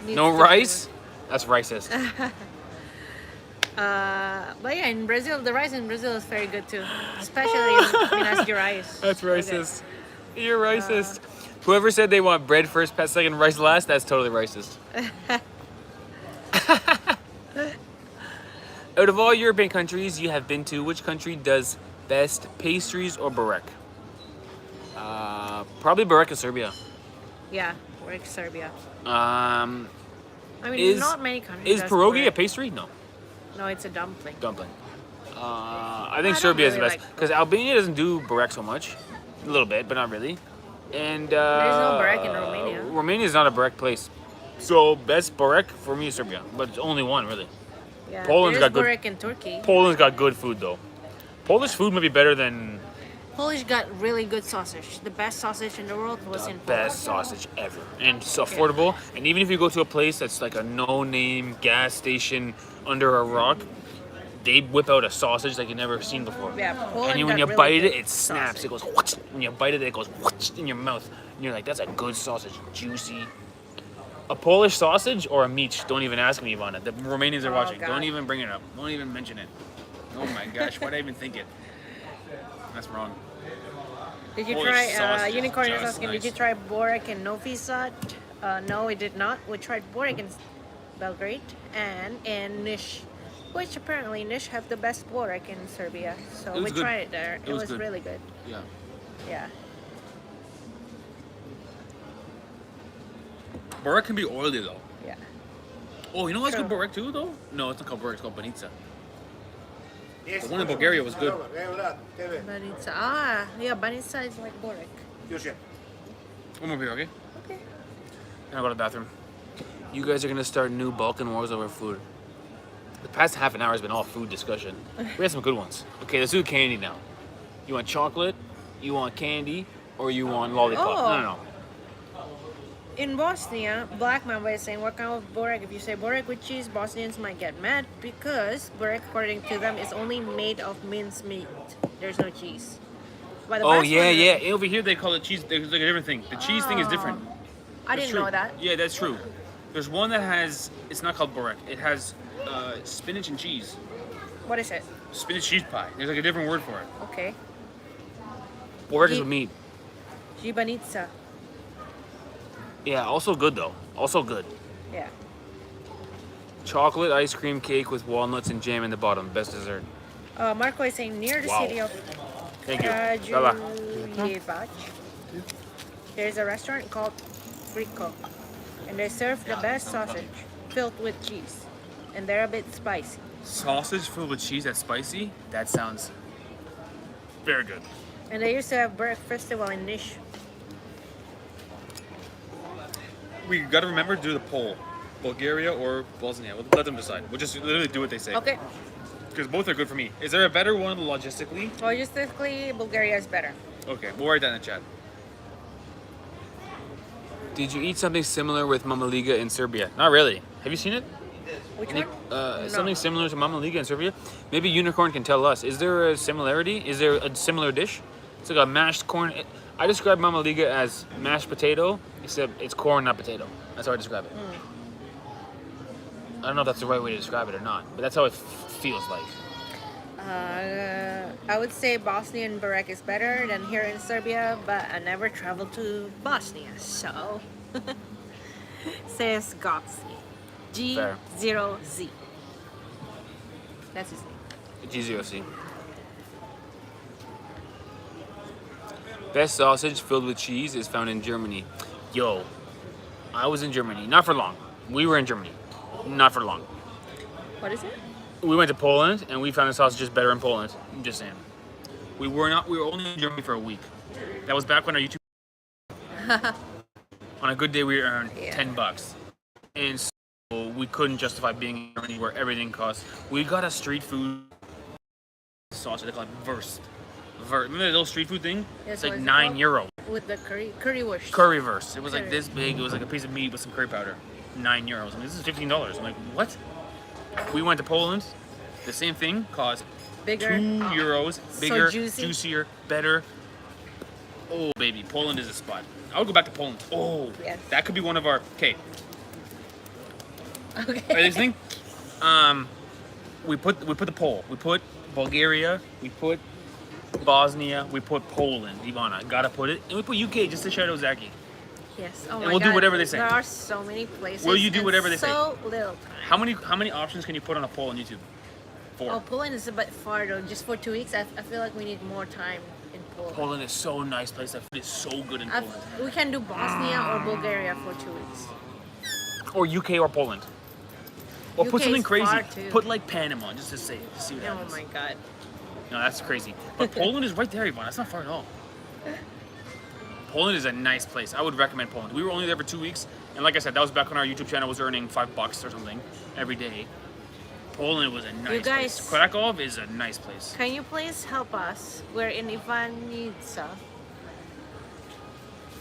No rice? That's racist. But yeah, in Brazil, the rice in Brazil is very good too, especially in Minas Gerais. That's Okay. racist. You're racist. Whoever said they want bread first, past second, rice last, that's totally racist. Out of all European countries you have been to, which country does best pastries or barek? Probably barek is Serbia. Yeah, we're in Serbia. I I mean, Is- not many countries. Is does pierogi a bread. pastry? No, No, it's a dumpling. dumpling. I I think don't Serbia is the really best like because Albania doesn't do barek so much. A little bit, but not really. And There's no barek in Romania. Romania is not a barek place. So best barek for me is Serbia, but it's only one really. Yeah, Poland's there's got good- burek in Turkey. Poland's got good food though. Polish food might be better than Polish got really good sausage. The best sausage in the world was the in Poland. best sausage ever, and it's affordable. And even if you go to a place that's like a no-name gas station under a rock, they whip out a sausage like you've never seen before. Yeah, Poland And when got you really bite good it, it snaps. sausage. It goes whoosh. When you bite it, it goes whoosh in your mouth. And you're like, that's a good sausage, juicy. A Polish sausage or a meat? Don't even ask me, Ivana. The Romanians are Oh, watching. God. Don't even bring it up. Don't even mention it. Oh my gosh, why'd I even think it? That's wrong. Did you Polish try, sausage is Unicorn is just asking, nice. did you try Borek and Novi Sad? No, we did not. We tried Borek in Belgrade and in Niš, which apparently Niš have the best Borek in Serbia. So It was we good. tried it there. It was good. really good. Yeah. Yeah. Borek can be oily though. Yeah. Oh, you know what's True. called Borek too though? No, it's not called Borek. It's called Banica. The one in Bulgaria was good. Banica. Banica is like Borek. One more beer, okay? Okay. And I'll go to the bathroom. You guys are gonna start new Balkan wars over food. The past half an hour has been all food discussion. We had some good ones. Okay, let's do candy now. You want chocolate? You want candy? Or you want lollipop? Oh. No. In Bosnia, Black Mamba is saying, what kind of Borek? If you say Borek with cheese, Bosnians might get mad because Borek, according to them, is only made of minced meat. There's no cheese. But the Oh best yeah, one- yeah. Over here they call it cheese. There's like a different thing. The cheese thing is different. I That's didn't true. know that. Yeah, that's true. There's one that has. It's not called Borek. It has spinach and cheese. What is it? Spinach cheese pie. There's like a different word for it. Okay. Borek is Ye- with meat. Gibanica. Yeah, also good though. Also good. Yeah. Chocolate ice cream cake with walnuts and jam in the bottom. Best dessert. Marco is saying, near the Wow. city of Thank you. Bye-bye. Kragujevac, there's a restaurant called Griko, and they serve the best sausage filled with cheese, and they're a bit spicy. Sausage filled with cheese that's spicy? That sounds very good. And they used to have Burek Festival in Niš. We gotta remember to do the poll. Bulgaria or Bosnia. We'll let them decide. We'll just literally do what they say. Okay. Because both are good for me. Is there a better one logistically? Logistically, Bulgaria is better. Okay, we'll write that in the chat. Did you eat something similar with Mama Liga in Serbia? Not really. Have you seen it? Which Any- one? Something similar to Mama Liga in Serbia? Maybe Unicorn can tell us. Is there a similarity? Is there a similar dish? It's like a mashed corn. I describe Mama Liga as mashed potato, except it's corn, not potato. That's how I describe it. I don't know if that's the right way to describe it or not, but that's how it feels like. I would say Bosnian Burek is better than here in Serbia, but I never traveled to Bosnia, so says Goxi. Fair. G0Z. That's his name. GZOC. Best sausage filled with cheese is found in Germany. Yo, I was in Germany, not for long. We were in Germany, not for long. What is it? We went to Poland and we found the sausages better in Poland. I'm just saying. We were only in Germany for a week. That was back when our YouTube. On a good day, we earned Yeah. $10, and so we couldn't justify being in Germany where everything costs. We got a street food sausage. They call it Wurst. Remember that little street food thing? Yes, It's like what is it €9. With the currywurst. Currywurst. It was like Curry. this big. It was like a piece of meat with some curry powder. €9. I'm like, this is $15. I'm like, what? We went to Poland. The same thing cost Bigger. €2. Bigger, juicy. juicier, better. Oh baby, Poland is a spot. I would go back to Poland. Oh, Yes. that could be one of our. Okay, Okay. are you listening? We put the poll. We put Bulgaria. We put Bosnia. We put Poland. Ivana, gotta put it, and we put UK just to shout out Zaki. Yes. Oh And my we'll do God. whatever they say. There are so many places. Will you do and whatever they say? So little time. How many options can you put on a poll on YouTube? 4. Oh, Poland is a bit far though. Just for 2 weeks, I feel like we need more time in Poland. Poland is so nice place. That food is so good in Poland. We can do Bosnia or Bulgaria for 2 weeks. Or UK or Poland. Or put UK something is crazy. far, too. Put like Panama just to say it. To see what Oh happens. my God. No, that's crazy. But Poland is right there, Yvonne. That's not far at all. Poland is a nice place. I would recommend Poland. We were only there for 2 weeks, and like I said, that was back when our YouTube channel was earning $5 or something every day. Poland was a nice guys- place. Krakow is a nice place. Can you please help us? We're in Ivanjica.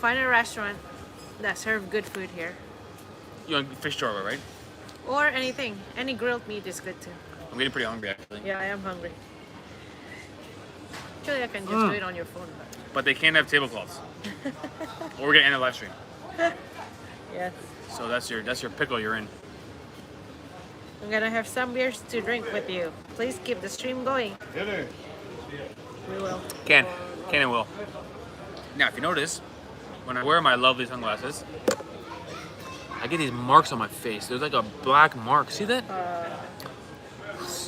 Find a restaurant that serve good food here. You want fish chorba, right? Or anything. Any grilled meat is good too. I'm getting pretty hungry actually. Yeah, I am hungry. Actually, I can just do it on your phone. But they can't have tablecloths. Or we're gonna end the live stream. Yes. So that's your pickle you're in. I'm gonna have some beers to drink with you. Please keep the stream going. We will. Can and will. Now, if you notice, when I wear my lovely sunglasses, I get these marks on my face. There's like a black mark. See that?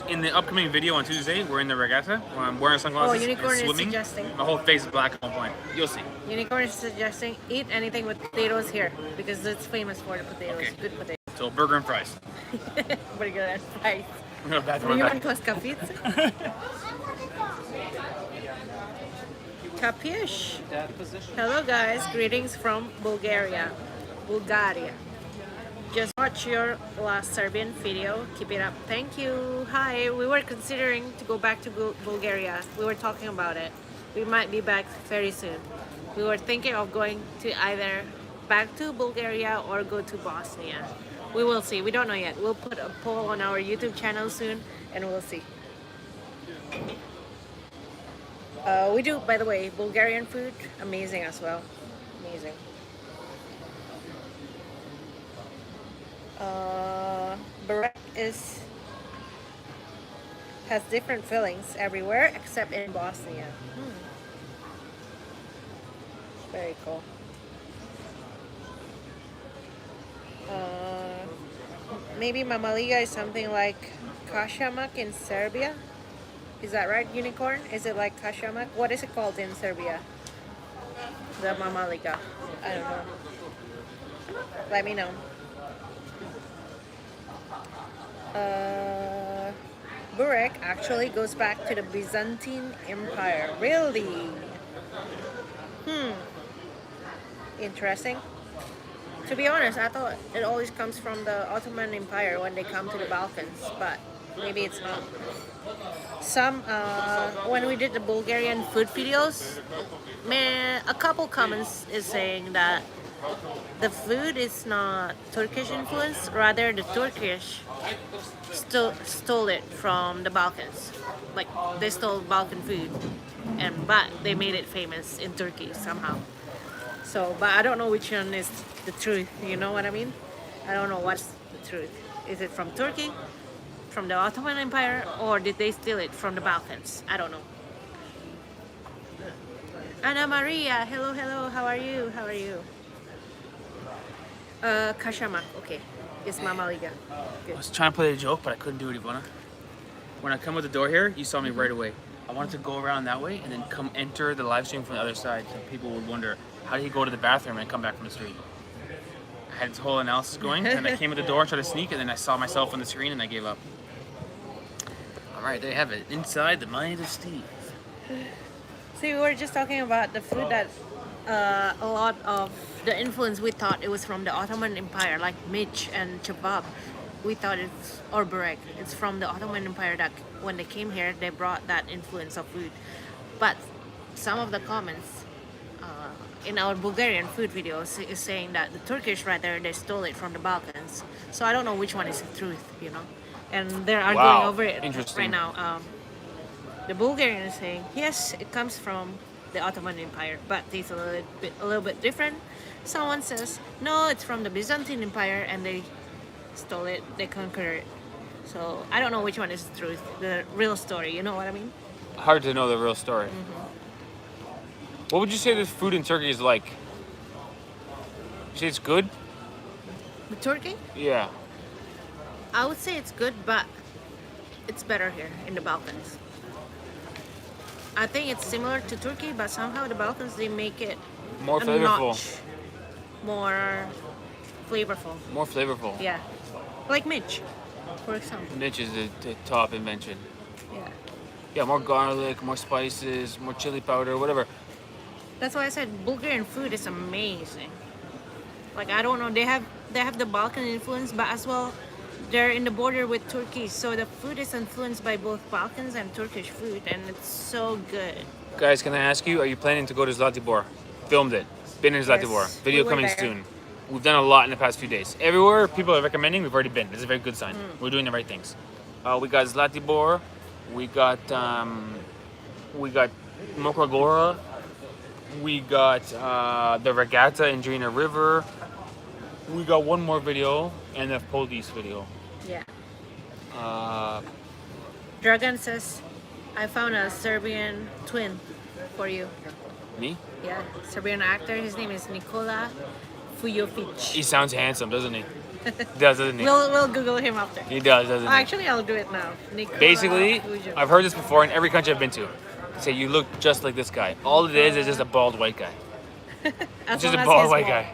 In the upcoming video on Tuesday, we're in the Regatta. Where I'm wearing sunglasses Unicorn and is swimming. suggesting. My whole face is black at one point. You'll see. Unicorn is suggesting eat anything with potatoes here because it's famous for the potatoes. Okay. Good potatoes. So burger and fries. Pretty good at fries. No, that's my Unicorn bad. plus kapitz. Capish. Hello guys, greetings from Bulgaria. Just watch your last Serbian video. Keep it up. Thank you. Hi. We were considering to go back to Bulgaria. We were talking about it. We might be back very soon. We were thinking of going to either back to Bulgaria or go to Bosnia. We will see. We don't know yet. We'll put a poll on our YouTube channel soon and we'll see. We do, by the way, Bulgarian food. Amazing as well. Amazing. Burek has different fillings everywhere except in Bosnia. Very cool. Maybe mamaliga is something like kashamak in Serbia. Is that right, Unicorn? Is it like kashamak? What is it called in Serbia? The mamaliga. I don't know. Let me know. Burek actually goes back to the Byzantine Empire. Really? Interesting. To be honest, I thought it always comes from the Ottoman Empire when they come to the Balkans, but maybe it's not. When we did the Bulgarian food videos, a couple comments is saying that the food is not Turkish influence, rather the Turkish stole it from the Balkans. Like they stole Balkan food, but they made it famous in Turkey somehow. So, but I don't know which one is the truth. You know what I mean? I don't know what's the truth. Is it from Turkey, from the Ottoman Empire, or did they steal it from the Balkans? I don't know. Anna Maria, hello, hello. How are you? How are you? Kashamak, okay. It's mamaliga. I was trying to play a joke, but I couldn't do it, Ivana. When I come out the door here, you saw me right away. I wanted to go around that way and then come enter the live stream from the other side, so people would wonder, how did he go to the bathroom and come back from the street? I had this whole analysis going, and I came at the door and tried to sneak, and then I saw myself on the screen and I gave up. All right, there you have it. Inside the mind of Steve. See, we were just talking about the food that a lot of the influence we thought it was from the Ottoman Empire, like mich and kebab. We thought it's, or burek, it's from the Ottoman Empire that when they came here, they brought that influence of food. But some of the comments in our Bulgarian food videos is saying that the Turkish, rather, they stole it from the Balkans. So I don't know which one is the truth, you know. And they're arguing over it right now. The Bulgarian is saying, yes, it comes from the Ottoman Empire, but it's a little bit different. Someone says, no, it's from the Byzantine Empire and they stole it, they conquered it. So I don't know which one is the truth, the real story, you know what I mean? Hard to know the real story. What would you say the food in Turkey is like? You say it's good? The Turkey? Yeah. I would say it's good, but it's better here in the Balkans. I think it's similar to Turkey, but somehow the Balkans, they make it More flavorful. notch more flavorful. More flavorful. Yeah. Like Mitch, for example. Niche is the top invention. Yeah. Yeah, more garlic, more spices, more chili powder, whatever. That's why I said Bulgarian food is amazing. Like, I don't know, they have the Balkan influence, but as well, they're in the border with Turkey, so the food is influenced by both Balkans and Turkish food, and it's so good. Guys, can I ask you, are you planning to go to Zlatibor? Filmed it. Been in Zlatibor. Yes, Video we were coming there. soon. We've done a lot in the past few days. Everywhere people are recommending, we've already been. It's a very good sign. We're doing the right things. We got Zlatibor. We got Mokragora. We got the Regatta in Drina River. We got one more video and the Poldis video. Yeah. Uh, Dragan says, I found a Serbian twin for you. me? Yeah, Serbian actor. His name is Nikola Fujovic. He sounds handsome, doesn't he? Doesn't he? We'll Google him after. He does, doesn't he? Actually, I'll do it now. Nikola Basically, Fujovic. I've heard this before in every country I've been to. They say you look just like this guy. All it is just a bald white guy. As Just long a as bald he's white bald.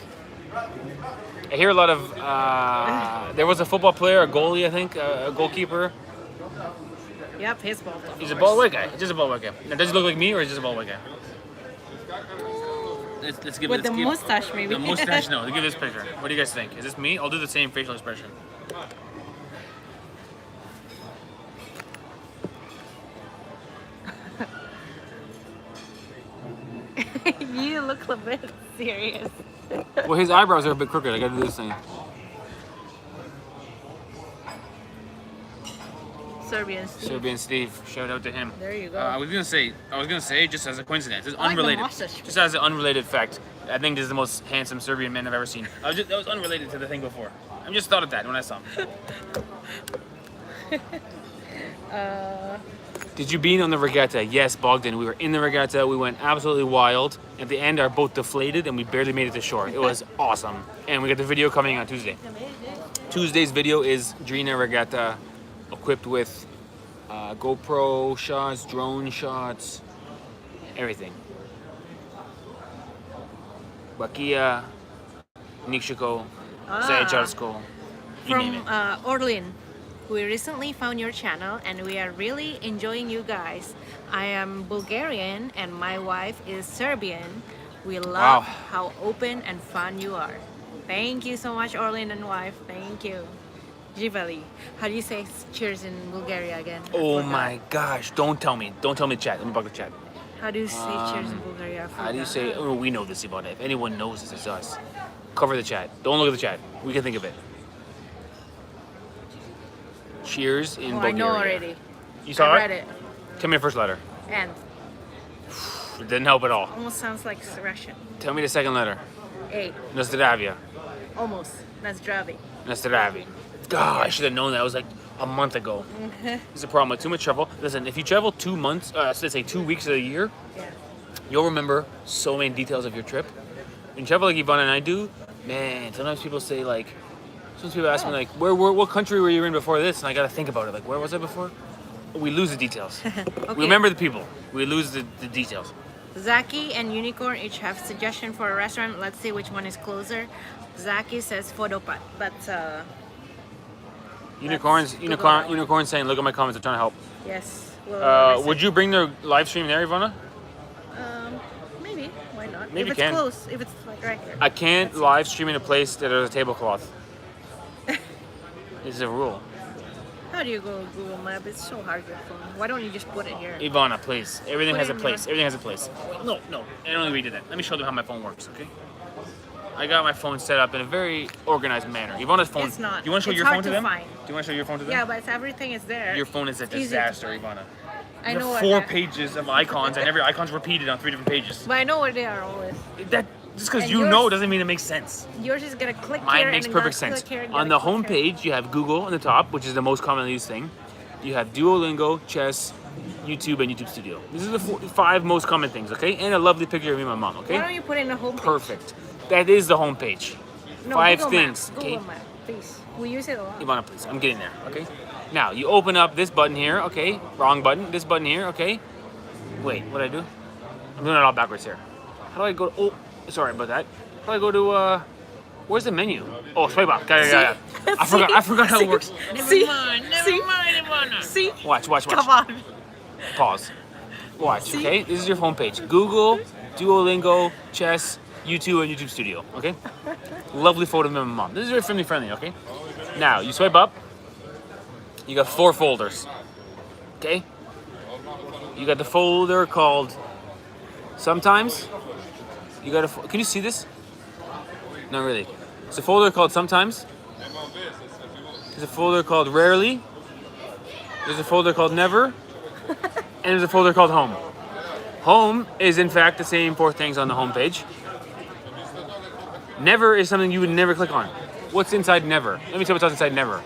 guy. I hear a lot of. There was a football player, a goalie, I think, a goalkeeper. Yep, he's bald. of He's a course. bald white guy. Just a bald white guy. Now, does he look like me or is he just a bald white guy? Let's give With let's the give- mustache, maybe. The mustache, no. Give this picture. What do you guys think? Is this me? I'll do the same facial expression. You look a bit serious. Well, his eyebrows are a bit crooked. I gotta do this thing. Serbian Steve. Serbian Steve, shout out to him. There you go. I was gonna say, just as a coincidence, it's I like the unrelated. mustache. Just as an unrelated fact, I think this is the most handsome Serbian man I've ever seen. That was unrelated to the thing before. I just thought of that when I saw him. Did you bean on the regatta? Yes, Bogdan. We were in the regatta. We went absolutely wild. At the end, our boat deflated and we barely made it to shore. It was awesome. And we got the video coming on Tuesday. Tuesday's video is Drina Regatta, equipped with GoPro shots, drone shots, everything. Bakia, Nikshiko, Zajačarsko, you name From it. Orlin. We recently found your channel and we are really enjoying you guys. I am Bulgarian and my wife is Serbian. We love Wow. how open and fun you are. Thank you so much, Orlin and wife. Thank you. Živeli. How do you say cheers in Bulgaria again? I Oh forgot. my gosh, don't tell me the chat. Let me bug the chat. How do you say cheers in Bulgaria? I How do you forgot. say, oh, we know this, Ivana. If anyone knows this, it's us. Cover the chat. Don't look at the chat. We can think of it. Cheers in Oh, I Bulgaria. know already. You saw I read it. Tell me the first letter. And It didn't help at all. almost sounds like Russian. Tell me the second letter. A. Nazdravia. Almost. Nazdravi. Nastravi. God, I should have known that. It was like a month ago. It's a problem with too much travel. Listen, if you travel 2 months, let's say 2 weeks of the year, Yeah. you'll remember so many details of your trip. When you travel like Ivana and I do, man, sometimes people say like, sometimes people ask me like, what country were you in before this? And I gotta think about it. Like, where was I before? We lose the details. Okay. We remember the people. We lose the details. Zaki and Unicorn each have suggestion for a restaurant. Let's see which one is closer. Zaki says Fodopat, but Unicorn saying, look at my comments, I'm trying to help. yes. We'll Would you bring the live stream there, Ivana? maybe. Why not? Maybe if it's can. close, if it's like right here. I can't live stream in a place that there's a tablecloth. This is a rule. How do you go Google Map? It's so hard with phone. Why don't you just put it here? Ivana, please. Everything Put has it a in place. your- Everything has a place. No, I don't really read that. Let me show them how my phone works, okay? I got my phone set up in a very organized manner. Ivana's phone. It's not. Do you want to show It's your hard phone to to them? find. Do you want to show your phone to them? Yeah, but everything is there. Your phone is a It's easy to disaster, find. Ivana. I You know have what 4 that- pages of icons, and every icon's repeated on 3 different pages. But I know where they are always. That just because And you yours- know doesn't mean it makes sense. Yours is gonna click here Mine makes and perfect gonna sense. click here and On gonna the click home here. page, you have Google on the top, which is the most commonly used thing. You have Duolingo, chess, YouTube, and YouTube Studio. These are the 5 most common things, okay? And a lovely picture of me and my mom, Why okay? don't you put in the home page? Perfect. That is the home page. No, 5 Google things, Map. okay? Google Map, please. We use it a lot. Ivana, please. I'm getting there, okay? Now, you open up this button here, okay? Wrong button. This button here, okay? Wait, what did I do? I'm doing it all backwards here. How do I go? Oh, sorry about that. How do I go to, where's the menu? Oh, swipe up. Got it. I forgot how it works. See? Never See? mind, Ivana. See? Watch. Come on. Pause. Watch, See? okay? This is your homepage. Google, Duolingo, chess, YouTube, and YouTube Studio, okay? Lovely photo of my mom. This is very friendly, okay? Now, you swipe up. You got 4 folders, okay? You got the folder called Sometimes. You got can you see this? Not really. There's a folder called Sometimes. There's a folder called Rarely. There's a folder called Never. And there's a folder called Home. Home is in fact the same 4 things on the home page. Never is something you would never click on. What's inside Never? Let me tell you what's inside Never.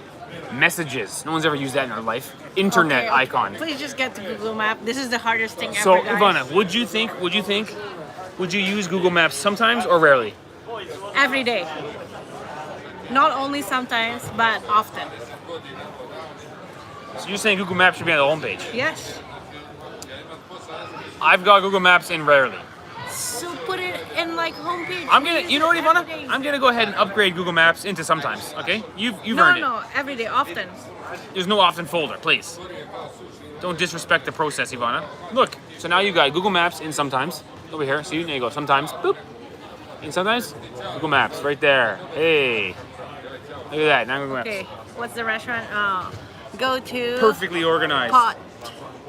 Messages. No one's ever used that in their life. Internet Okay, icon. Please just get to Google Map. This is the hardest thing So ever, guys. Ivana, would you use Google Maps sometimes or rarely? every day. Not only sometimes, but often. So you're saying Google Maps should be on the homepage? Yes. I've got Google Maps in rarely. So put it in like homepage. I'm gonna, you know what, Ivana? Every day. I'm gonna go ahead and upgrade Google Maps into sometimes. Okay? You've No, earned it. no, every day, often. There's no often folder, please. Don't disrespect the process, Ivana. Look, so now you got Google Maps in sometimes. Over here, see, there you go. Sometimes, boop. And sometimes, Google Maps, right there. Hey. Look at that, now Google Maps. Okay, what's the restaurant? Go to Perfectly organized. Pot.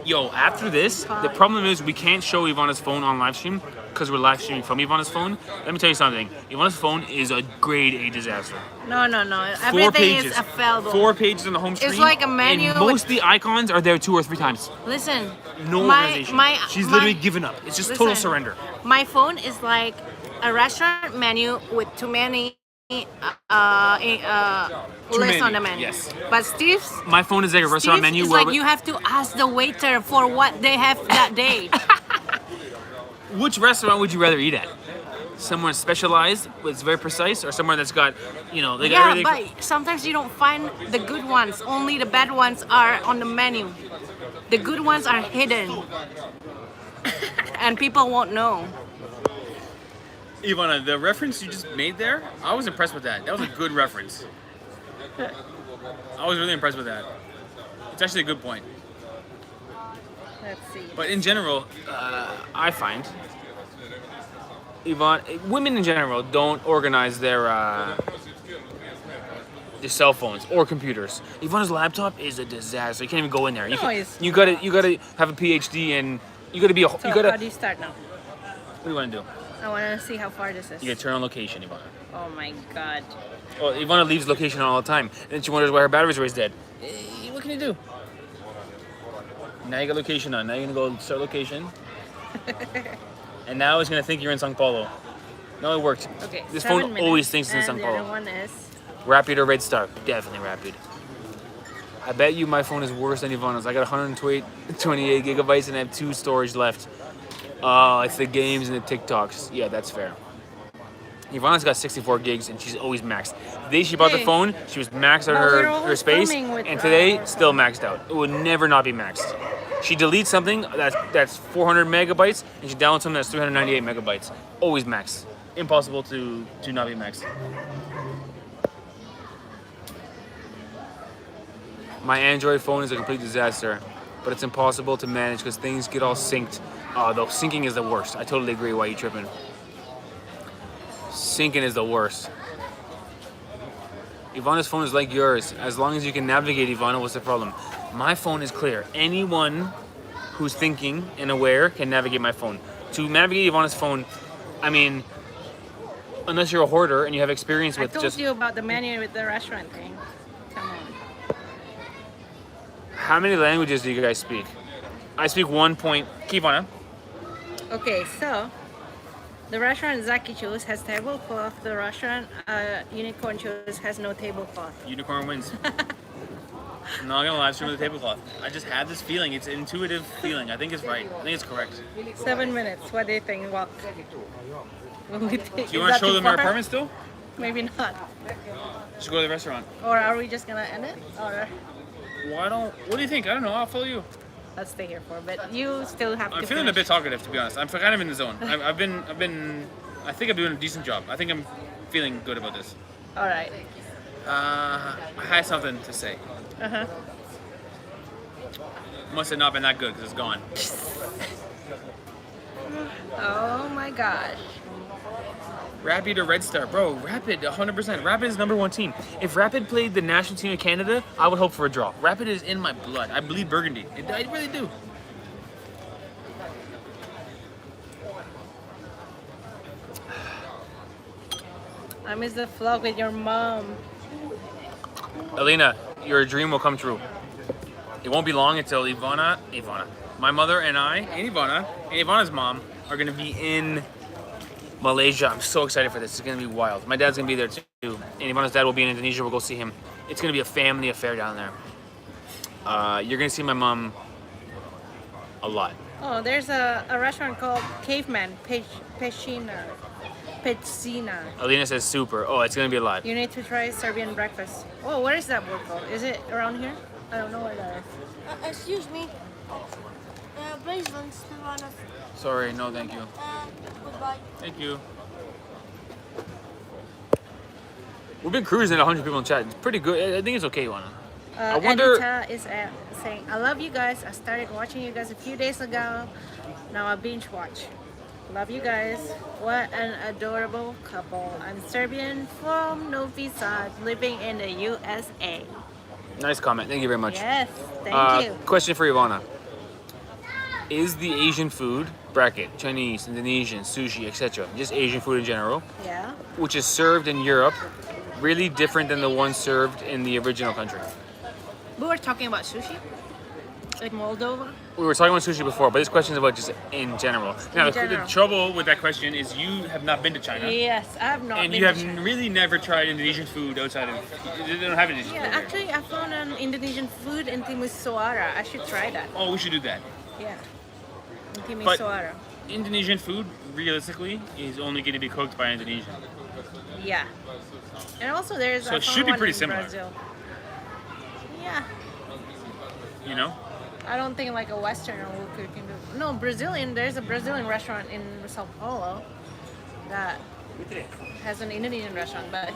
Yo, after this, the problem is we can't show Ivana's phone on live stream because we're live streaming from Ivana's phone. Let me tell you something. Ivana's phone is a grade A disaster. No, no, no. 4 Everything pages. is a failable. 4 pages on the home screen. like a menu And most with- of the icons are there 2 or 3 times. Listen. No my, organization. my, She's my- literally given up. It's just total listen, surrender. My phone is like a restaurant menu with too many lists many, on the menu. yes. But Steve's My phone is like a restaurant Steve's menu is where like you have to ask the waiter for what they have that day. which restaurant would you rather eat at? Somewhere specialized, it's very precise, or somewhere that's got, you know, they got Yeah, everything. but sometimes you don't find the good ones. Only the bad ones are on the menu. The good ones are hidden. And people won't know. Ivana, the reference you just made there, I was impressed with that. That was a good reference. I was really impressed with that. It's actually a good point. Let's see. But in general, I find women in general don't organize their cell phones or computers. Ivana's laptop is a disaster. You can't even go in there. You gotta have a PhD and you gotta be a. So you gotta. how do you start now? What do you want to do? I want to see how far this is. You gotta turn on location, Ivana. Oh my god. Well, Ivana leaves location all the time, and then she wonders why her battery's always dead. What can you do? Now you got location on. Now you're gonna go start location. And now it's gonna think you're in São Paulo. No, it worked. Okay. This 7 phone minutes. always thinks it's in And São the other Paulo. one is. Rapid or Red Star? Definitely Rapid. I bet you my phone is worse than Ivana's. I got 128 gigabytes and I have 2 storage left. Oh, it's the games and the TikToks. Yeah, that's fair. Ivana's got 64 gigs and she's always maxed. The day she bought the Hey. phone, she was maxed out But we're her always space, filming with, and today, our still maxed out. It would never not be maxed. She deletes something that's 400 megabytes, and she downloads something that's 398 megabytes. Always maxed. Impossible to not be maxed. My Android phone is a complete disaster, but it's impossible to manage because things get all synced. Though syncing is the worst. I totally agree. Why you tripping? Syncing is the worst. Ivana's phone is like yours. As long as you can navigate, Ivana, what's the problem? My phone is clear. Anyone who's thinking and aware can navigate my phone. To navigate Ivana's phone, I mean, unless you're a hoarder and you have experience I with told just... you about the menu with the restaurant thing. Come on. How many languages do you guys speak? I speak 1 point... Keep on, huh? Okay, so the restaurant Zaki chose has tablecloth. The restaurant Unicorn chose has no tablecloth. Unicorn wins. I'm not gonna live stream with a tablecloth. I just had this feeling. It's an intuitive feeling. I think it's right. I think it's correct. 7 minutes. What do you think? Well, Do you want to show them our apartment still? Maybe not. Should go to the restaurant. Or are we just gonna end it? Or What do you think? I don't know. I'll follow you. let's stay here for a bit. You still have I'm to feeling a finish. bit talkative, to be honest. I'm kind of in the zone. I think I'm doing a decent job. I think I'm feeling good about this. All right. I had something to say. Uh-huh. Must have not been that good because it's gone. Oh my gosh. Rapid or Red Star? Bro, Rapid, 100%. Rapid is #1 team. If Rapid played the national team of Canada, I would hope for a draw. Rapid is in my blood. I bleed burgundy. I really do. I miss the vlog with your mom. Alina, your dream will come true. It won't be long until Ivana, my mother and I, and Ivana's mom are gonna be in Malaysia. I'm so excited for this. It's gonna be wild. My dad's gonna be there too, and Ivana's dad will be in Indonesia. We'll go see him. It's gonna be a family affair down there. You're gonna see my mom a lot. Oh, there's a restaurant called Caveman Pechina. Pecina. Alina says super. Oh, it's gonna be a lot. You need to try Serbian breakfast. Oh, where is that board called? Is it around here? I don't know where that is. Excuse me. Bracelet, Stefano. Sorry, no, thank you. Goodbye. Thank you. We've been cruising at 100 people in chat. It's pretty good. I think it's okay, Ivana. I wonder. Anita is saying, I love you guys. I started watching you guys a few days ago. Now I binge watch. Love you guys. What an adorable couple. I'm Serbian from Novi Sad, living in the USA. Nice comment. Thank you very much. Yes, thank you. Question for Ivana. Is the Asian food, bracket, Chinese, Indonesian, sushi, etc., just Asian food in general, Yeah. which is served in Europe, really different than the one served in the original country? We were talking about sushi in Moldova. We were talking about sushi before, but this question is about just in general. Now, In general. the trouble with that question is you have not been to China. Yes, I have not And been you to have China. really never tried Indonesian food outside of. They don't have Indonesian Yeah, food here. actually, I found an Indonesian food in Timisoara. I should try that. Oh, we should do that. Yeah. In But- Timisoara. Indonesian food, realistically, is only going to be cooked by Indonesian. Yeah. And also there's So I it found should be one pretty in similar. Brazil. Yeah. You know? I don't think like a Westerner will cook in the... No, Brazilian. There's a Brazilian restaurant in Sao Paulo that has an Indonesian restaurant, but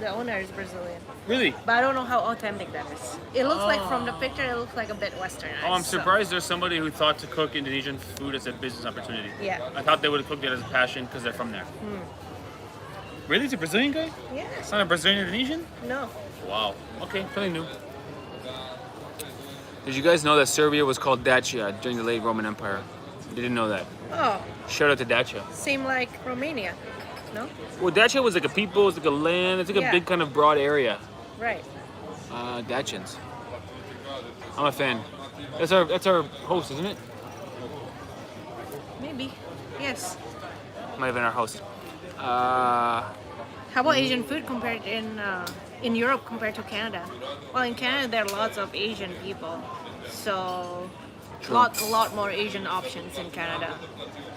the owner is Brazilian. Really? But I don't know how authentic that is. It looks like from the picture, it looks like a bit Westernized. Oh, I'm so- surprised there's somebody who thought to cook Indonesian food as a business opportunity. Yeah. I thought they would have cooked it as a passion because they're from there. Really? It's a Brazilian guy? Yeah. It's not a Brazilian Indonesian? No. Wow. Okay, something new. Did you guys know that Serbia was called Dacia during the late Roman Empire? I didn't know that. Oh, Shout out to Dacia. same like Romania. No? Well, Dacia was like a people, it's like a land, it's like a Yeah. big kind of broad area. Right. Dacians. I'm a fan. That's our host, isn't it? Maybe. Yes. Might have been our host. How about Asian food compared in Europe compared to Canada? Well, in Canada there are lots of Asian people, so True. a lot more Asian options in Canada,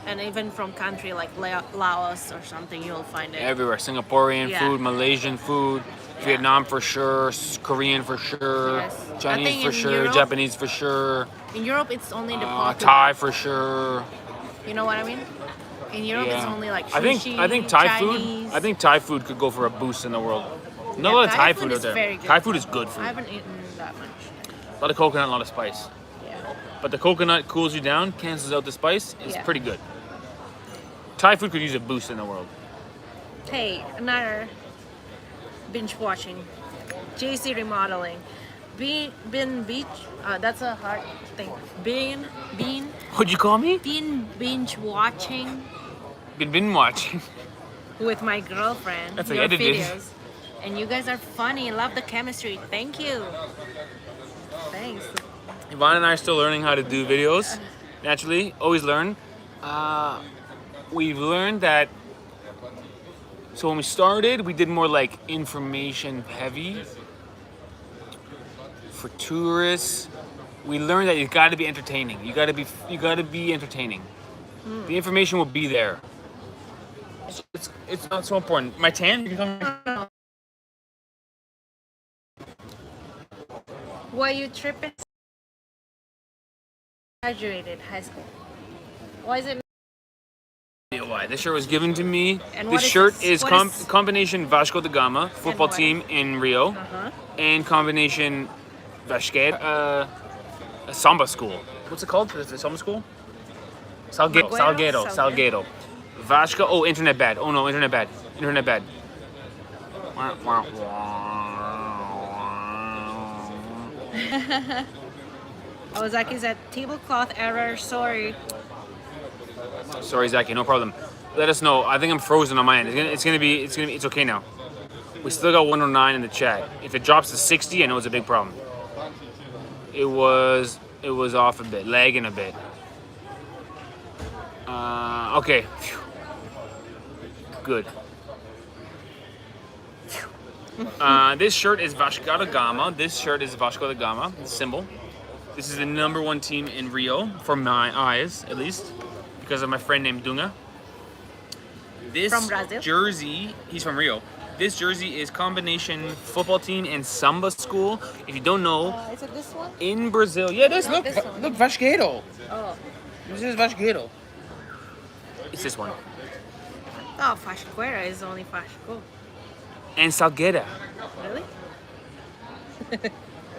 and even from country like Laos or something, you'll find it. Everywhere. Singaporean Yeah. food, Malaysian food, Vietnam for sure, Korean for sure, Yes. I Chinese think for in sure, Europe- Japanese for sure, In Europe, it's only the popular. Thai for sure. You know what I mean? In Europe, it's Yeah. only like I sushi, think Thai Chinese. food. I think Thai food could go for a boost in the world. Not Yeah, a lot of Thai Thai food food is out there. very good. Thai food is good food. I haven't eaten that much. A lot of coconut, a lot of spice. Yeah. But the coconut cools you down, cancels out the spice. It's Yeah. pretty good. Thai food could use a boost in the world. Hey, another binge watching. JC remodeling. Bin beach. That's a hard thing. Bean What'd you call me? binge watching Been watching. with my girlfriend. That's your edited. videos. And you guys are funny. Love the chemistry. Thank you. Thanks. Yvonne and I are still learning how to do videos. Naturally, always learn. We've learned that. So when we started, we did more like information heavy for tourists. We learned that you got to be entertaining. You got to be entertaining. The information will be there. It's not so important. My tan. You can come. Why you tripping? Graduated high school. Why is it? Why? This shirt was given to me. And This what is shirt this? is What is- combination Vasco da Gama football what? team in Rio, Uh-huh. and combination Vasquez a samba school. What's it called? Is it samba school? Salgueiro. Vasco. Oh, internet bad. Oh no, internet bad. Internet bad. Ozaki said tablecloth error. Sorry. Sorry, Zaki. No problem. Let us know. I think I'm frozen on my end. It's okay now. We still got 109 in the chat. If it drops to 60, I know it's a big problem. It was off a bit, lagging a bit. Okay. Phew. Good. This shirt is Vasco da Gama. This shirt is Vasco da Gama, the symbol. This is the #1 team in Rio, for my eyes, at least, because of my friend named Dunga. This From Brazil? jersey, he's from Rio. This jersey is combination football team and samba school. If you don't know, Is it this one? in Brazil, yeah, it is. Not Look, this one. look, Vasqueiro. Oh. This is Vasqueiro. It's this one. Oh, Fashquera is only Fashco. And Salgueira. Really?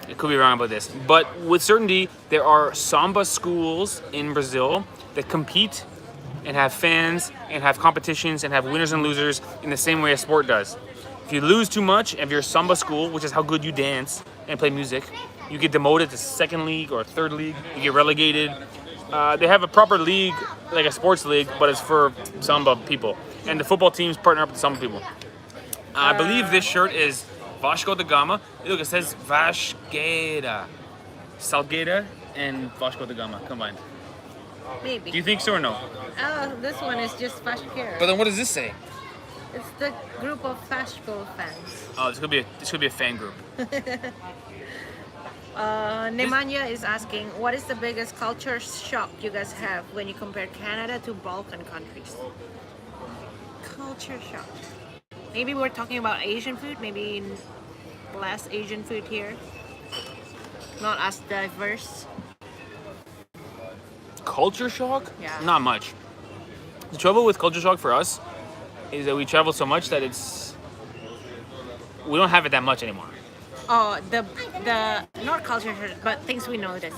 I could be wrong about this, but with certainty, there are samba schools in Brazil that compete and have fans and have competitions and have winners and losers in the same way a sport does. If you lose too much, if you're samba school, which is how good you dance and play music, you get demoted to second league or third league. You get relegated. They have a proper league, like a sports league, but it's for samba people. And the football teams partner up with samba people. I believe this shirt is Vasco da Gama. Look, it says Vasqueira. Salgueira and Vasco da Gama combined. Maybe. Do you think so or no? Oh, this one is just Fashquera. But then what does this say? It's the group of Fashco fans. Oh, this could be a fan group. Nemanja is asking, what is the biggest culture shock you guys have when you compare Canada to Balkan countries? Culture shock. Maybe we're talking about Asian food, maybe less Asian food here. Not as diverse. Culture shock? Yeah. Not much. The trouble with culture shock for us is that we travel so much that we don't have it that much anymore. Oh, the not culture shock, but things we notice.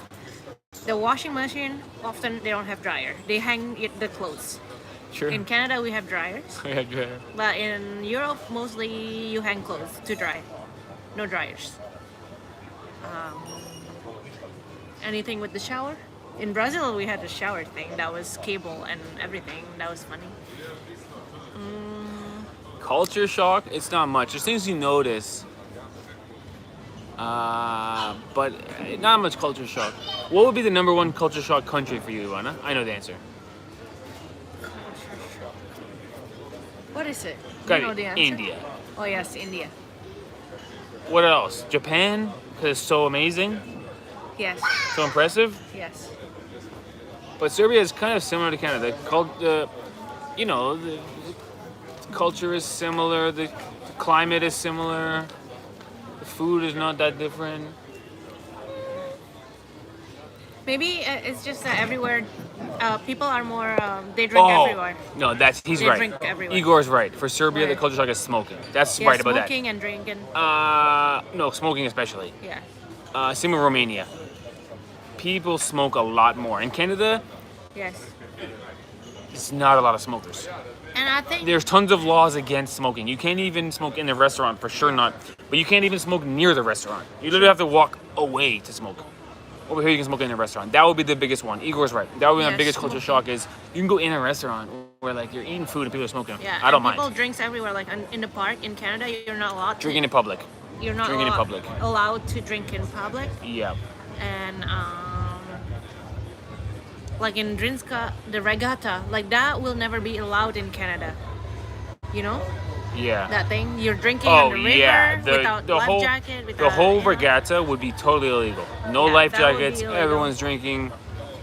The washing machine, often they don't have dryer. They hang the clothes. Sure. In Canada, we have dryers. Yeah. But in Europe, mostly you hang clothes to dry. No dryers. Anything with the shower? In Brazil, we had the shower thing. That was cable and everything. That was funny. Culture shock? It's not much. There's things you notice. But not much culture shock. What would be the number one culture shock country for you, Ivana? I know the answer. What is it? Gotta You know be the answer? India. Oh yes, India. What else? Japan? Because it's so amazing, Yes, so impressive. yes. But Serbia is kind of similar to Canada. The culture is similar. The climate is similar. The food is not that different. Maybe it's just that everywhere, people are more. They drink everywhere. No, he's They right. drink everywhere. Igor's right. For Serbia, the Right. culture shock is smoking. That's Yeah, right about that. smoking and drinking. No, smoking especially. Yeah. Same with Romania. People smoke a lot more. In Canada, Yes. it's not a lot of smokers. And I think There's tons of laws against smoking. You can't even smoke in the restaurant, for sure not. But you can't even smoke near the restaurant. You literally have to walk away to smoke. Over here, you can smoke in a restaurant. That would be the biggest one. Igor's right. That would be my Yes, biggest culture smoking. shock is you can go in a restaurant where like you're eating food and people are smoking. yeah. I don't and people mind. drinks everywhere. Like in the park in Canada, you're not allowed. Drinking in public. You're not drinking in public. allowed to drink in public. Yeah. And like in Drinska, the Regatta, like that will never be allowed in Canada. You know Yeah. that thing? You're drinking Oh on the river yeah, without the life whole jacket. the Without, whole you know? regatta would be totally illegal. No Yeah, life that would be jackets. illegal. Everyone's drinking.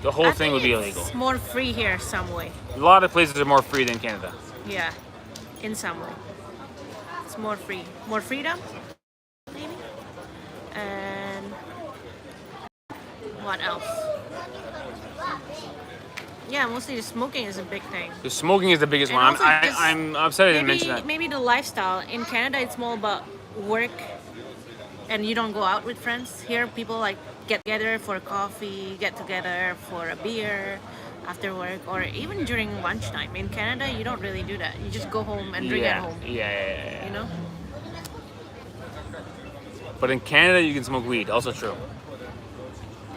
The whole I thing think would be it's illegal. more free here some way. A lot of places are more free than Canada. Yeah, in some way. It's more free. More freedom, maybe? And what else? Yeah, mostly the smoking is a big thing. The smoking is the biggest And one. also just I'm upset I didn't mention that. Maybe the lifestyle. In Canada, it's more about work and you don't go out with friends. Here, people like get together for coffee, get together for a beer after work, or even during lunchtime. In Canada, you don't really do that. You just go home and drink at home. Yeah. You know? But in Canada, you can smoke weed. Also true.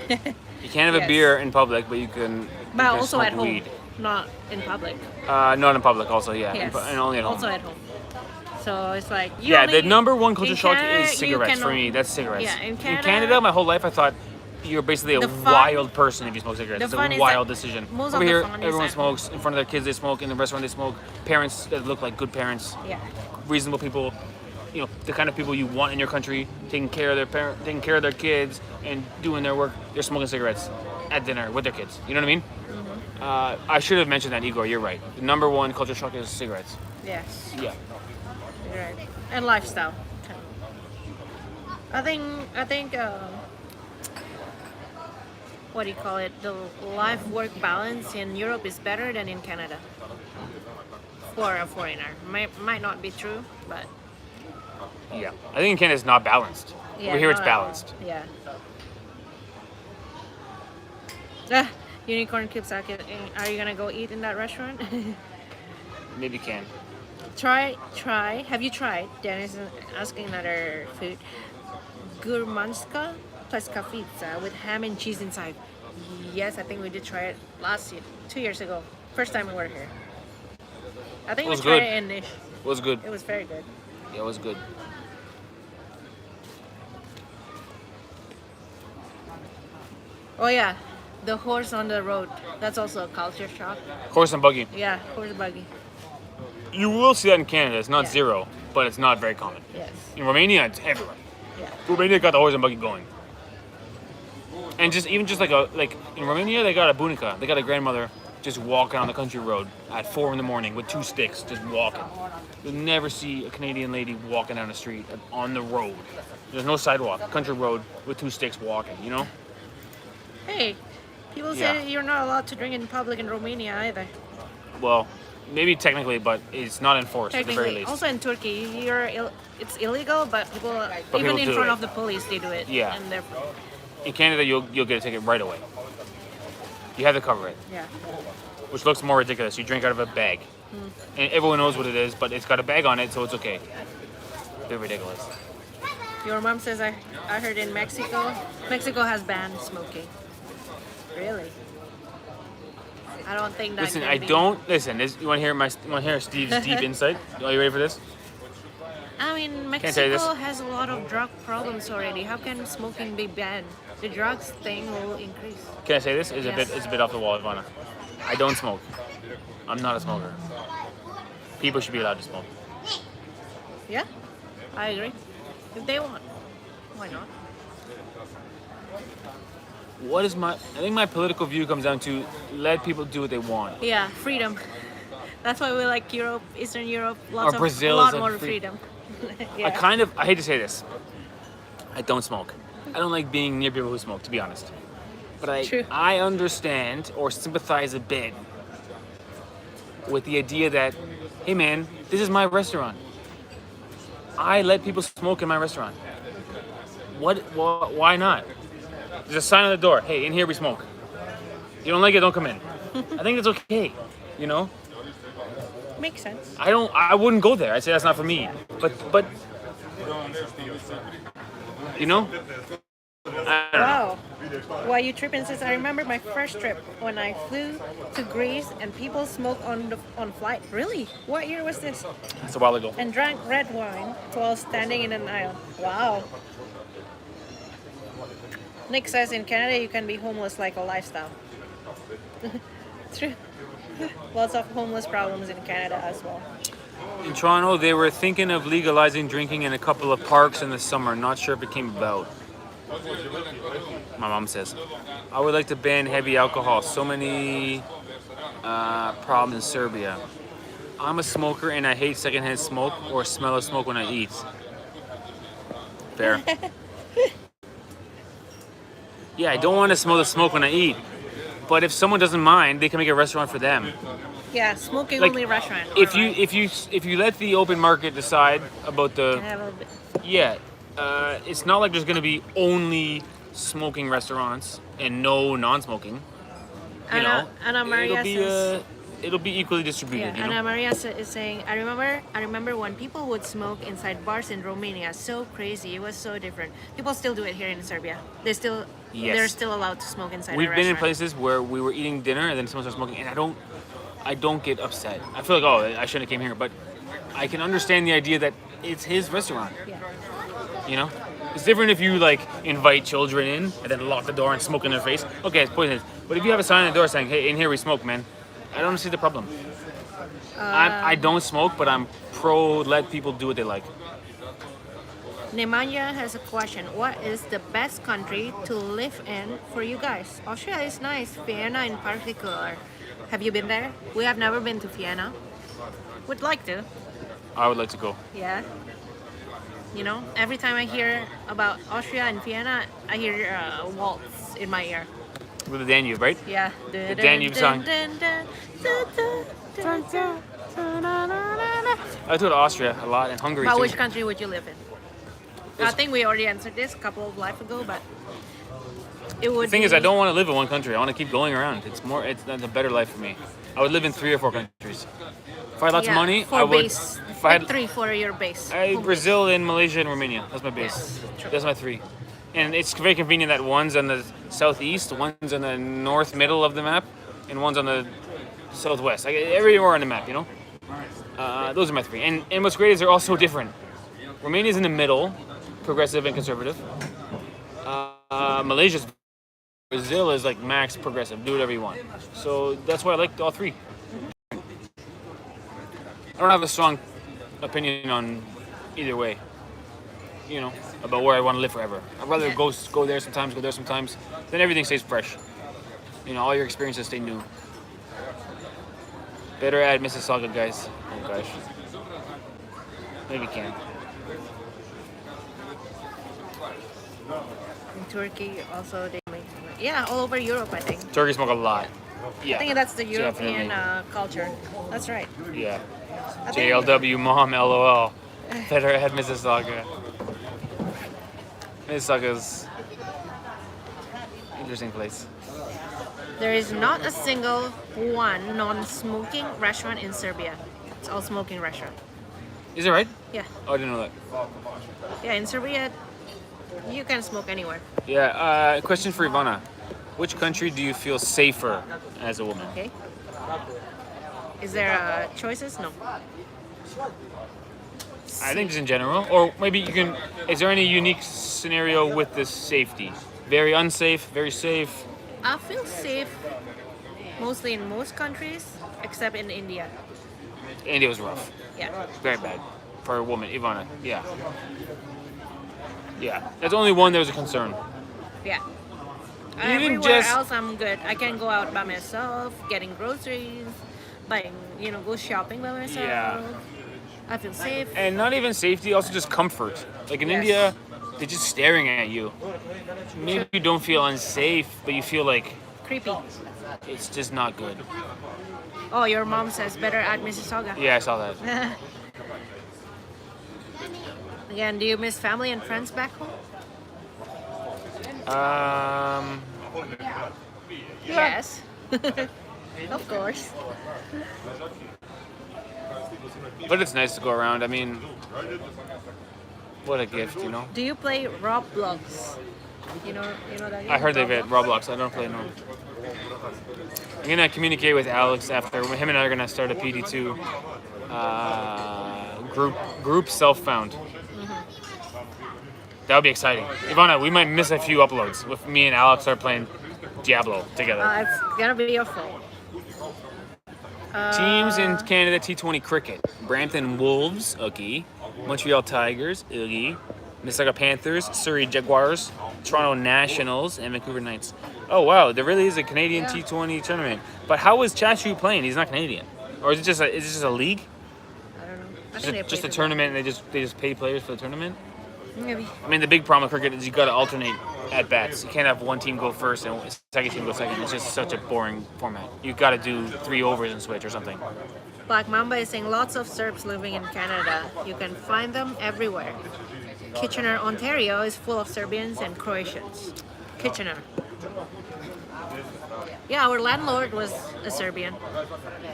You can't have a Yes. beer in public, but you can. But you can also smoke at home, weed. not in public. Not in public. Also, yeah, Yes. and only at home. Also at home. So it's like Yeah, the number one culture in shock Canada, is you cigarettes for cannot- me. That's cigarettes. Yeah, in In Canada, Canada, my whole life I thought you're basically a The fun- wild person if you smoke cigarettes. the It's fun a is wild that decision. most Over of the here, fun is everyone at home. smokes in front of their kids. They smoke in the restaurant. They smoke. Parents that look like good parents, Yeah. reasonable people. You know, the kind of people you want in your country, taking care of taking care of their kids, and doing their work. They're smoking cigarettes at dinner with their kids. You know what I mean? Mm-hmm. I should have mentioned that, Igor. You're right. The number one culture shock is cigarettes. Yes. Yeah. Right. And lifestyle. I think what do you call it? The life-work balance in Europe is better than in Canada for a foreigner. Might not be true, but Yeah. I think in Canada it's not balanced. yeah, Over here it's not at all. balanced. Yeah. Ah, unicorn keeps asking, are you gonna go eat in that restaurant? Maybe can. Try. Have you tried? Dennis is asking another food. Gurmanska pizza with ham and cheese inside. Yes, I think we did try it last year, 2 years ago. First time we were here. I think It we was tried good. it in Nish. It was good. It was very good. Yeah, it was good. Oh yeah, the horse on the road. That's also a culture shock. Horse and buggy. Yeah, horse buggy. You will see that in Canada. It's not Yeah. zero, but it's not very common. Yes. In Romania, it's everywhere. Yeah. Romania got the horse and buggy going. And just like in Romania, they got a bunica. They got a grandmother just walking on the country road at 4 in the morning with 2 sticks, just walking. You'll never see a Canadian lady walking down the street on the road. There's no sidewalk, country road with 2 sticks walking. You know? Hey, people say Yeah. you're not allowed to drink in public in Romania either. Well, maybe technically, but it's not enforced at the very Technically, least. also in Turkey, it's illegal, but people But even people in do front it. of the police they do it. Yeah. And they're In Canada, you'll get a ticket right away. You have to cover it, yeah. which looks more ridiculous. You drink out of a bag, and everyone knows what it is, but it's got a bag on it, so it's okay. They're ridiculous. Your mom says I heard in Mexico has banned smoking. Really? I don't think that. Listen, can I be- don't listen. This, you want to hear Steve's deep insight? Are you ready for this? I mean, Can't say this. Mexico has a lot of drug problems already. How can smoking be banned? The drugs thing will increase. Can I say this? It's Yes. it's a bit off the wall, Ivana. I don't smoke. I'm not a smoker. People should be allowed to smoke. Yeah, I agree. If they want, why not? I think my political view comes down to let people do what they want. Yeah, freedom. That's why we like Europe, Eastern Europe. Or Brazil a lot is a more free- freedom. Yeah. I hate to say this. I don't smoke. I don't like being near people who smoke, to be honest. But True. I understand or sympathize a bit with the idea that, hey man, this is my restaurant. I let people smoke in my restaurant. Why not? There's a sign on the door. Hey, in here we smoke. You don't like it, don't come in. I think that's okay. You know? Makes sense. I wouldn't go there. I'd say that's not for me. But you know? I don't know. Wow. Why you tripping? Says I remember my first trip when I flew to Greece and people smoked on flight. Really? What year was this? It's a while ago. And drank red wine while standing in an aisle. Wow. Nick says in Canada you can be homeless like a lifestyle. True. Lots of homeless problems in Canada as well. In Toronto, they were thinking of legalizing drinking in a couple of parks in the summer. Not sure if it came about. My mom says, I would like to ban heavy alcohol. So many problems in Serbia. I'm a smoker and I hate secondhand smoke or smell of smoke when I eat. Fair. Yeah, I don't want to smell the smoke when I eat. But if someone doesn't mind, they can make a restaurant for them. Yeah, smoking Like, only restaurant. If alright. you let the open market decide about Can the I have a bit- yeah, it's not like there's gonna be only smoking restaurants and no non-smoking. You Anna know, Maria says. It'll be equally distributed. Yeah, You know? Anna Maria is saying, I remember when people would smoke inside bars in Romania. So crazy. It was so different. People still do it here in Serbia. They're Yes. still allowed to smoke inside We've a been in restaurant. places where we were eating dinner and then someone started smoking, and I don't get upset. I feel like, oh, I shouldn't have came here, but I can understand the idea that it's his restaurant. Yeah. You know, it's different if you like invite children in and then lock the door and smoke in their face. Okay, it's poisonous. But if you have a sign on the door saying, "Hey, in here we smoke, man," I don't see the problem. I don't smoke, but I'm pro let people do what they like. Nemanja has a question. What is the best country to live in for you guys? Austria is nice. Vienna in particular. Have you been there? We have never been to Vienna. Would like to. I would like to go. Yeah. You know, every time I hear about Austria and Vienna, I hear a waltz in my ear. With the Danube, right? Yeah. The Danube song. I go to Austria a lot and Hungary But too. which country would you live in? I think we already answered this a couple of lives ago, but it would. The thing is, I don't want to live in one country. I want to keep going around. It's a better life for me. I would live in 3 or 4 countries. If I had lots of money, for I would. base. If I had 3 for your base. Home Brazil and Malaysia and Romania. That's my base. Yes, true. That's my 3. And it's very convenient that one's on the southeast, one's on the north middle of the map, and one's on the southwest. Like everywhere on the map, you know. Those are my 3. And what's great is they're all so different. Romania's in the middle, progressive and conservative. Malaysia's Brazil is like max progressive, do whatever you want. So that's why I like all 3. I don't have a strong opinion on either way, you know, about where I want to live forever. I'd rather go there sometimes, go there sometimes. Then everything stays fresh. You know, all your experiences stay new. Better add Mississauga, guys. Oh gosh. Maybe can. In Turkey, also they make. Yeah, all over Europe, I think. Turkey smoke a lot. Yeah. I think that's the European definitely. culture. That's right. Yeah. I think- JLW mom, LOL. Better add Mississauga. Mississauga's interesting place. There is not a single one non-smoking restaurant in Serbia. It's all smoking restaurant. Is it right? Yeah. Oh, I didn't know that. Yeah, in Serbia, you can smoke anywhere. Yeah. Question for Ivana. Which country do you feel safer as a woman? Okay. Is there choices? No. I think just in general, or maybe you can. Is there any unique scenario with this safety? Very unsafe, very safe. I feel safe mostly in most countries except in India. India was rough, Yeah. very bad for a woman. Ivana, yeah, yeah. That's only one that was a concern. Yeah. Even Everywhere just- else, I'm good. I can go out by myself, getting groceries, buying, go shopping by myself. Yeah. I feel safe. And not even safety, also just comfort. Like in Yes. India, they're just staring at you. Maybe you don't feel unsafe, but you feel like Creepy. it's just not good. Oh, your mom says better at Mississauga. Yeah, I saw that. Again, do you miss family and friends back home? Yes. Of course. But it's nice to go around. I mean, what a gift, you know. Do you play Roblox? You know that game? I heard they've had Roblox. I don't play no. I'm gonna communicate with Alex after. Him and I are gonna start a PD2 group self-found. That would be exciting. Ivana, we might miss a few uploads if me and Alex are playing Diablo together. It's gonna be your fault. Teams in Canada T20 cricket: Brampton Wolves, okay. Montreal Tigers, okay. Mississauga Panthers, Surrey Jaguars, Toronto Nationals, and Vancouver Knights. Oh wow, there really is a Canadian T20 tournament. But how is Chachu playing? He's not Canadian, or is it just a league? I don't know. I think they Just play a tournament, and they just pay players for the tournament. Maybe. I mean, the big problem with cricket is you got to alternate at bats. You can't have one team go first and second team go second. It's just such a boring format. You got to do 3 overs and switch or something. Black Mamba is saying lots of Serbs living in Canada. You can find them everywhere. Kitchener, Ontario is full of Serbians and Croatians. Kitchener. Yeah, our landlord was a Serbian.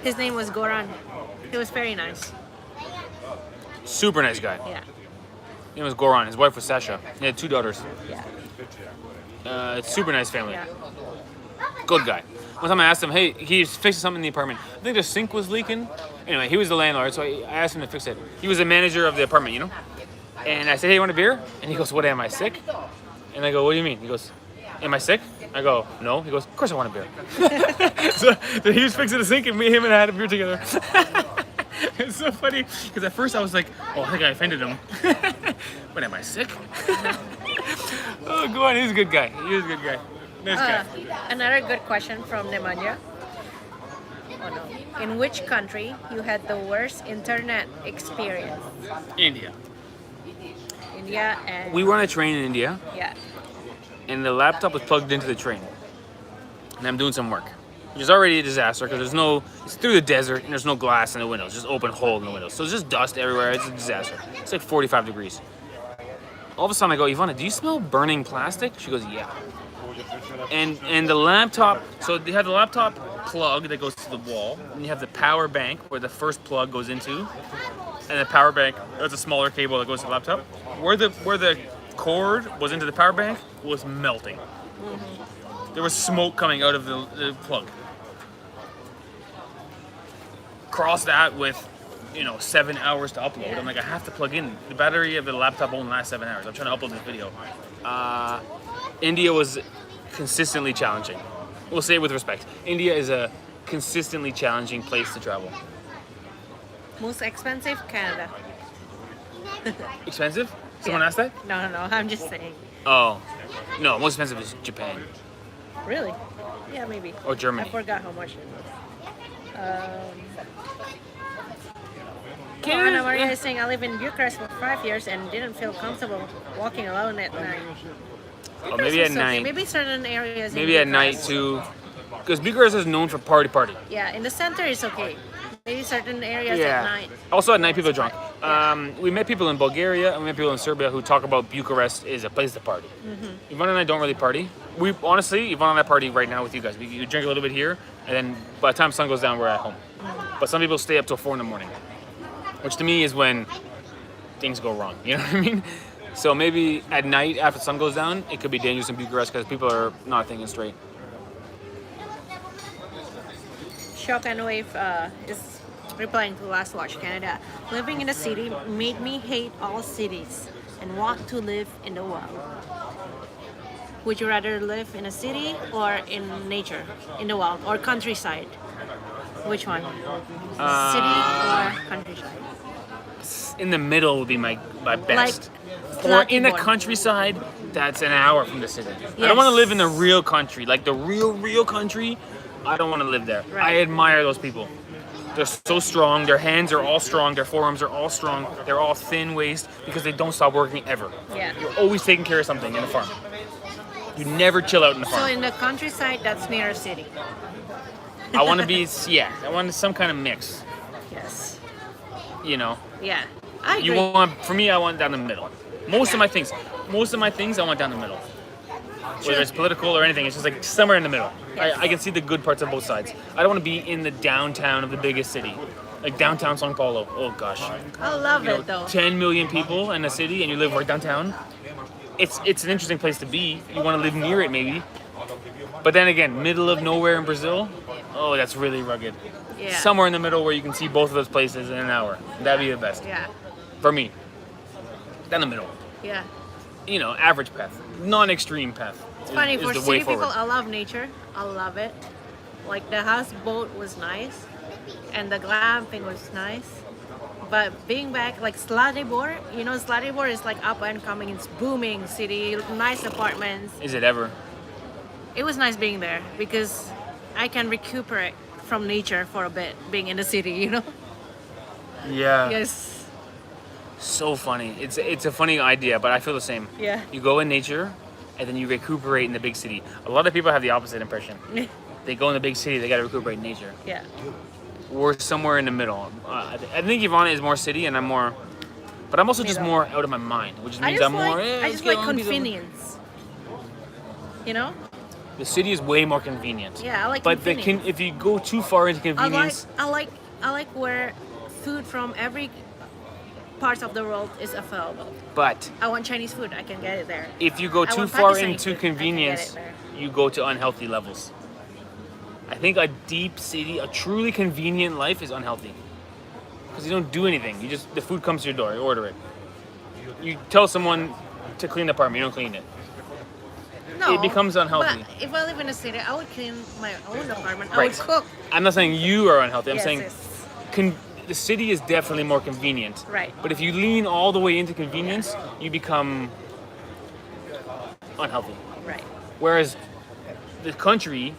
His name was Goran. He was very nice. Super nice guy. Yeah. His name was Goran. His wife was Sasha. He had 2 daughters. Yeah. Super nice family. Yeah. Good guy. One time I asked him, hey, he's fixing something in the apartment. I think the sink was leaking. Anyway, he was the landlord, so I asked him to fix it. He was the manager of the apartment, you know? And I said, hey, you want a beer? And he goes, what, am I sick? And I go, what do you mean? He goes, am I sick? I go, no. He goes, of course I want a beer. so he was fixing the sink and him and I had a beer together. It's so funny, because at first I was like, oh, I think I offended him. But am I sick? Oh, go on, he's a good guy. He is a good guy. Nice guy. Another good question from Nemanja. Oh no. In which country you had the worst internet experience? India. India and We were on a train in India, yeah. and the laptop was plugged into the train. And I'm doing some work, which is already a disaster because it's through the desert and there's no glass in the windows, just open hole in the windows. So it's just dust everywhere. It's a disaster. It's like 45 degrees. All of a sudden I go, Ivana, do you smell burning plastic? She goes, yeah. And the laptop, so you have the laptop plug that goes to the wall, and you have the power bank where the first plug goes into, and the power bank, there's a smaller cable that goes to the laptop. Where the cord was into the power bank was melting. There was smoke coming out of the plug. Cross that with 7 hours to upload. Yeah. I'm like, I have to plug in. The battery of the laptop won't last 7 hours. I'm trying to upload this video. India was consistently challenging. We'll say it with respect. India is a consistently challenging place to travel. Most expensive, Canada. Expensive? Someone Yeah. asked that? No, I'm just saying. Oh. No, most expensive is Japan Really? Yeah, maybe. or Germany. I forgot how much it was. Canada, Anna Maria yeah. is saying I live in Bucharest for 5 years and didn't feel comfortable walking alone at night. Oh, maybe at Bucharest is okay. night. Maybe certain areas. Maybe at in night Bucharest. too. Because Bucharest is known for party. Yeah, in the center it's okay. Maybe certain areas Yeah. at night. Also at night people are drunk. We met people in Bulgaria and we met people in Serbia who talk about Bucharest is a place to party. Yvonne and I don't really party. We honestly, Yvonne and I party right now with you guys. You drink a little bit here, and then by the time sun goes down, we're at home. But some people stay up till 4 in the morning, which to me is when things go wrong. You know what I mean? So maybe at night after the sun goes down, it could be dangerous in Bucharest because people are not thinking straight. Shock and Wave is replying to Last Watch Canada. Living in a city made me hate all cities and want to live in the wild. Would you rather live in a city or in nature, in the wild, or countryside? Which one? City or countryside? In the middle would be my best. Like Or in the Zlatibor. countryside, that's an hour from the city. I Yes. don't want to live in the real country, like the real country. I don't want to live there. Right. I admire those people. They're so strong. Their hands are all strong. Their forearms are all strong. They're all thin waist because they don't stop working ever. Yeah. You're always taking care of something in the farm. You never chill out in the So farm. in the countryside, that's near a city. I want to be, I want some kind of mix. Yes. You know, Yeah. I agree. for me, I want down the middle. Most of my things, I want down the middle. Whether it's political or anything, it's just like somewhere in the middle. Yes. I can see the good parts of both sides. I don't want to be in the downtown of the biggest city, like downtown São Paulo. Oh gosh, I love it though. 10 million people in a city and you live right downtown. It's an interesting place to be. You want to live near it maybe, but then again, middle of nowhere in Brazil. Oh, that's really rugged. Yeah. Somewhere in the middle where you can see both of those places in an hour. That'd be the best Yeah. for me. Down the middle. Yeah. You know, average path, non-extreme path. It's funny, for the city way people, forward. I love nature. I love it. Like the houseboat was nice, and the glamping was nice. But being back, like Zlatibor, Zlatibor is like up and coming. It's booming city, nice apartments. Is it ever? It was nice being there because I can recuperate from nature for a bit, being in the city, Yeah. Yes. So funny. It's a funny idea, but I feel the same. Yeah. You go in nature, and then you recuperate in the big city. A lot of people have the opposite impression. They go in the big city, they got to recuperate in nature. Yeah. We're somewhere in the middle. I think Ivana is more city, and I'm more. But I'm also just Middle. more out of my mind, which I means just I'm more. like, I let's just get like on, be the- convenience. The city is way more convenient. Yeah, I like But convenience. if you go too far into convenience, I like where food from every part of the world is available. but I want Chinese food, I can get it there. if you go I too want far Pakistani into food, I can get convenience, it there. you go to unhealthy levels. I think a deep city, a truly convenient life is unhealthy. Because you don't do anything. The food comes to your door, you order it. You tell someone to clean the apartment, you don't clean it. No, It becomes unhealthy. But if I live in a city, I would clean my own apartment. I Right. would cook. I'm not saying you are unhealthy, I'm Yes, saying yes. the city is definitely more convenient. Right. But if you lean all the way into convenience, you become unhealthy. Right. Whereas the country,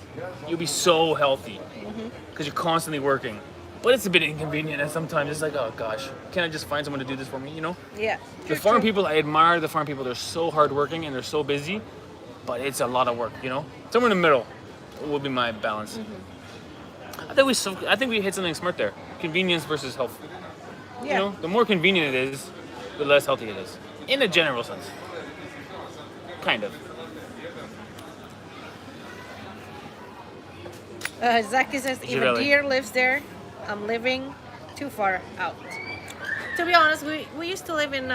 you'll be so healthy because you're constantly working. But it's a bit inconvenient, and sometimes it's like, oh gosh, can't I just find someone to do this for me? You know? Yeah. The farm people, I admire the farm people. They're so hardworking and they're so busy, but it's a lot of work. You know, somewhere in the middle will be my balance. I think we hit something smart there. Convenience versus health. Yeah. You know, the more convenient it is, the less healthy it is, in a general sense. Kind of. Zaki says, if a Girelli. deer lives there, I'm living too far out. To be honest, we used to live in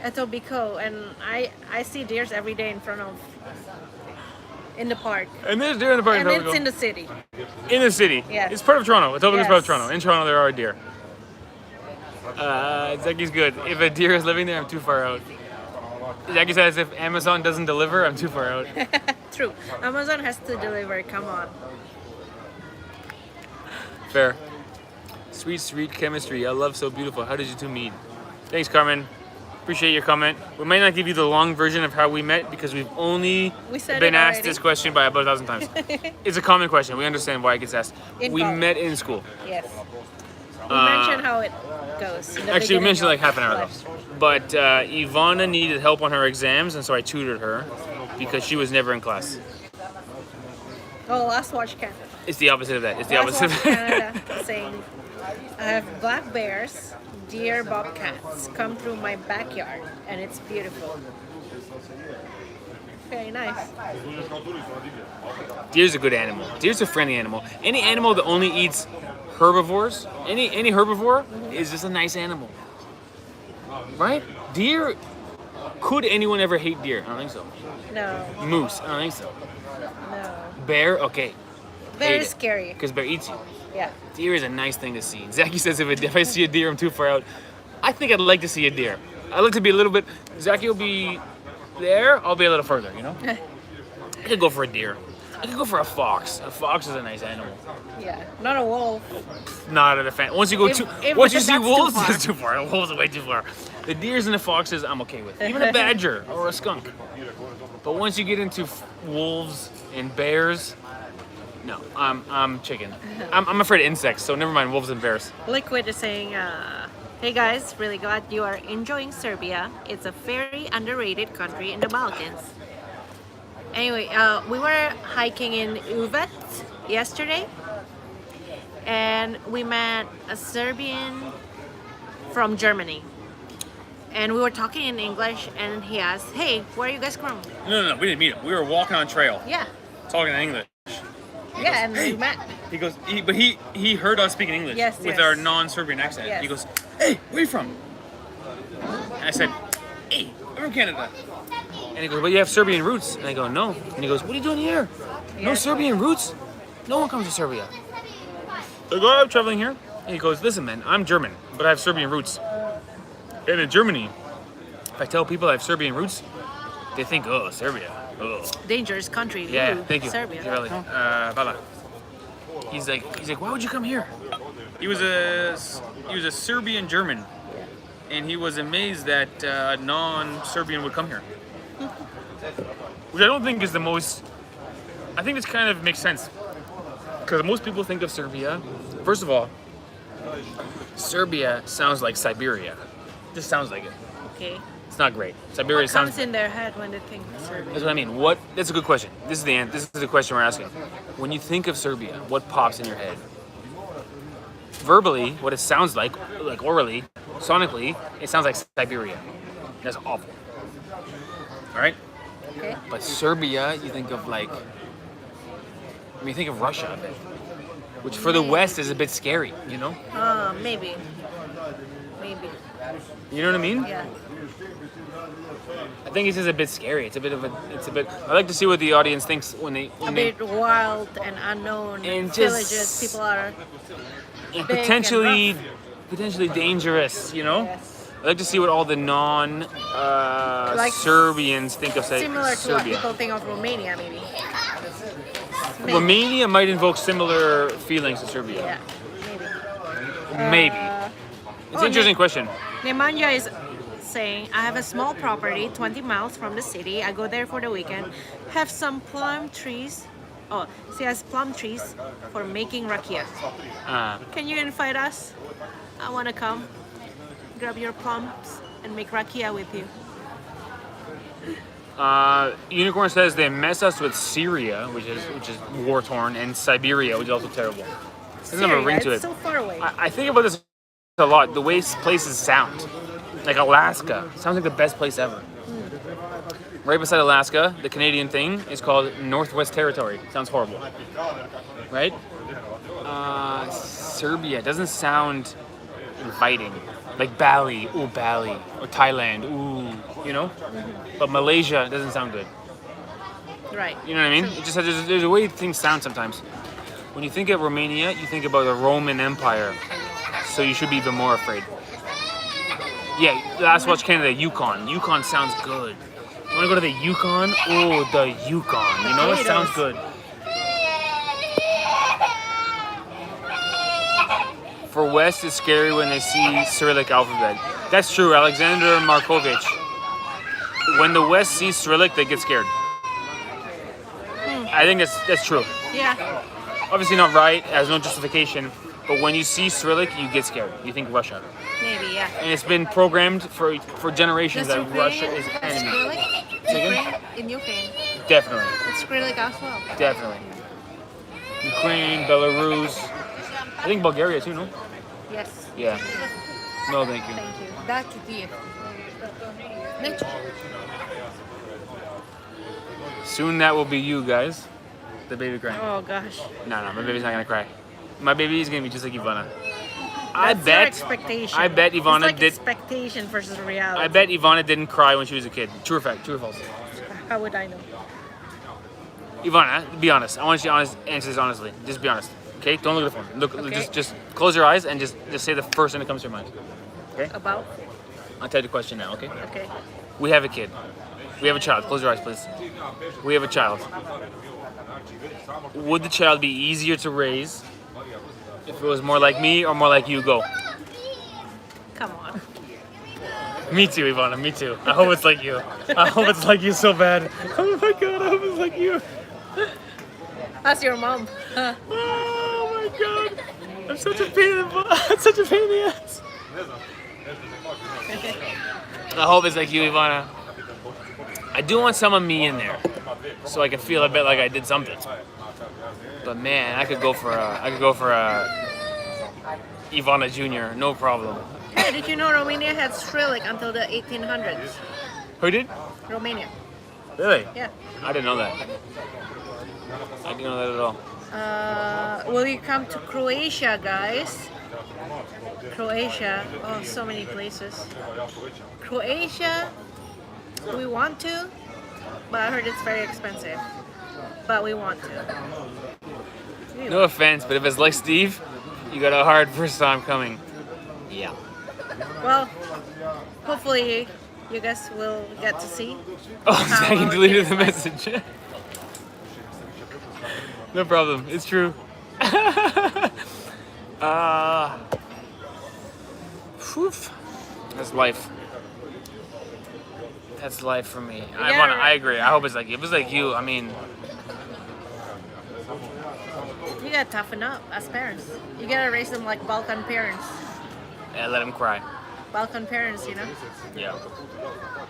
Etobicoke, and I see deers every day in the park. And there's deer in the park. And it's in the city. In the city. Yes. It's part of Toronto. It's always part of Yes. Toronto. In Toronto, there are deer. Zaki's good. If a deer is living there, I'm too far out. Zaki says, if Amazon doesn't deliver, I'm too far out. True. Amazon has to deliver. Come on. Fair. Sweet, sweet chemistry. I love so beautiful. How did you two meet? Thanks, Carmen. Appreciate your comment. We might not give you the long version of how we met because we've only We said been it asked already. this question by about 1,000 times. It's a common question. We understand why it gets asked. In We college. met in school. Yes. We mentioned how it goes. in the Actually, we beginning mentioned of like half an hour ago. life. But Ivana needed help on her exams, and so I tutored her because she was never in class. Oh, last watch Canada. It's the opposite of that. It's the Last opposite. watch Canada saying, I have black bears, deer, bobcats come through my backyard, and it's beautiful. Very nice. Deer's a good animal. Deer's a friendly animal. Any animal that only eats herbivores, any herbivore is just a nice animal. Right? Deer, could anyone ever hate deer? I don't think so. No, Moose, I don't think so. no. Bear, okay. Very scary. Because bear eats you. Yeah. Deer is a nice thing to see. Zaki says if I see a deer, I'm too far out. I think I'd like to see a deer. I'd like to be a little bit, Zaki will be there, I'll be a little further, you know? I could go for a deer. I could go for a fox. A fox is a nice animal. Yeah. Not a wolf. Not a fan. Once you go If once you see that's too wolves, far. it's too far. Wolves are way too far. The deers and the foxes, I'm okay with. Even a badger or a skunk. But once you get into wolves and bears, no, I'm chicken. I'm afraid of insects, so never mind wolves and bears. Liquid is saying, hey guys, really glad you are enjoying Serbia. It's a very underrated country in the Balkans. Anyway, we were hiking in Uvet yesterday, and we met a Serbian from Germany. And we were talking in English, and he asked, hey, where are you guys from? No, we didn't meet him. We were walking on trail, Yeah, talking in English. yeah, and we met. He goes, but he heard us speaking English Yes, with yes. our non-Serbian accent. Yes. He goes, hey, where are you from? And I said, hey, I'm from Canada. And he goes, but you have Serbian roots. And I go, no. And he goes, what are you doing here? No Yes. Serbian roots? No one comes to Serbia. I go, I'm traveling here. And he goes, listen, man, I'm German, but I have Serbian roots. And in Germany, if I tell people I have Serbian roots, they think, oh, Serbia. Oh. Dangerous country. Yeah, Ooh, thank you. Serbia. Really. Vala. He's like, why would you come here? He was a Serbian German, and he was amazed that a non-Serbian would come here, which I don't think is the most. I think this kind of makes sense because most people think of Serbia. First of all, Serbia sounds like Siberia. Just sounds like it. Okay. It's not great. Siberia What sounds. comes in their head when they think of Serbia? That's what I mean. That's a good question. This is the question we're asking. When you think of Serbia, what pops in your head? Verbally, what it sounds like orally, sonically, it sounds like Siberia. That's awful. All right? Okay. But Serbia, you think of you think of Russia a bit, which for the West is a bit scary, you know? Maybe. Maybe. You know what I mean? Yeah. I think it's just a bit scary. It's a bit. I like to see what the audience thinks when they. A bit wild and unknown And villages. just- People are And big and potentially rough. dangerous, you know? Yes. I like to see what all the non Like Serbians think of similar to what Serbia. people think of Romania, maybe. Romania might invoke similar feelings to Serbia. Yeah, maybe. Maybe. It's an interesting question. Nemanja is saying I have a small property 20 miles from the city. I go there for the weekend. Have some plum trees. Oh, she has plum trees for making rakia. Can you invite us? I want to come. Grab your plums and make rakia with you. Unicorn says they mess us with Syria, which is war torn, and Siberia, which is also terrible. Doesn't have a ring to it's it. so far away. I think about this a lot. The way places sound, like Alaska, sounds like the best place ever. Right beside Alaska, the Canadian thing is called Northwest Territory. Sounds horrible, right? Serbia doesn't sound inviting. Like Bali, ooh, Bali. Or Thailand, ooh, you know? But Malaysia doesn't sound good. Right. You know what I mean? It just there's a way things sound sometimes. When you think of Romania, you think about the Roman Empire. So you should be even more afraid. Yeah, last watch Canada, Yukon. Yukon sounds good. You wanna go to the Yukon? Oh, the Yukon. You know, it sounds good. For West, it's scary when they see Cyrillic alphabet. That's true, Alexander Markovich. When the West sees Cyrillic, they get scared. I think that's true. Yeah. Obviously not right, has no justification, but when you see Cyrillic, you get scared. You think Russia. Maybe, yeah. And it's been programmed for generations Does that Russia is Ukraine enemy. Cyrillic? Say again? Ukraine? In Ukraine. Definitely. It's Cyrillic as well. Definitely. Ukraine, Belarus. I think Bulgaria too, no? Yes. Yeah. No, thank you. Thank you. Дачу ти. Нечу. Soon that will be you guys. The baby crying. Oh gosh. No, my baby's not gonna cry. My baby is gonna be just like Ivana. That's your expectation. I bet Ivana it's like did. expectation versus reality. I bet Ivana didn't cry when she was a kid. True or fact? True or false? How would I know? Ivana, be honest. I want you to answer this honestly. Just be honest. Okay? Don't look at the phone. Look, Okay. just close your eyes and just say the first thing that comes to your mind. About? I'll tell you the question now. Okay? Okay. We have a kid. We have a child. Close your eyes, please. We have a child. Would the child be easier to raise if it was more like me or more like you? Go. Come on. Me too, Ivana. Me too. I hope it's like you. I hope it's like you so bad. Oh my god, I hope it's like you. That's your mom. Oh my god. I'm such a pain in the butt. I'm such a pain in the ass. I hope it's like you, Ivana. I do want some of me in there, so I can feel a bit like I did something. But man, I could go for Ivana Jr. No problem. Hey, did you know Romania had Cyrillic until the 1800s? Who did? Romania. Really? Yeah. I didn't know that. I didn't know that at all. Will you come to Croatia, guys? Croatia. Oh, so many places. Croatia. We want to, but I heard it's very expensive. But we want to. No offense, but if it's like Steve, you got a hard first time coming. Yeah. Well, hopefully you guys will get to see. Oh, how Zach our deleted kid the is like. message. No problem. It's true. Whew. That's life. That's life for me. I agree. I hope it's like you. If it's like you, I mean, You gotta toughen up as parents. You gotta raise them like Balkan parents. yeah, let him cry. Balkan parents, you know? Yeah.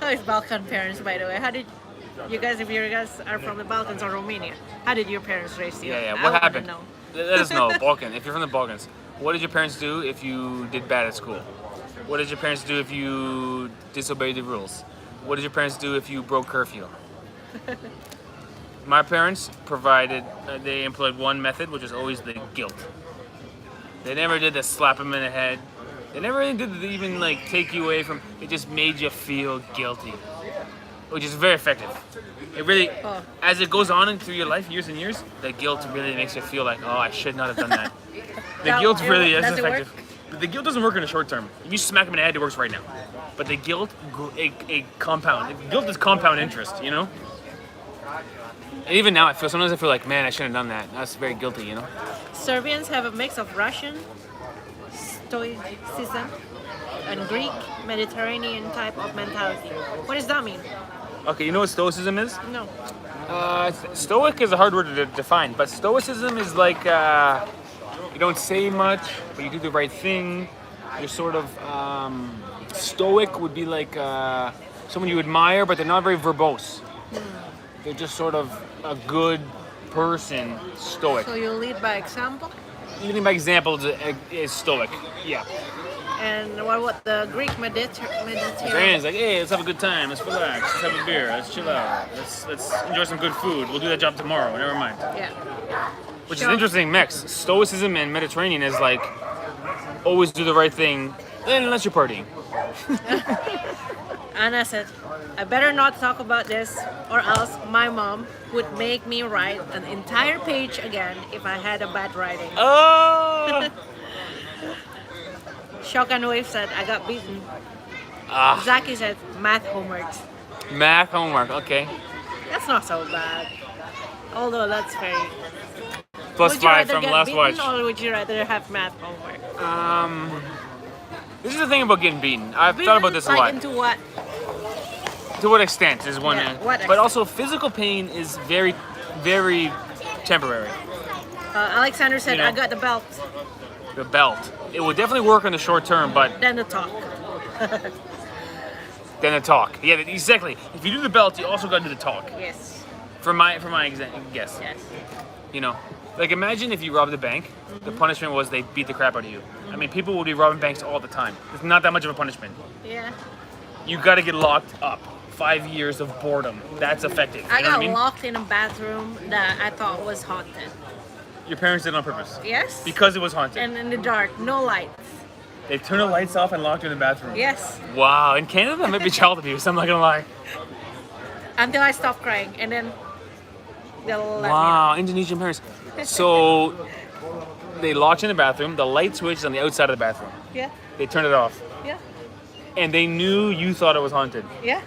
How is Balkan parents, by the way? How did you guys, if you guys are from the Balkans or Romania, how did your parents raise you? Yeah. I What wanna happened? know. Let us know, Balkan. If you're from the Balkans, what did your parents do if you did bad at school? What did your parents do if you disobeyed the rules? What did your parents do if you broke curfew? My parents provided, they employed one method, which was always the guilt. They never did the slap them in the head. They never did the even like take you away from, it just made you feel guilty, which is very effective. It really, as it goes on through your life, years and years, the guilt really makes you feel like, oh, I should not have done that. The guilt really is does it effective. But the guilt doesn't work in the short term. If you smack them in the head, it works right now. But the guilt, a compound. Guilt is compound interest, you know? And even now, sometimes I feel like, man, I shouldn't have done that. That's very guilty, you know? Serbians have a mix of Russian stoicism and Greek Mediterranean type of mentality. What does that mean? Okay, you know what stoicism is? No. Stoic is a hard word to define, but stoicism is like you don't say much, but you do the right thing. You're sort of stoic would be like someone you admire, but they're not very verbose. They're just sort of a good person, stoic. So you lead by example? Leading by example is stoic. Yeah. And what the Greek Mediterranean? Mediterranean's like, hey, let's have a good time, let's relax, let's have a beer, let's chill out, let's enjoy some good food. We'll do that job tomorrow. Never mind. Yeah. Which is an interesting mix. Stoicism and Mediterranean is like always do the right thing, unless you're partying. Anna said, I better not talk about this or else my mom would make me write an entire page again if I had a bad writing. Oh! Shock and Wave said, I got beaten. Ah, Zaki said, math homework. math homework, okay. That's not so bad. Although that's very... Plus Would you 5 rather from get last beaten watch. or would you rather have math homework? This is the thing about getting beaten. I've thought about this a Like lot. into what? To what extent is one Yeah, end. what But extent? also physical pain is very, very temporary. Alexander said, You know. I got the belt. The belt. It will definitely work in the short term, but Then the talk. then the talk. Yeah, exactly. If you do the belt, you also got to do the talk. Yes. For my guess. Yes. You know, like imagine if you robbed a bank, the punishment was they beat the crap out of you. I mean, people would be robbing banks all the time. It's not that much of a punishment. Yeah. You got to get locked up. 5 years of boredom. That's effective. You I know what got I mean? locked in a bathroom that I thought was haunted. Your parents did it on purpose. Yes. Because it was haunted. And in the dark, no lights. They turned the lights off and locked you in the bathroom. Yes. Wow. In Canada, that might be child abuse. I'm not gonna lie. Until I stopped crying, and then they'll let me. Wow. Indonesian parents. So they locked you in the bathroom. The light switch is on the outside of the bathroom. Yeah. They turned it off, Yeah. and they knew you thought it was haunted. Yeah.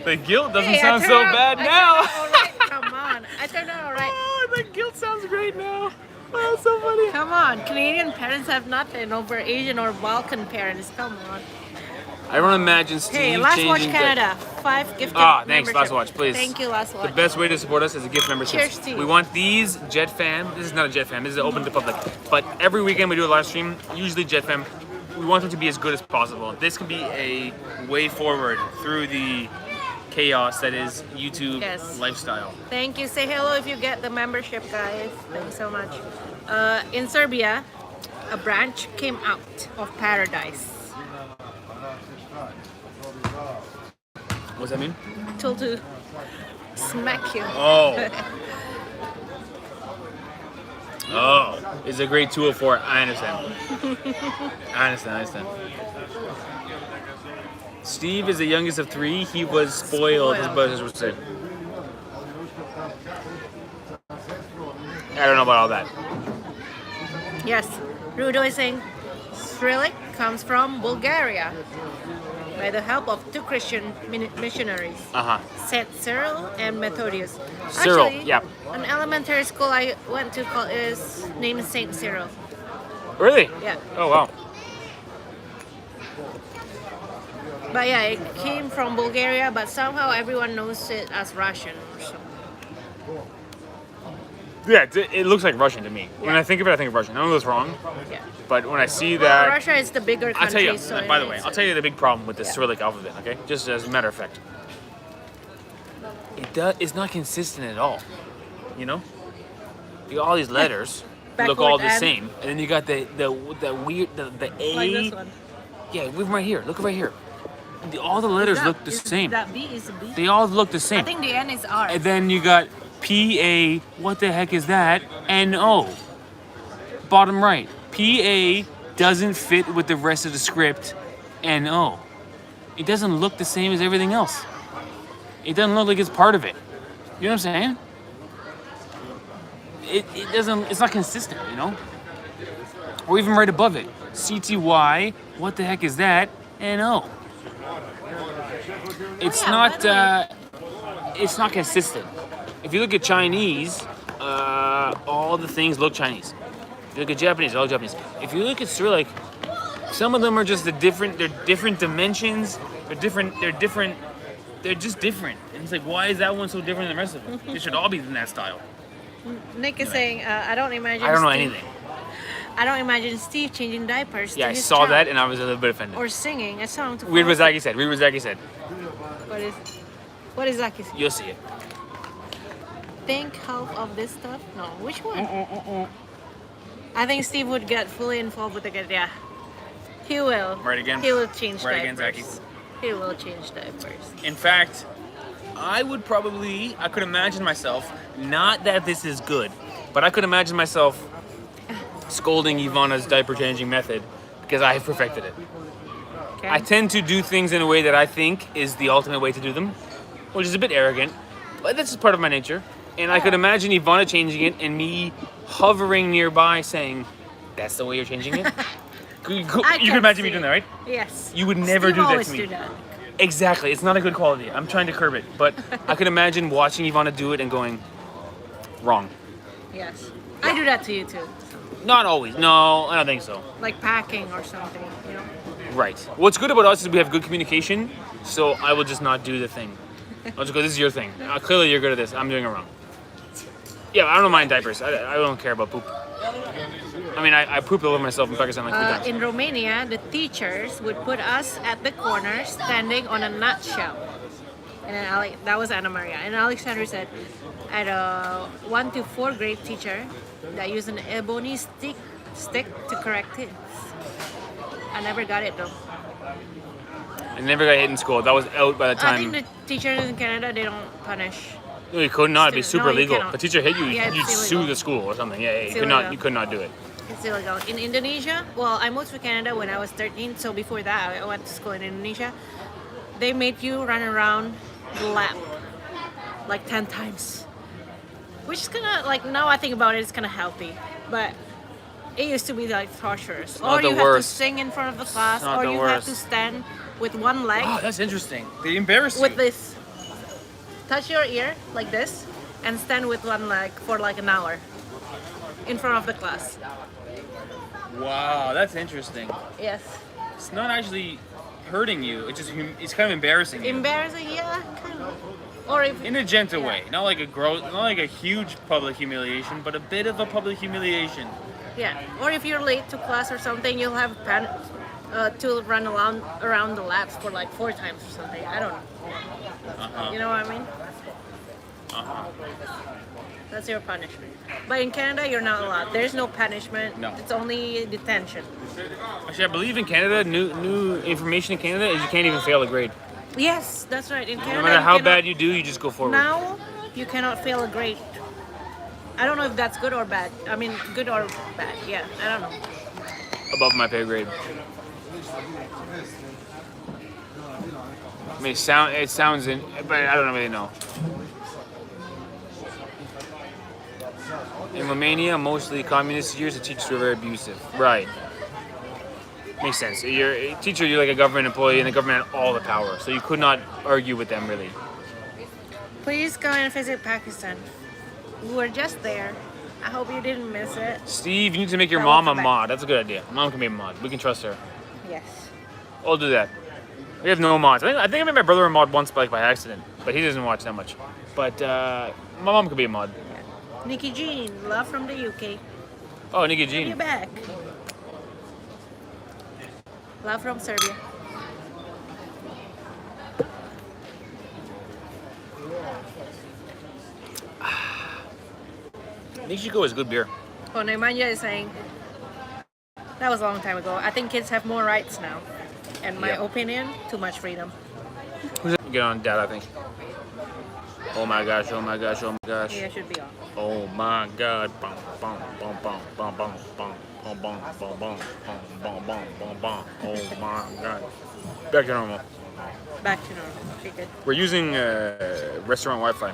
The guilt doesn't Hey, I sound turned so out- bad I now. turned out all right. Come on. I turned out all right. Oh, the guilt sounds great now. Oh, that's so funny. Come on. Canadian parents have nothing over Asian or Balkan parents. Come on. I don't imagine Steve Hey, Last Watch changing Canada. 5 gift Thanks, membership. Last Watch, please. Thank you, Last The Watch. best way to support us is a gift membership. Cheers to you. We want these Jet Fam. This is not a Jet Fam. This is open to the public. But every weekend we do a live stream. Usually Jet Fam. We want them to be as good as possible. This can be a way forward through the chaos that is YouTube Yes. lifestyle. Thank you. Say hello if you get the membership, guys. Thanks so much. In Serbia, a branch came out of paradise. What's that mean? Told to smack you. Oh. Oh. It's a great tool for it. I understand. I understand. Steve is the youngest of 3. He was spoiled, his brothers would say. I don't know about all that. Yes. Rudo is saying Cyrillic comes from Bulgaria by the help of 2 Christian missionaries, Uh-huh. Saint Cyril and Methodius. Cyril, Actually, yeah. an elementary school I went to is named Saint Cyril. Really? Yeah. Oh, wow. But yeah, it came from Bulgaria, but somehow everyone knows it as Russian or something. Yeah, it looks like Russian to me. When Yeah. I think of it, I think of Russian. I know that's wrong, Yeah. but when I see Well, that... Russia is the bigger I'll tell country, you, so by the way, it's- I'll tell you the big problem with the Yeah. Cyrillic alphabet, okay? Just as a matter of fact. It's not consistent at all, you know? You got all these letters look all Backward the and- same, and then you got the weird, the A. like this one. Yeah, look right here. Look right here. All the letters That- look the is- same. That B is a B. They all look the I same. think the N is R. And then you got P-A, what the heck is that? N-O. Bottom right. P-A doesn't fit with the rest of the script. N-O. It doesn't look the same as everything else. It doesn't look like it's part of it. You know what I'm saying? It doesn't, it's not consistent, you know? Or even right above it. C-T-Y, what the heck is that? N-O. It's yeah, not, by the it's not consistent. If you look at Chinese, all the things look Chinese. If you look at Japanese, they're all Japanese. If you look at Cyrillic, some of them are just they're different dimensions. They're just different. And it's like, why is that one so different than the rest of them? They should all be in that style. Nick is saying, I don't imagine. I don't know Steve, anything. I don't imagine Steve changing diapers. Yeah, to I his saw child. that and I was a little bit offended. Or singing a song to. Read what fall Zaki said. Read what Zaki said. asleep. What is Zaki saying? You'll see it. Think half of this stuff? No, which one? I think Steve would get fully involved with the kid. Yeah, he will. Right again. He will change Right again, diapers. Zaki. He will change diapers. In fact, I could imagine myself, not that this is good, but I could imagine myself scolding Ivana's diaper changing method because I have perfected it. Okay. I tend to do things in a way that I think is the ultimate way to do them, which is a bit arrogant, but that's just part of my nature. And I could imagine Ivana changing it and me hovering nearby saying, that's the way you're changing it? You can can imagine me see doing that, right? Yes. You would never Steve do that always to me. do that. Exactly. It's not a good quality. I'm trying to curb it. But I could imagine watching Ivana do it and going, wrong. Yes. I do that to you too. Not always. No, I don't think so. Like packing or something, you know? Right. What's good about us is we have good communication, so I will just not do the thing. I'll just go, this is your thing. Clearly you're good at this. I'm doing it wrong. Yeah, I don't mind diapers. I don't care about poop. I mean, I pooped all over myself in Pakistan like 3 times. In Romania, the teachers would put us at the corner standing on a nutshell. And then that was Anna Maria. And Alexander said, I had a 1 to 4 grade teacher that used an ebony stick to correct kids. I never got it though. I never got hit in school. That was out by the I time. think the teachers in Canada, they don't punish. No, you could not. It'd be super No, you illegal. cannot. If a teacher hit you, Yeah, you'd it's sue illegal. the school or something. Yeah, It's you could not. illegal. You could not do it. It's illegal. In Indonesia, well, I moved to Canada when I was 13, so before that, I went to school in Indonesia. They made you run around the lap like 10 times. Which is kind of, like, now I think about it, it's kind of healthy. But it used to be like torturous. not Or the you have to worst. sing in front of the class, Not or the you have to worst. stand with one leg Oh, that's interesting. They embarrass you. with this. Touch your ear like this and stand with one leg for like an hour in front of the class. Wow, that's interesting. Yes. It's not actually hurting you. It's just it's kind of embarrassing you. Embarrassing, yeah, kind of. Or if In a gentle Yeah. way, not like a huge public humiliation, but a bit of a public humiliation. yeah, or if you're late to class or something, you'll have to run around the laps for like 4 times or something. I don't know. You know what I mean? That's your punishment. But in Canada, you're not allowed. There's no punishment. No. It's only detention. Actually, I believe in Canada, new information in Canada is you can't even fail a grade. Yes, that's right. In Canada, No matter you how cannot- bad you do, you just go forward. Now, you cannot fail a grade. I don't know if that's good or bad. I mean, good or bad. Yeah, I don't know. Above my pay grade. I mean, it sounds but I don't really know. In Romania, mostly communist years, the teachers were very abusive. Right. Makes sense. You're a teacher, you're like a government employee, and the government had all the power, so you could not argue with them, really. Please go and visit Pakistan. We were just there. I hope you didn't miss it. Steve, you need to make your Yeah, mom a we'll come back. mod. That's a good idea. Mom can be a mod. We can trust her. Yes. I'll do that. We have no mods. I think I made my brother a mod once, by accident, but he doesn't watch that much. But my mom could be a mod. Nikki Jean, love from the UK. Oh, Nikki You're Jean. back. Love from Serbia. Ivanjica is good beer. Oh, Nemanja is saying that was a long time ago. I think kids have more rights now. In my Yeah. opinion, too much freedom. Get on dad, I think. Oh my gosh, oh my gosh, oh my gosh. Yeah, should be on. Oh my god. Bum, bum, bum, bum, bum, bum, bum, bum, bum, bum, bum, bum, bum, bum, bum. Oh my god. Back to normal. Back to normal. Be good. We're using restaurant Wi-Fi.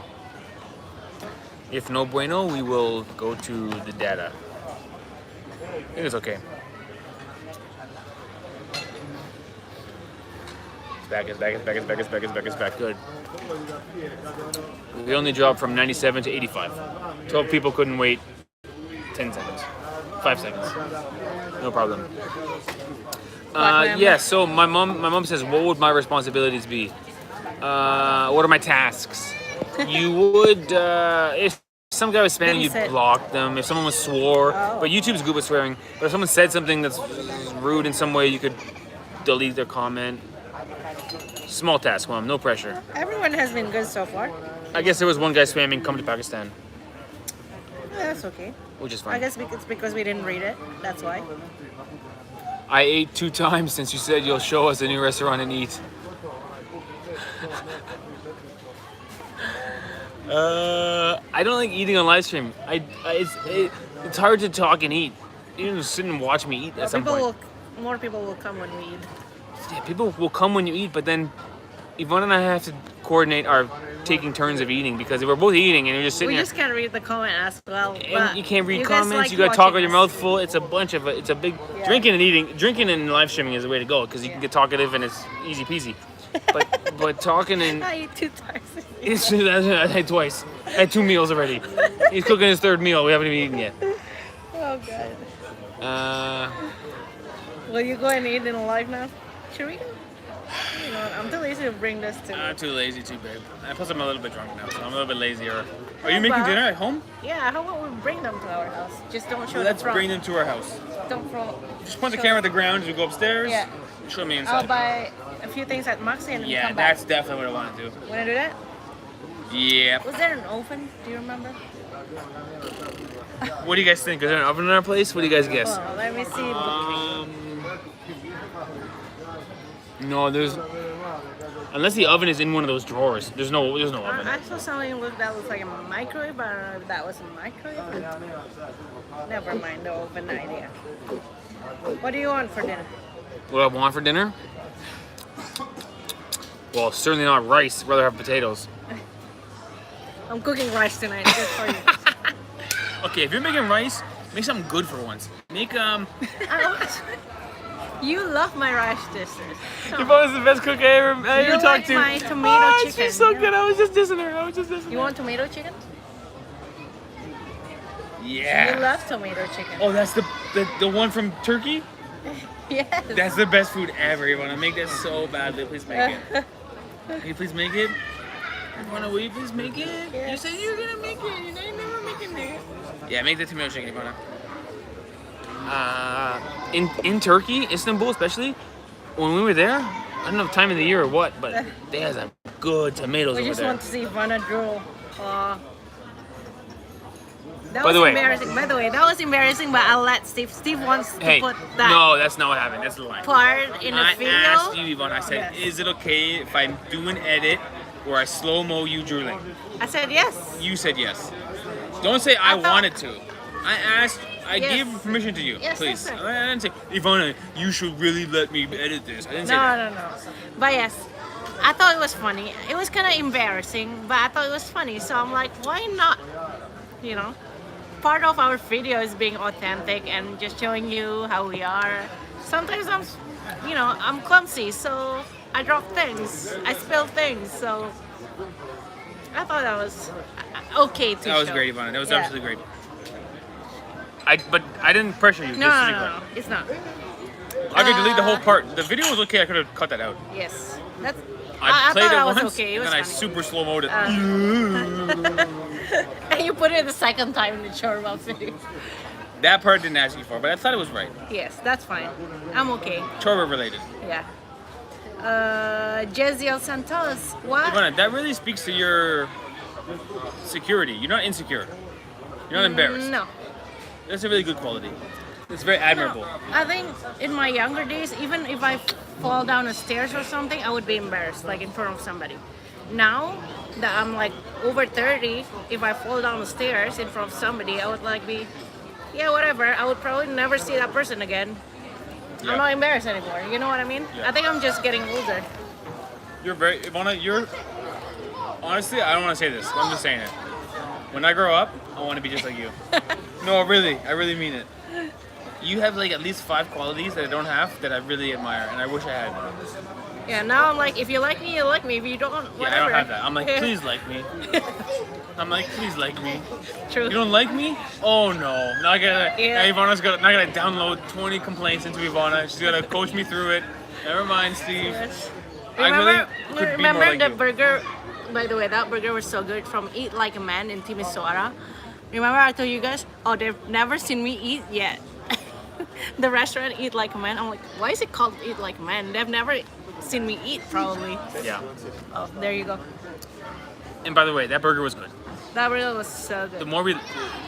If no bueno, we will go to the data. I think it's okay. It's back. Good. We only dropped from 97 to 85. 12 people couldn't wait 10 seconds. 5 seconds. No problem. Black Yeah, so my mom says, what would my responsibilities be? What are my tasks? You would, if some guy was spamming, you'd Babysit. block them. If someone was swore, Oh. but YouTube's good with swearing. But if someone said something that's rude in some way, you could delete their comment. Small task, Mom, no pressure. Everyone has been good so far. I guess there was one guy spamming, come to Pakistan, Yeah, that's okay. which is I fine. guess it's because we didn't read it. That's why. I ate 2 times since you said you'll show us a new restaurant and eat. I don't like eating on live stream. It's hard to talk and eat. You can sit and watch me eat at some point. More people will come when we eat. Yeah, people will come when you eat, but then Yvonne and I have to coordinate our taking turns of eating because if we're both eating and you're just sitting We there just can't read the comment as well. and but you can't read you guys comments, like you gotta talk with watching your mouth us. full. It's a big Yeah. drinking and live streaming is the way to go because you can get talkative and it's easy peasy. But talking and I eat 2 times. I had twice. I had 2 meals already. He's cooking his 3rd meal. We haven't even eaten yet. Oh god. Uh, Will you go and eat in live now? Should we go? You know what, I'm too lazy to bring this to. I'm too lazy, too big. And plus, I'm a little bit drunk now, so I'm a little bit lazier. Are you Yeah, making but- dinner at home? Yeah, how about we bring them to our house? Just don't show Let's the front. bring them to our house. Don't throw. Just point the camera at the ground as we go upstairs. Yeah. Show me I'll inside. buy a few things at Maxi and then Yeah, come that's back. definitely what I want to do. Wanna do that? Yeah. Was there an oven? Do you remember? What do you guys think? Is there an oven in our place? What do you guys guess? Oh, let me see. No, there's. Unless the oven is in one of those drawers, there's no oven. I saw something that looks like a microwave, but I don't know if that was a microwave. Never mind the oven idea. What do you want for dinner? What I want for dinner? Well, certainly not rice. I'd rather have potatoes. I'm cooking rice tonight just for you. Okay, if you're making rice, make something good for once. Make You love my rice dishes. Yvonne's the best cook I ever You talked like to. my tomato chicken, She's so yeah. good. I was just dissing her. You want tomato chicken? Yeah. You love tomato chicken. Oh, that's the one from Turkey? Yes. That's the best food ever. You want to make that so badly? Please make it. Can you please make it? Will you please make it? Yes. You said you were gonna make it. You know you're never making it. Yeah, make the tomato chicken, Ivana. In Turkey, Istanbul especially, when we were there, I don't know if time of the year or what, but they had some good tomatoes We over just there. want to see Ivana drool. That By was the way- embarrassing. By the way, that was embarrassing, but I'll let Steve. Steve wants to Hey, put that no, that's not what happened. That's the line. part in the I video. asked you, Yvonne. I said, Yes. is it okay if I do an edit where I slow-mo you drooling? I said yes. You said yes. Don't say I I thought- wanted to. I asked. I Yes. gave permission to you. Yes, Please. yes, sir. I didn't say, Ivana, you should really let me edit this. I didn't say that. No. But yes, I thought it was funny. It was kind of embarrassing, but I thought it was funny. So I'm like, why not? You know, part of our video is being authentic and just showing you how we are. Sometimes I'm clumsy, so I drop things, I spill things. So I thought that was okay to That was show. great, Ivana. That was Yeah. absolutely great. But I didn't pressure you. No, just to be no, clear. no, it's not. I could delete the whole part. The video was okay. I could have cut that out. Yes, that's. I played thought it that once, was okay. It was and I funny. super slow-moed it. And you put it the second time in the shawarma video. That part didn't ask you for, but I thought it was right. Yes, that's fine. I'm okay. Chorba related. Yeah. Jeziel Santos. What? Ivana, that really speaks to your security. You're not insecure. You're not embarrassed. No. That's a really good quality. It's very admirable. No. I think in my younger days, even if I fall down the stairs or something, I would be embarrassed, like in front of somebody. Now that I'm like over 30, if I fall down the stairs in front of somebody, I would like be, yeah, whatever. I would probably never see that person again. Yeah. I'm not embarrassed anymore. You know what I mean? Yeah. I think I'm just getting older. Ivana, honestly, I don't want to say this, but I'm just saying it. When I grow up, I want to be just like you. No, really, I really mean it. You have like at least 5 qualities that I don't have that I really admire, and I wish I had. Yeah, now I'm like, if you like me, you like me. If you don't, Yeah, whatever. I don't have that. I'm like, please like me. I'm like, please like me. True. You don't like me? Oh no. Now I gotta, Yeah. now Ivana's got, now I gotta download 20 complaints into Ivana. She's gotta coach me through it. Never mind, Steve. Yes. I really could be Remember more like the you. burger? By the way, that burger was so good from Eat Like a Man in Timisoara. Remember I told you guys, oh, they've never seen me eat yet. The restaurant Eat Like a Man. I'm like, why is it called Eat Like a Man? They've never seen me eat, probably. Yeah. Oh, there you go. And by the way, that burger was good. That burger was so The good. more we,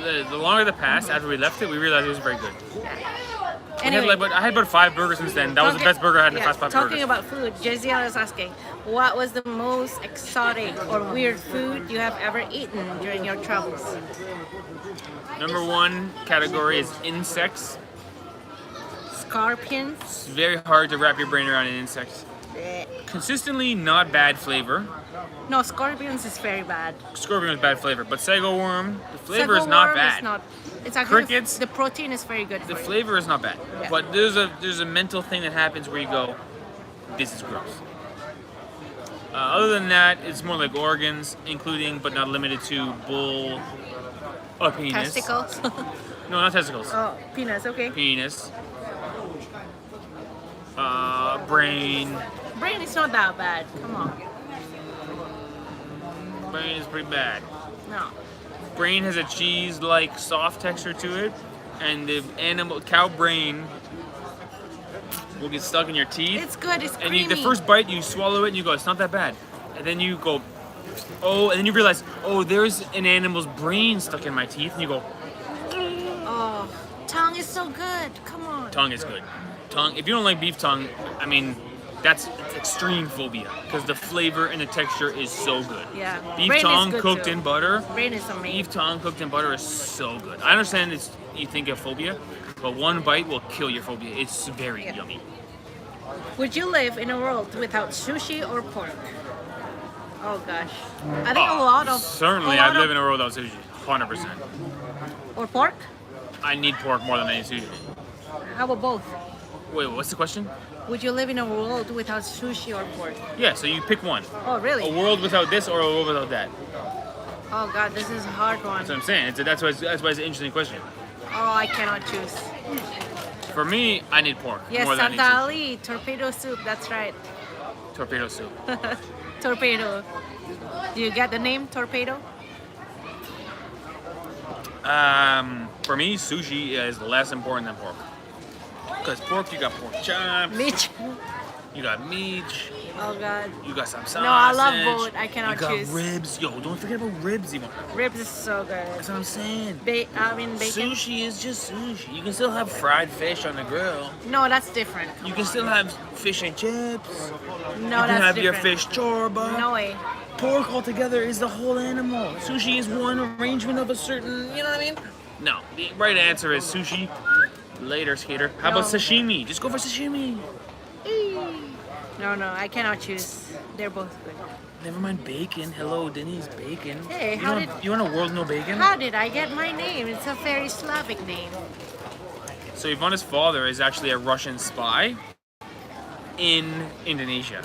the longer that passed after we left it, we realized it was very good. Anyway, I had about 5 burgers since then. That was the best burger I had in the past 5 talking burgers. about food, Jeziel is asking, what was the most exotic or weird food you have ever eaten during your travels? Number 1 category is insects. Scorpions. It's very hard to wrap your brain around an insect. Consistently not bad flavor. No, scorpions is very bad. Scorpion was bad flavor, but sago worm, the flavor is not Sago worm bad. Is not, it's actually Crickets. the protein is very good. The for you. flavor is not bad, Yeah. but there's a mental thing that happens where you go, this is gross. Other than that, it's more like organs, including but not limited to bull, or penis. Testicles. No, not testicles. Oh, penis. Okay. Penis. Brain. Brain is not that bad. Come on. Brain is pretty bad. No. Brain has a cheese-like soft texture to it, and the cow brain will get stuck in your teeth. It's good. It's And creamy. the first bite, you swallow it and you go, it's not that bad. And then you go, oh, and then you realize, oh, there's an animal's brain stuck in my teeth. And you go, Oh, tongue is so good. Come on. tongue is good. Tongue, if you don't like beef tongue, I mean, that's extreme phobia because the flavor and the texture is so good. Yeah. Beef Brain is tongue good cooked too. in butter. Brain is amazing. Beef tongue cooked in butter is so good. I understand you think of phobia, but one bite will kill your phobia. It's very Yeah. yummy. Would you live in a world without sushi or pork? Oh gosh. I think a lot of Certainly, I'd live in a world without sushi. 100%. or pork. I need pork more than I need sushi. How about both? Wait, what's the question? Would you live in a world without sushi or pork? Yeah, so you pick one. Oh A really? world without this or a world without that. Oh god, this is a hard one. That's what I'm saying. That's why it's an interesting question. Oh, I cannot choose. For me, I need pork Yes, more than I need Santa sushi. Ali, torpedo soup. That's right. Torpedo soup. Torpedo. Do you get the name torpedo? For me, sushi is less important than pork. Because pork, you got pork chops, Mitch. you got meat, Oh god. you got some sausage. No, I love both. I cannot you got choose. ribs. Yo, don't forget about ribs, even. Ribs is so good. That's what I'm saying. Bacon. Sushi is just sushi. You can still have fried fish on the grill. No, that's different. You can still have fish and chips. No, You can that's have different. your fish chorba. No way. Pork altogether is the whole animal. Sushi is one arrangement of a certain, you know what I mean? No, the right answer is sushi. Later, skater. How about No. sashimi? Just go for sashimi. No, I cannot choose. They're both good. Never mind bacon. Hello, Denny's bacon. Hey, you how want, did- you want a world no bacon? How did I get my name? It's a very Slavic name. So Ivana's father is actually a Russian spy in Indonesia.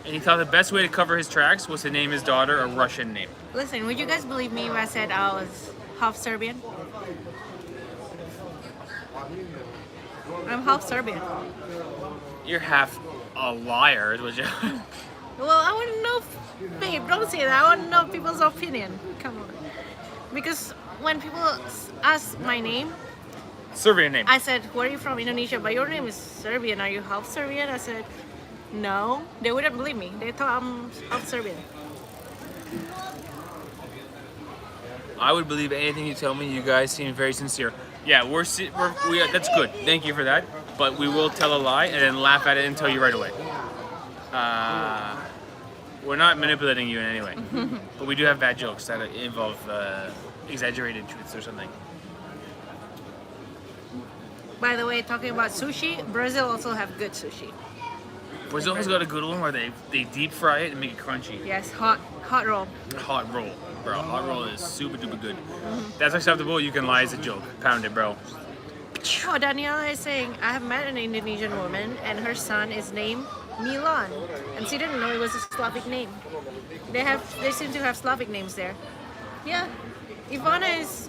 And he thought the best way to cover his tracks was to name his daughter a Russian name. Listen, would you guys believe me when I said I was half Serbian? I'm half Serbian. You're half a liar, would you? Well, I want to know, babe, don't say that. I want to know people's opinion. Come on. Because when people ask my name, Serbian name. I said, where are you from? Indonesia. But your name is Serbian. Are you half Serbian? I said, no. They wouldn't believe me. They thought I'm half Serbian. I would believe anything you tell me. You guys seem very sincere. Yeah, that's good. Thank you for that. But we will tell a lie and then laugh at it and tell you right away. We're not manipulating you in any way. But we do have bad jokes that involve exaggerated truths or something. By the way, talking about sushi, Brazil also have good sushi. Brazil has got a good one where they deep fry it and make it crunchy. Yes, hot roll. Hot roll, bro. Hot roll is super duper good. That's acceptable. You can lie as a joke. Pound it, bro. Oh, Daniela is saying, I have met an Indonesian woman and her son is named Milan. And she didn't know it was a Slavic name. They seem to have Slavic names there. Yeah. Ivana is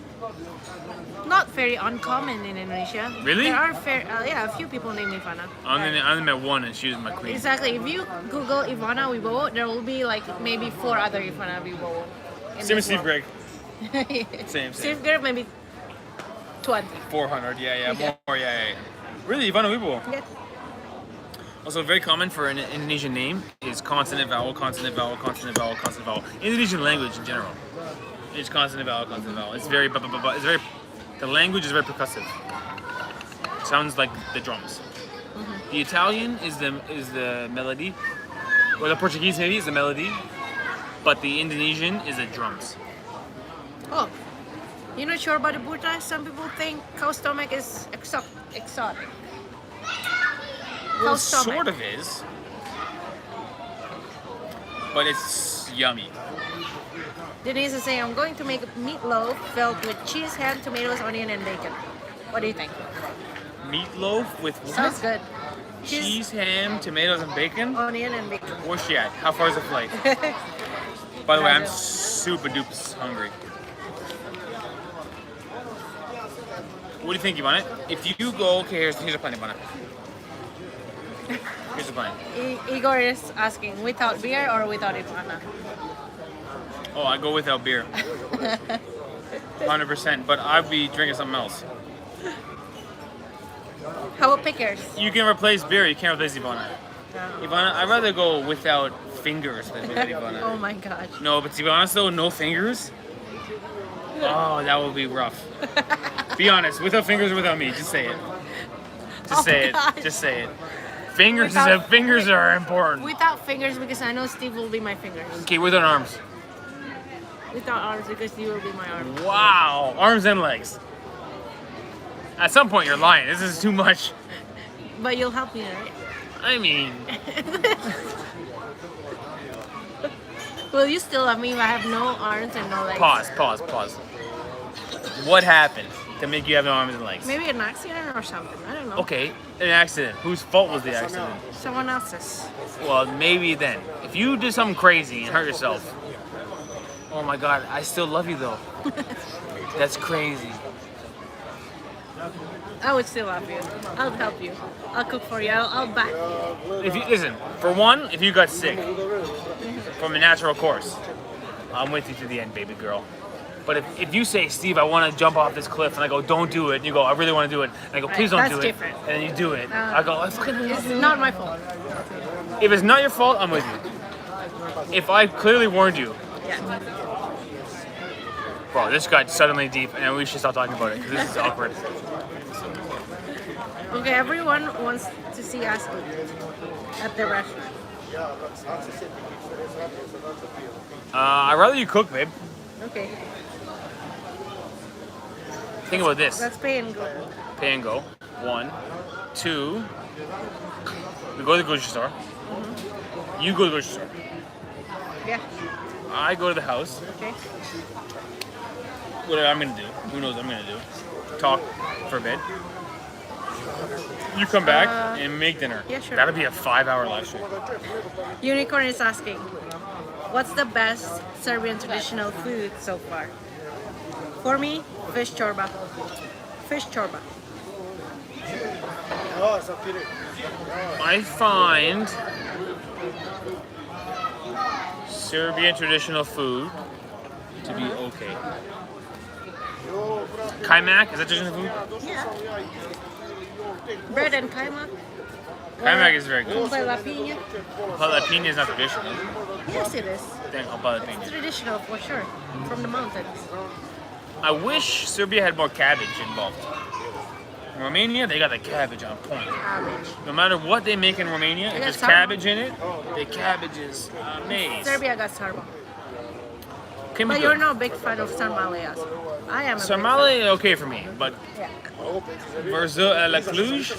not very uncommon in Indonesia. Really? There are a few people named Ivana. I only met one, and she was my queen. Exactly. If you Google Ivana Wibowo, there will be like maybe 4 other Ivana Wibowo. Same as Steve Greg. Same. Steve Greg maybe 20. 400. Yeah. More. Yeah. Really, Ivana Wibowo. Yeah. Also, very common for an Indonesian name is consonant, vowel, consonant, vowel, consonant, vowel, consonant, vowel. Indonesian language in general. It's consonant, vowel, consonant, vowel. It's very, it's very. The language is very percussive. Sounds like the drums. Mm-hmm. The Italian is the melody, or the Portuguese maybe is the melody, but the Indonesian is the drums. Oh, you not sure about the burta? Some people think cow stomach is exotic. Well, Cow stomach. sort of is, but it's yummy. Denise is saying, I'm going to make a meatloaf filled with cheese, ham, tomatoes, onion, and bacon. What do you think? Meatloaf with what? Sounds good. Cheese, ham, tomatoes, and bacon. Onion, and bacon. Where's she at? How far is the flight? By the way, I'm super duper hungry. What do you think, Ivana? If you go, okay, here's a plan, Ivana. Here's the plan. Igor is asking, without beer or without Ivana? Oh, I go without beer. 100%, but I'd be drinking something else. How about pickers? You can replace beer, you can't replace Ivana. Ivana, I'd rather go without fingers than with Ivana. Oh my gosh. No, but to be honest though, no fingers? Oh, that would be rough. Be honest, without fingers or without me, just say it. Just say it. Just say it. Fingers are important. Without fingers, because I know Steve will be my fingers. Okay, without arms. Without arms, because you will be my arm. Wow, arms and legs. At some point you're lying. This is too much. But you'll help me, right? I mean, Will you still love me if I have no arms and no legs? pause. What happened to make you have no arms and legs? Maybe an accident or something. I don't know. Okay, an accident. Whose fault was the accident? Someone else's. Well, maybe then. If you did something crazy and hurt yourself, oh my God, I still love you though. That's crazy. I would still love you. I'll help you. I'll cook for you. I'll back you. If you listen, for one, if you got sick from a natural course, I'm with you to the end, baby girl. But if you say, Steve, I want to jump off this cliff, and I go, don't do it, and you go, I really want to do it, and I go, please don't That's do different. it, and then you do it, I go, It's not my fault. if it's not your fault, I'm with you. If I clearly warned you, Yeah. bro, this got suddenly deep, and we should stop talking about it because this is awkward. Okay, everyone wants to see us at the restaurant. I'd rather you cook, babe. Okay. Think about this. Let's pay and go. Pay and go. 1, 2. We go to the grocery store. You go to the grocery store. Yeah. I go to the house. Okay. What I'm gonna do? Who knows what I'm gonna do? Talk for a bit. You come back and make dinner. Yeah, sure. That'll be a 5-hour live stream. Unicorn is asking, what's the best Serbian traditional food so far? For me, fish chorba. Fish chorba. I find Serbian traditional food to be okay. Kaimak, is that traditional food? Yeah. Bread and kaimak. Kaimak is very good. Jalapeno. Jalapeno is not traditional. Yes, it is. Then jalapeno. Traditional for sure. From the mountains. I wish Serbia had more cabbage involved. In Romania, they got the cabbage on point. Cabbage. No matter what they make in Romania, if got there's sarma. cabbage in it, the cabbage is amazing. Serbia got sarma. Can be But you're good. not a big fan of sarmale. I am a big fan. Sarmale, okay for me, but Yeah. Verzo à la Cluj,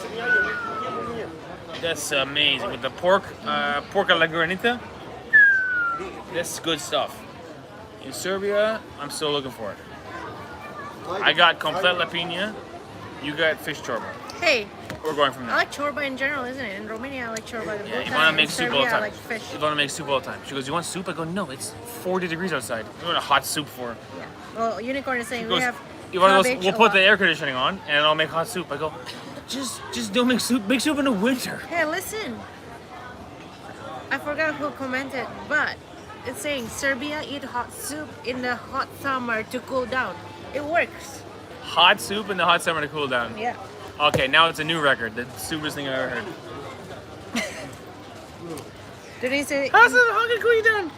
that's amazing. With the pork à la granita, that's good stuff. In Serbia, I'm still looking for it. I got complet lapinha, you got fish chorba. Hey, we're going from I there. like chorba in general, isn't it? In Romania, I like chorba. Yeah, In Ivana makes soup all the Serbia, I time. like fish. Ivana makes soup all the time. She goes, "You want soup?" I go, "No, it's 40 degrees outside. You want a hot soup for?" Yeah. Well, Unicorn is saying She we goes, have Ivana goes, cabbage "We'll a put lot." the air conditioning on, and I'll make hot soup." I go, "Just don't make soup. Make soup in the winter." Hey, listen. I forgot who commented, but it's saying Serbia eat hot soup in the hot summer to cool down. It works. Hot soup in the hot summer to cool down. Yeah. Okay, now it's a new record. The stupidest thing I've ever heard. Did he say? How can it cool you down?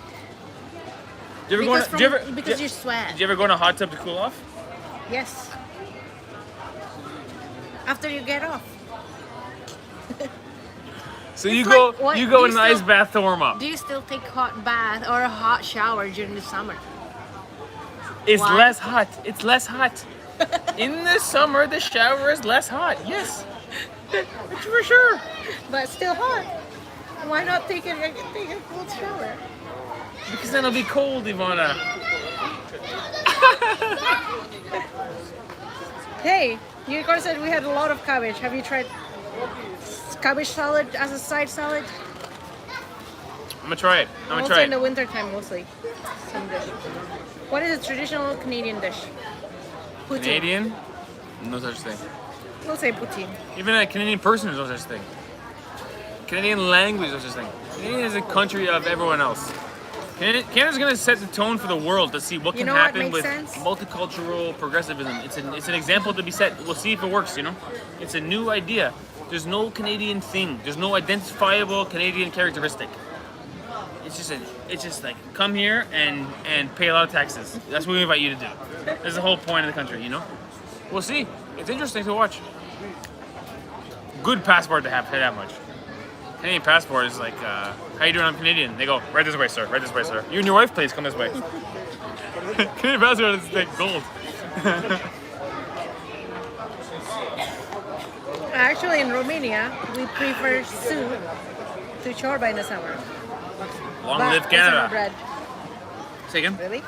Do you ever Because, go on, do you ever, because do, you sweat. do you ever go in a hot tub to cool off? Yes. After you get off. So you It's go like, what, you go do in you an ice still- bath to warm up. Do you still take hot bath or a hot shower during the summer? It's Why? less hot. It's less hot. In the summer, the shower is less hot. Yes, for sure. But still hot. Why not take a cold shower? Because then it'll be cold, Ivana. Hey, Unicorn said we had a lot of cabbage. Have you tried cabbage salad as a side salad? I'm gonna try it. I'm gonna Also try in the it. winter time mostly. Some dish. What is a traditional Canadian dish? Poutine. Canadian? No such thing. We'll say poutine. Even a Canadian person is no such thing. Canadian language is no such thing. Canadian is a country of everyone else. Canada's gonna set the tone for the world to see what You can know what happen makes with sense? multicultural progressivism. It's an example to be set. We'll see if it works. You know, it's a new idea. There's no Canadian thing. There's no identifiable Canadian characteristic. It's just like come here and pay a lot of taxes. That's what we invite you to do. That's the whole point of the country. You know. We'll see. It's interesting to watch. Good passport to have. Pay that much. Canadian passport is like, how you doing? I'm Canadian. They go, right this way, sir. Right this way, sir. You and your wife, please come this way. Canadian passport is like gold. Actually, in Romania, we prefer soup to chorba in the summer. Long But live also Canada. no bread. Say again? Really?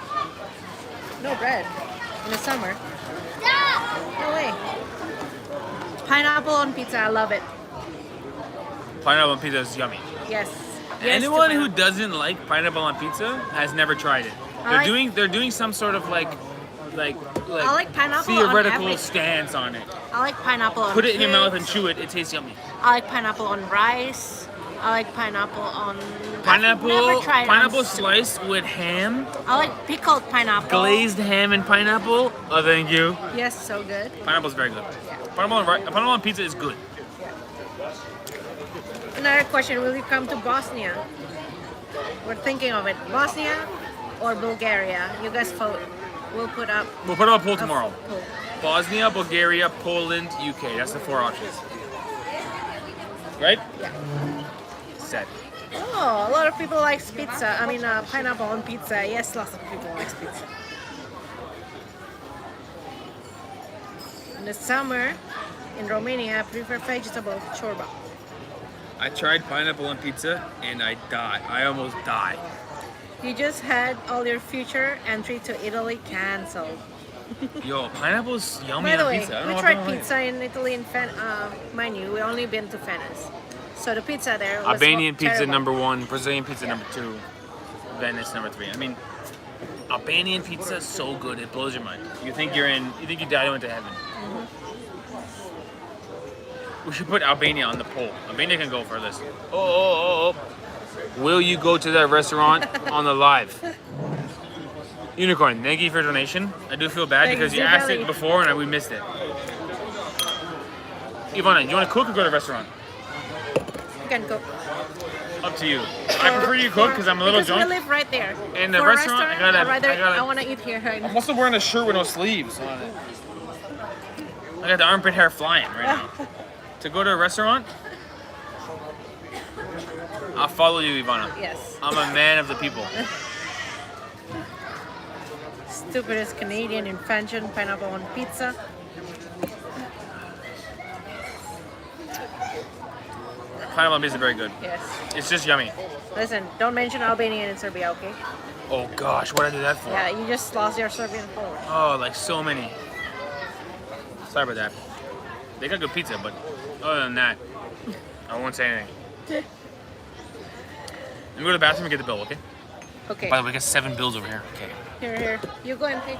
No bread in the summer. No way. Pineapple on pizza, I love it. Pineapple on pizza is yummy. Yes. Yes to Anyone who pineapple. doesn't like pineapple on pizza has never tried it. I They're doing some sort of like I like pineapple on theoretical everything. stance on it. I like pineapple on Put it in your mouth and cakes. chew it. It tastes yummy. I like pineapple on rice. I like pineapple on... I've Pineapple never tried it on soup. sliced with ham, I like pickled pineapple. glazed ham and pineapple. Oh, thank you. Yes, so good. Pineapple's very good. Yeah. Pineapple on pizza is good. Another question, will you come to Bosnia? We're thinking of it. Bosnia or Bulgaria? You guys vote. We'll put up We'll put up a poll a tomorrow. poll. Bosnia, Bulgaria, Poland, UK. That's the 4 options. Right? Yeah. Set. Oh, a lot of people like pizza. I mean, pineapple on pizza. Yes, lots of people like pizza. In the summer, in Romania, I prefer vegetable chorba. I tried pineapple on pizza and I died. I almost died. You just had all your future entry to Italy cancelled. Yo, pineapple's yummy By the on way, pizza. I don't we know if I tried don't like it. pizza in Italy in mind you, we only been to Venice. So the pizza there was Albanian pizza terrible. number 1, Brazilian pizza Yeah. number 2, Venice number 3. I mean, Albanian pizza is so good, it blows your mind. You think you died and went to heaven. We should put Albania on the poll. Albania can go for this. Oh. Will you go to that restaurant on the live? Unicorn, thank you for your donation. I do feel bad Thanks, because you Zubelli. asked it before and we missed it. Ivana, you want to cook or go to a restaurant? You can cook. Up to you. I prefer you cook because I'm a little because drunk. we live right there. And the For a restaurant, I gotta- want to eat here. I'm also wearing a shirt with no sleeves on it. I got the armpit hair flying right now. To go to a restaurant, I'll follow you, Ivana. Yes. I'm a man of the people. Stupidest Canadian invention, pineapple on pizza. Pineapple on pizza is very good. Yes. It's just yummy. Listen, don't mention Albania and Serbia, okay? Oh gosh, what did I do that for? Yeah, you just lost your Serbian followers. Oh, like so many. Sorry about that. They got good pizza, but other than that, I won't say anything. Let me go to the bathroom and get the bill, okay? Okay. By the way, we got 7 bills over here. Okay. Here. You go and take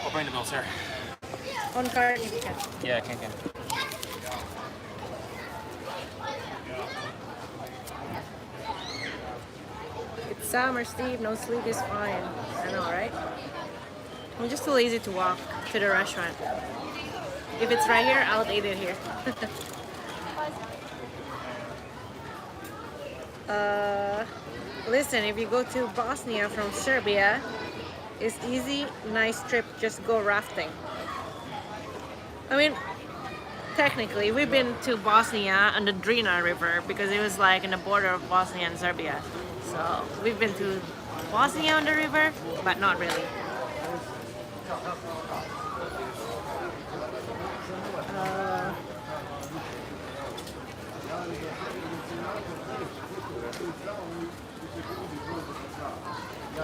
I'll bring the bills here. on card if you can. Yeah, I can. It's summer, Steve. No sleep is fine. I know, right? I'm just too lazy to walk to the restaurant. If it's right here, I'll eat it here. Listen, if you go to Bosnia from Serbia, it's easy, nice trip. Just go rafting. I mean, technically, we've been to Bosnia on the Drina River because it was like in the border of Bosnia and Serbia. So we've been to Bosnia on the river, but not really.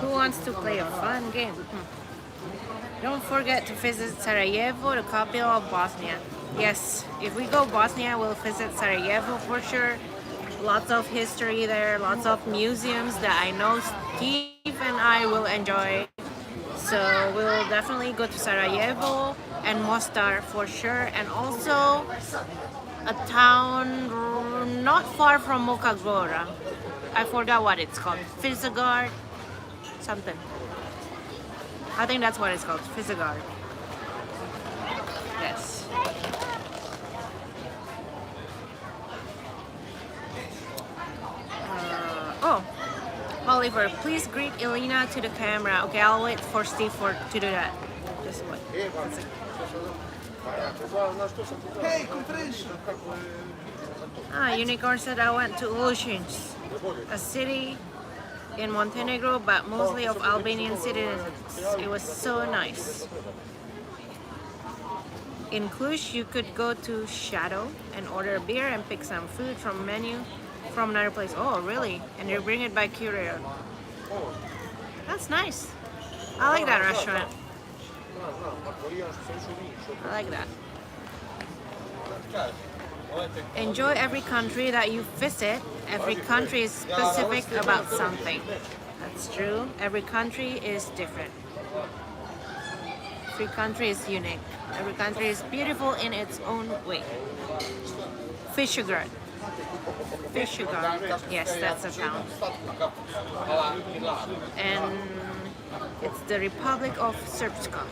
Who wants to play a fun game? Don't forget to visit Sarajevo, the capital of Bosnia. Yes, if we go Bosnia, we'll visit Sarajevo for sure. Lots of history there, lots of museums that I know Steve and I will enjoy. So we'll definitely go to Sarajevo and Mostar for sure. And also a town not far from Mokagora. I forgot what it's called. Fizagard something. I think that's what it's called. Fizagard. Yes. Oh, Oliver, please greet Elena to the camera. Okay, I'll wait for Steve to do that. Just wait. Unicorn said I went to Olushins, a city in Montenegro, but mostly of Albanian citizens. It was so nice. In Cluj, you could go to Shadow and order a beer and pick some food from menu from another place. Oh, really? And they bring it by courier. That's nice. I like that restaurant. I like that. Enjoy every country that you visit. Every country is specific about something. That's true. Every country is different. Every country is unique. Every country is beautiful in its own way. Visegrad. Visegrad. Yes, that's a town. And it's the Republic of Srpska.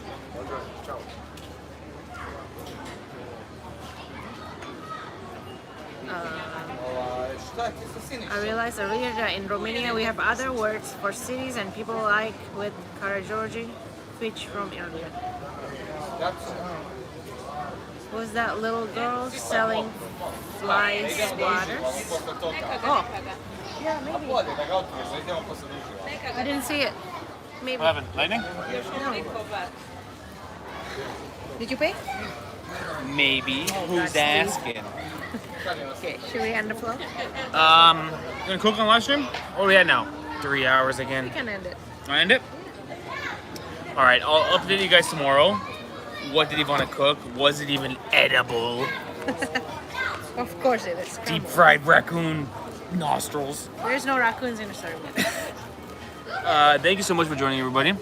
I realized earlier that in Romania we have other words for cities and people like with Karageorgi, which from earlier. Was that little girl selling fly swatters? Oh, yeah, maybe. I didn't see it. Maybe. What happened? Lightning? No. Did you pay? Maybe. Who's asking? Okay, should we end the flow? Gonna cook on live stream? What are we at now? 3 hours again. We can end it. I end it? Alright, I'll update you guys tomorrow. What did he want to cook? Was it even edible? Of course it is. Deep fried raccoon nostrils. There's no raccoons in Serbia. Thank you so much for joining, everybody.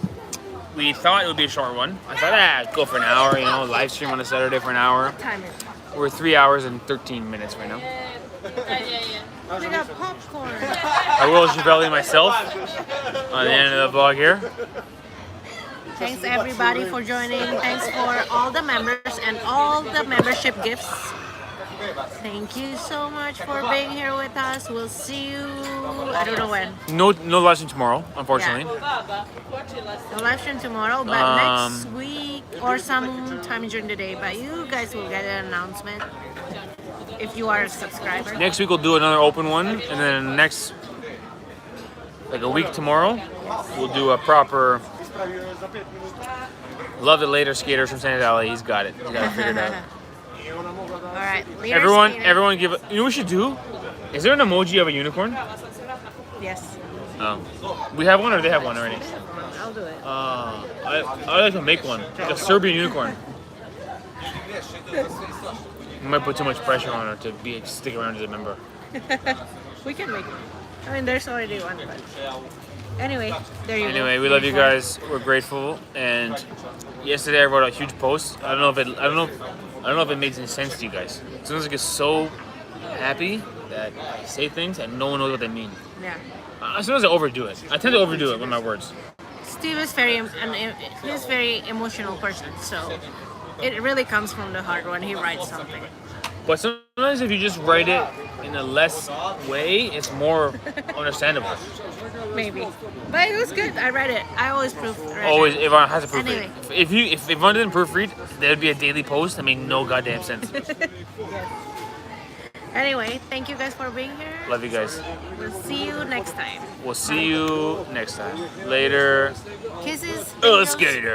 We thought it would be a short one. I thought, go for an hour, live stream on a Saturday for an hour. What time is it? We're 3 hours and 13 minutes right now. We got popcorn. I will Javelli myself on the end of the vlog here. Thanks everybody for joining. Thanks for all the members and all the membership gifts. Thank you so much for being here with us. We'll see you, I don't know when. No live stream tomorrow, unfortunately. No live stream tomorrow, but next week or sometime during the day. But you guys will get an announcement if you are a subscriber. Next week we'll do another open one, and then next, like a week tomorrow, we'll do a proper. Love it later, skaters from San Valley. He's got it. He's got it figured out. All right. Everyone, give. You know what we should do? Is there an emoji of a unicorn? Yes. Oh, we have one, or they have one already. I'll do it. I'd like to make one, like a Serbian unicorn. We might put too much pressure on her to stick around as a member. We can make it. I mean, there's already one, but anyway, there you go. Anyway, we love you guys. We're grateful. And yesterday I wrote a huge post. I don't know if it made any sense to you guys. Sometimes I get so happy that I say things and no one knows what they mean. Yeah. Sometimes I overdo it. I tend to overdo it with my words. Steve is he's very emotional person, so it really comes from the heart when he writes something. But sometimes if you just write it in a less way, it's more understandable. Maybe. But it was good. I read it. I always proofread. Always, Ivan has to proofread. Anyway. If Ivan didn't proofread, there'd be a daily post that made no goddamn sense. Yes. Anyway, thank you guys for being here. Love you guys. We'll see you next time. We'll see you next time. Later. Kisses. Skater.